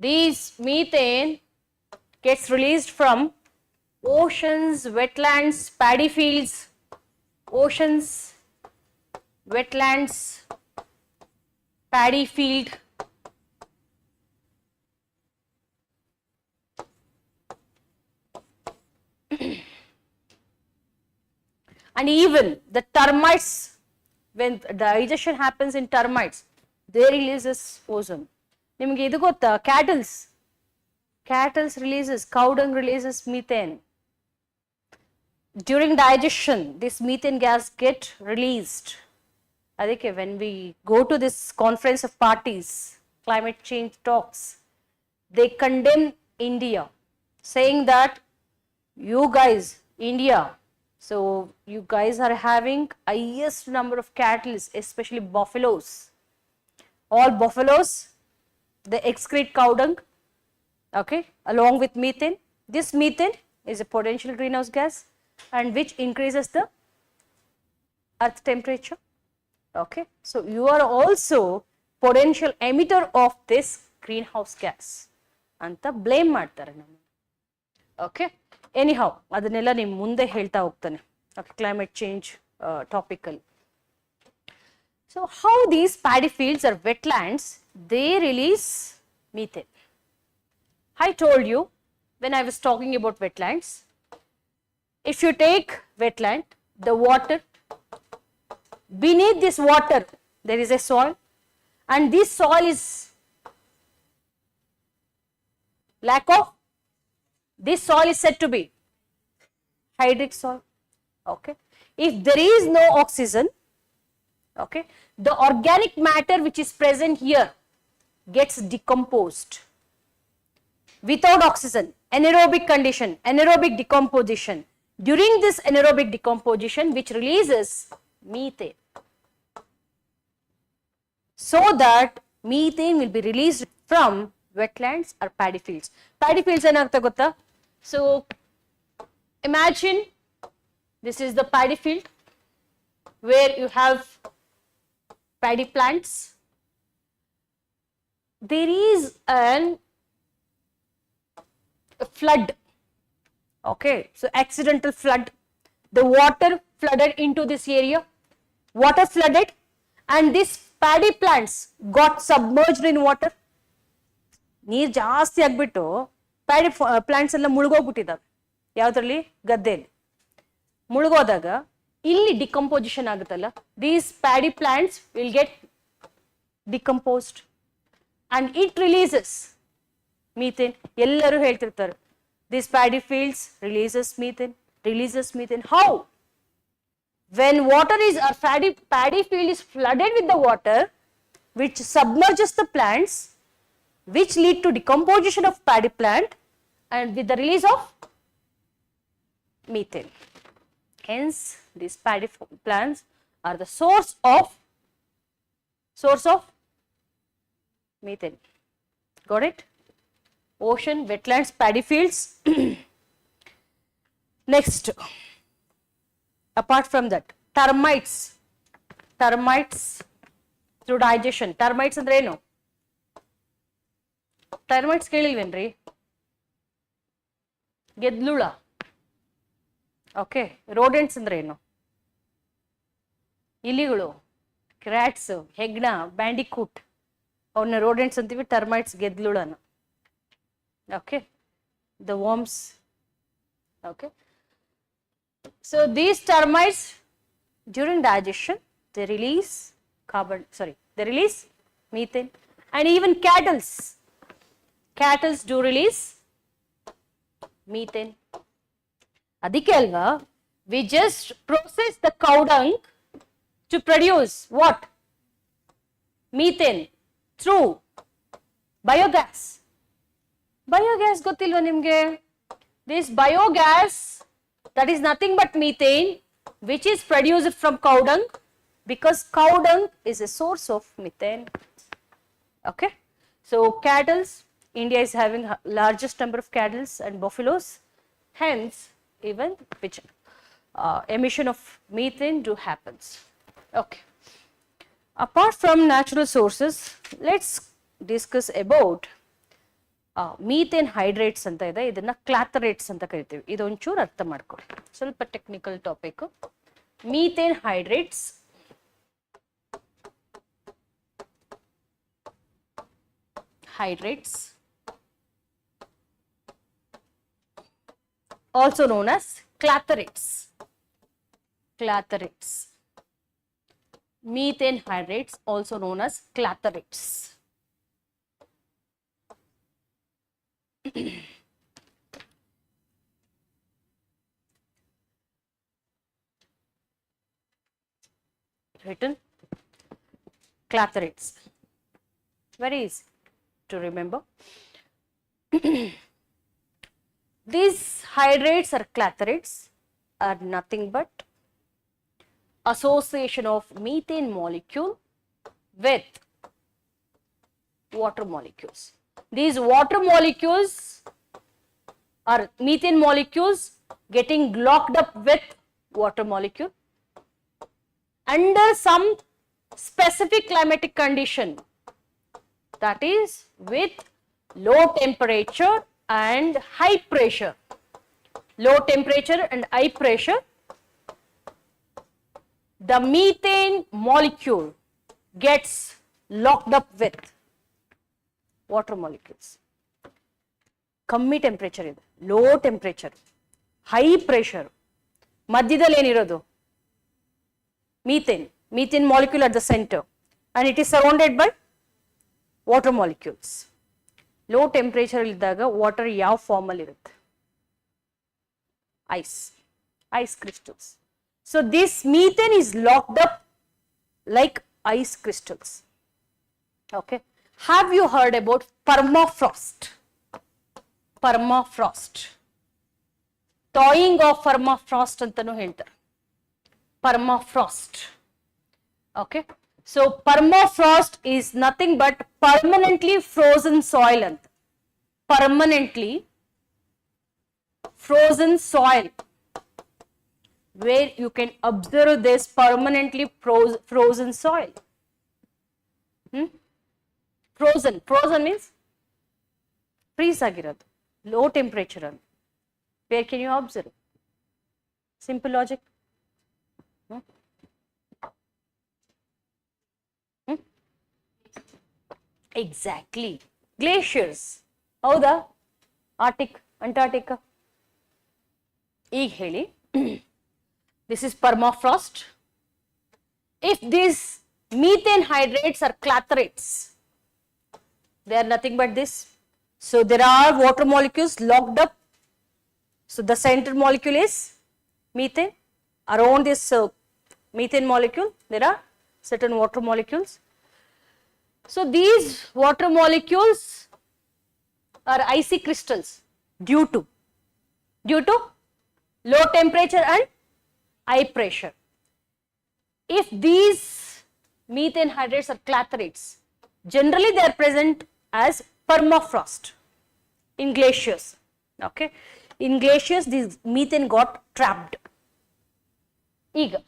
[SPEAKER 1] These methane gets released from oceans, wetlands, paddy fields, oceans, wetlands, paddy field, and even the termites, when digestion happens in termites, they releases ozone. ನಿಮಗೆ ಇದು ಗೊತ್ತಾ? cattles releases, cow dung releases methane. During digestion, this methane gas get released. ಅದಕ್ಕೆ when we go to this conference of parties, climate change talks, they condemn India, saying that you guys, India, so you guys are having highest number of cattle, especially buffaloes. All buffaloes, they excrete cow dung, okay, along with methane. This methane is a potential greenhouse gas and which increases the earth temperature. Okay, so you are also potential emitter of this greenhouse gas anta blame ಮಾಡ್ತಾರೆ ನಮ್ಮನ್ನ. Okay, anyhow ಅದನ್ನೆಲ್ಲ ನಿಮ್ಮ ಮುಂದೆ ಹೇಳ್ತಾ ಹೋಗ್ತಾನೆ. Okay, climate change topical. So how these paddy fields or wetlands, they release methane? I told you when I was talking about wetlands, if you take wetland, the water, beneath this water there is a soil, and this soil is lack of, this soil is said to be hydric soil. Okay, if there is no oxygen, okay, the organic matter which is present here gets decomposed without oxygen, anaerobic condition, anaerobic decomposition. During this anaerobic decomposition, which releases methane, so that methane will be released from wetlands or paddy fields. Paddy fields enagta gotta? So imagine this is the paddy field where you have paddy plants. There is a flood. Okay, so accidental flood. The water flooded into this area. Water flooded, and these paddy plants got submerged in water. ನೀರು ಜಾಸ್ತಿ ಆಗ್ಬಿಟ್ಟು paddy plants ಎಲ್ಲ ಮುಳುಗೋಗ್ಬಿಟ್ಟಿದ್ದಾವೆ. ಯಾವುದ್ರಲ್ಲಿ? ಗದ್ದೆಯಲ್ಲಿ ಮುಳುಗೋದಾಗ ಇಲ್ಲಿ decomposition ಆಗುತ್ತಲ್ಲ, these paddy plants will get decomposed and it releases methane. ಎಲ್ಲರೂ ಹೇಳ್ತಿರ್ತಾರೆ these paddy fields releases methane. How? When water is, or paddy field is flooded with the water, which submerges the plants, which lead to decomposition of paddy plant and with the release of methane. Hence, these paddy plants are the source of methane. Got it? Ocean, wetlands, paddy fields. Next, apart from that, termites through digestion. Termites andre eno? Termites kelilvenri? Gedlula. Okay, rodents andre eno? ಇಲಿಗಳು, ಕ್ರಾಟ್ಸ್, ಹೆಗ್ಣ, ಬ್ಯಾಂಡಿಕೂಟ್, ಅವನ್ನ rodents ಅಂತೀವಿ. termites ಗೆದ್ಲುಳನ. Okay, the worms. Okay, so these termites during digestion they release methane, and even cattle do release methane. Adike alva we just process the cow dung to produce what? Methane through biogas. Biogas ಗೊತ್ತಿಲ್ವಾ ನಿಮಗೆ? This biogas, that is nothing but methane, which is produced from cow dung, because cow dung is a source of methane. Okay, so cattle, India is having largest number of cattle and buffaloes, hence even which emission of methane do happens. Okay, apart from natural sources, let's discuss about methane hydrates ಅಂತ ಇದೆ, ಇದನ್ನ ಕ್ಲಾಥರೇಟ್ಸ್ ಅಂತ ಕರಿತೀವಿ. ಇದೊಂಚೂರು ಅರ್ಥ ಮಾಡ್ಕೊಳ್ಳಿ, ಸ್ವಲ್ಪ technical topic. Methane hydrates also known as clathrates. Methane hydrates also known as clathrates. Written clathrates, very easy to remember. These hydrates or clathrates are nothing but association of methane molecule with water molecules. These water molecules or methane molecules getting locked up with water molecule under some specific climatic condition, that is with low temperature and high pressure. Low temperature and high pressure, the methane molecule gets locked up with water molecules. ಕಮ್ಮಿ temperature ಇದೆ, low temperature, high pressure, ಮಧ್ಯದಲ್ಲಿ ಏನಿರೋದು methane molecule at the center, and it is surrounded by water molecules. Low temperature ಇದ್ದಾಗ water ಯಾವ form ಅಲ್ಲಿ ಇರುತ್ತೆ? Ice crystals. So this methane is locked up like ice crystals. Okay. Have you heard about permafrost? Permafrost. Thawing of permafrost antanu ಹೇಳ್ತಾರೆ. Permafrost. Okay. So permafrost is nothing but permanently frozen soil anta. Permanently frozen soil, where you can observe this permanently frozen soil. Frozen means freeze ಆಗಿರೋದು, low temperature ಅಲ್ಲಿ. Where can you observe? Simple logic. Exactly. Glaciers. ಹೌದಾ? Arctic, Antarctica. ಈಗ ಹೇಳಿ, this is permafrost. If these methane hydrates are clathrates, they are nothing but this. So there are water molecules locked up. So the center molecule is methane. Around this methane molecule, there are certain water molecules. So these water molecules are icy crystals due to low temperature and high pressure. If these methane hydrates are clathrates, generally they are present as permafrost in glaciers. Okay, in glaciers this methane got trapped. Ega,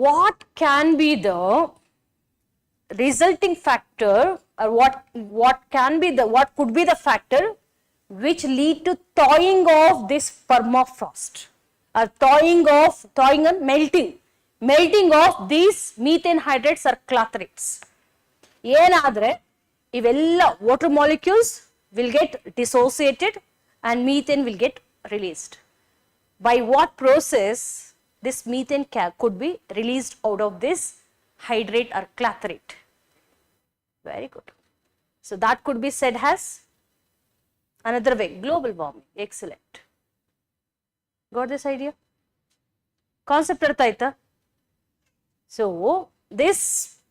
[SPEAKER 1] what can be the resulting factor, or what could be the factor which lead to thawing of this permafrost, or thawing and melting of these methane hydrates or clathrates? ಏನಾದ್ರೆ ಇವೆಲ್ಲ water molecules will get dissociated and methane will get released. By what process this methane could be released out of this hydrate or clathrate? Very good. So that could be said as another way, global warming. Excellent. Got this idea? Concept artha aita? So this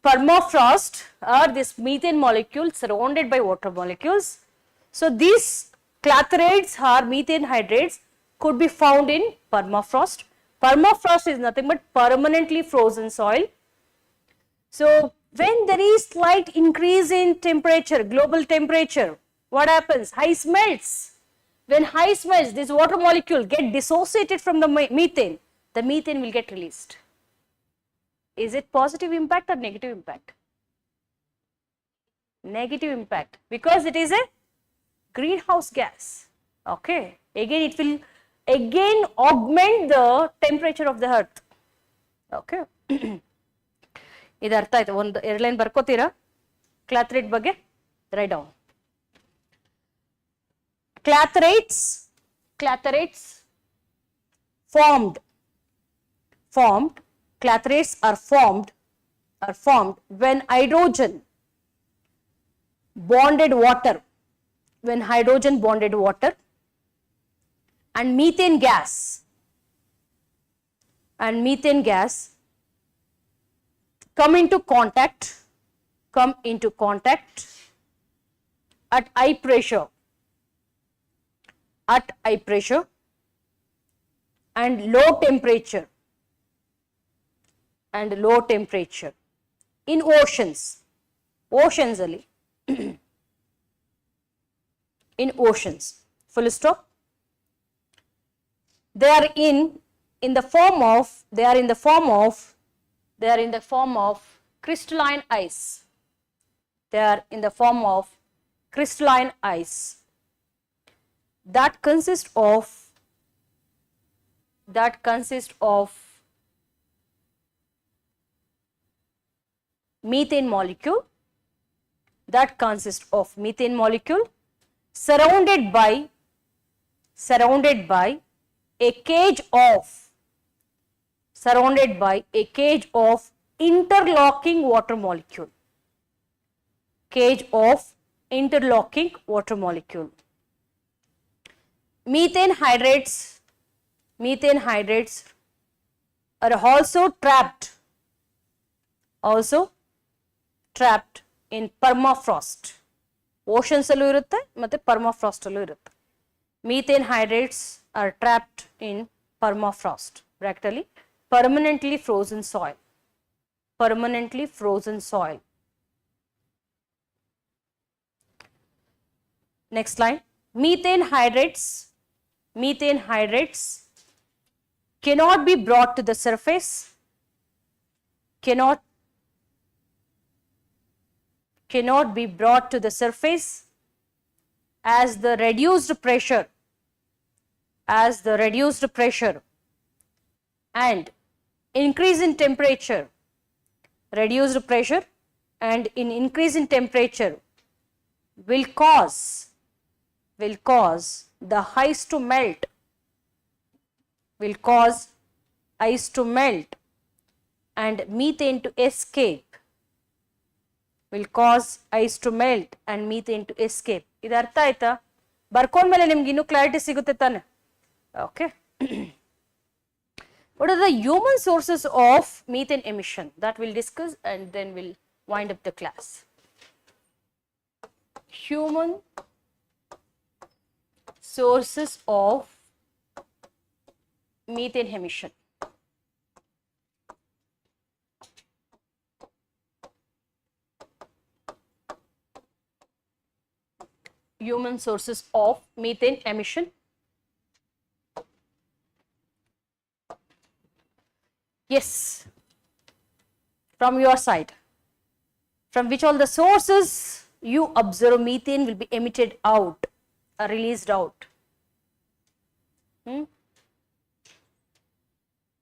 [SPEAKER 1] permafrost or this methane molecule surrounded by water molecules. So these clathrates or methane hydrates could be found in permafrost. Permafrost is nothing but permanently frozen soil. So when there is slight increase in temperature, global temperature, what happens? Ice melts. When ice melts, this water molecule get dissociated from the methane. The methane will get released. Is it positive impact or negative impact? Negative impact, because it is a greenhouse gas. Okay, again it will augment the temperature of the earth. Okay. ಇದು ಅರ್ಥ ಆಯ್ತು? ಒಂದು ಎರಡು line ಬರ್ಕೋತೀರಾ ಕ್ಲಾಥ್ರೇಟ್ ಬಗ್ಗೆ? Write down. Clathrates formed. Clathrates are formed when hydrogen bonded water, and methane gas come into contact at high pressure and low temperature in oceans ಅಲ್ಲಿ in oceans, full stop. They are in the form of crystalline ice. That consists of methane molecule, surrounded by a cage of interlocking water molecule. Methane hydrates Methane hydrates are also trapped in permafrost. Oceans allu irutte matte permafrost allu irutte. Methane hydrates are trapped in permafrost, practically permanently frozen soil. Permanently frozen soil. Next line. Methane hydrates cannot be brought to the surface, cannot be brought to the surface as the reduced pressure and increase in temperature, reduced pressure and in increase in temperature will cause the ice to melt, and methane to escape, ಇದು ಅರ್ಥ ಆಯ್ತಾ? ಬರ್ಕೊಂಡ್ಮೇಲೆ ನಿಮ್ಗೆ ಇನ್ನೂ clarity ಸಿಗುತ್ತೆ ತಾನೆ? Okay. What are the human sources of methane emission? That we'll discuss and then we'll wind up the class. Human sources of methane emission. Human sources of methane emission. Yes, from your side, from which all the sources you observe methane will be emitted out or released out?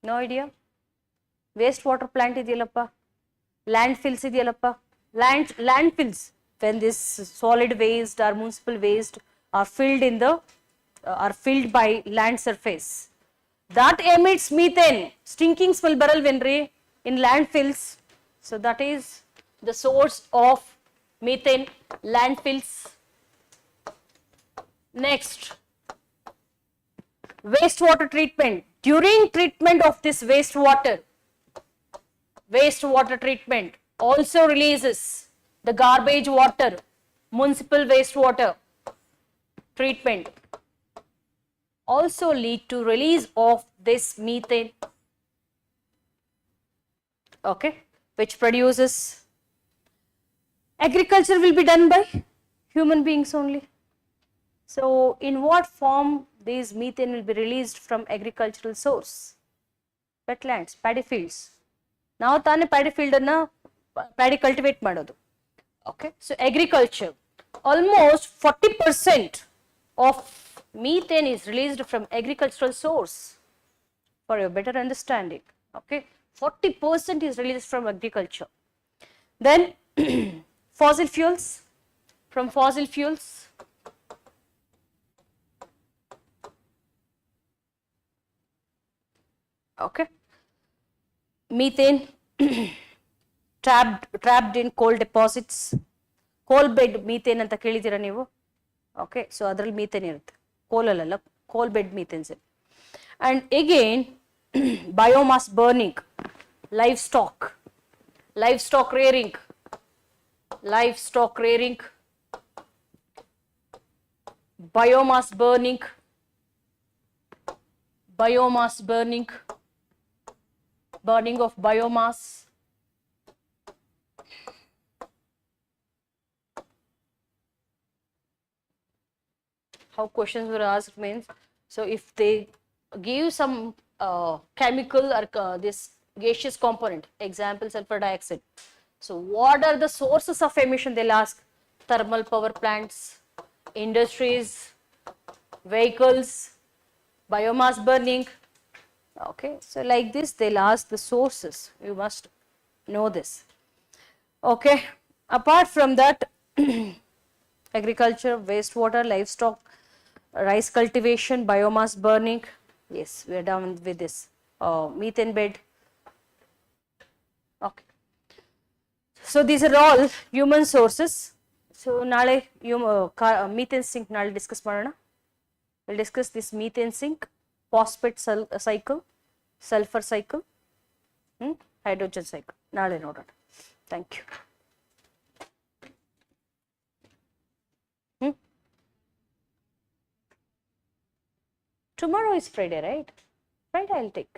[SPEAKER 1] No idea? Waste water plant idiyallappa, landfills idiyallappa, landfills, when this solid waste or municipal waste are filled by land surface, that emits methane. Stinking smell baral venri in landfills. So that is the source of methane, landfills. Next, wastewater treatment. During treatment of this wastewater treatment also releases the garbage water. Municipal wastewater treatment also lead to release of this methane, okay, which produces. Agriculture will be done by human beings only. So in what form this methane will be released from agricultural source? Wetlands, paddy fields. Now tane paddy field anna paddy cultivate madodu. Okay, so agriculture, almost 40% of methane is released from agricultural source, for your better understanding. Okay, 40% is released from agriculture. Then fossil fuels, from fossil fuels, okay, methane trapped in coal deposits. Coal bed methane anta kelidira neevu? Okay, so adರಲ್ಲಿ methane irutte, coal alla, coal bed methane. And again biomass burning, livestock rearing, biomass burning, burning of biomass. How questions were asked means, so if they give some chemical or this gaseous component, example sulfur dioxide, so what are the sources of emission? They'll ask. Thermal power plants, industries, vehicles, biomass burning. Okay, so like this they'll ask the sources. You must know this. Okay, apart from that, agriculture, wastewater, livestock, rice cultivation, biomass burning. Yes, we are done with this. Methane bed. Okay, so these are all human sources. So nale methane sink nale discuss madona. We'll discuss this methane sink phosphate cycle, sulfur cycle, hydrogen cycle. ನಾಳೆ ನೋಡೋಣ. Thank you. Tomorrow is Friday, right? Friday I'll take.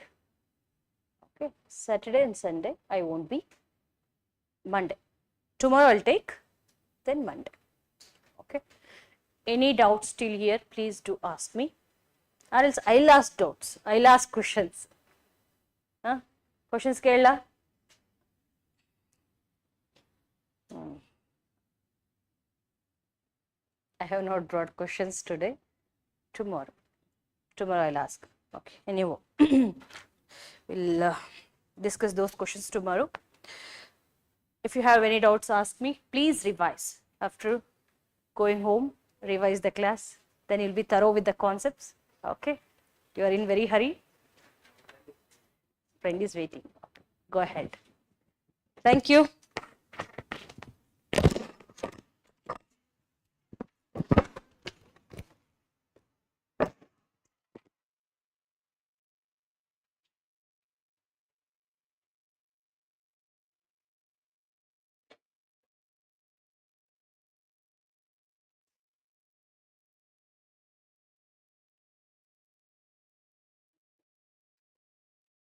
[SPEAKER 1] Okay. Saturday and Sunday I won't be. Monday. Tomorrow I'll take, then Monday. Okay. Any doubts still here, please do ask me. Or else I'll ask doubts. I'll ask questions. Questions Kerala? I have not brought questions today. Tomorrow I'll ask. Okay. Anyway, we'll discuss those questions tomorrow. If you have any doubts, ask me. Please revise. After going home, revise the class. Then you'll be thorough with the concepts. Okay. You are in very hurry. Friend is waiting. Go ahead. Thank you.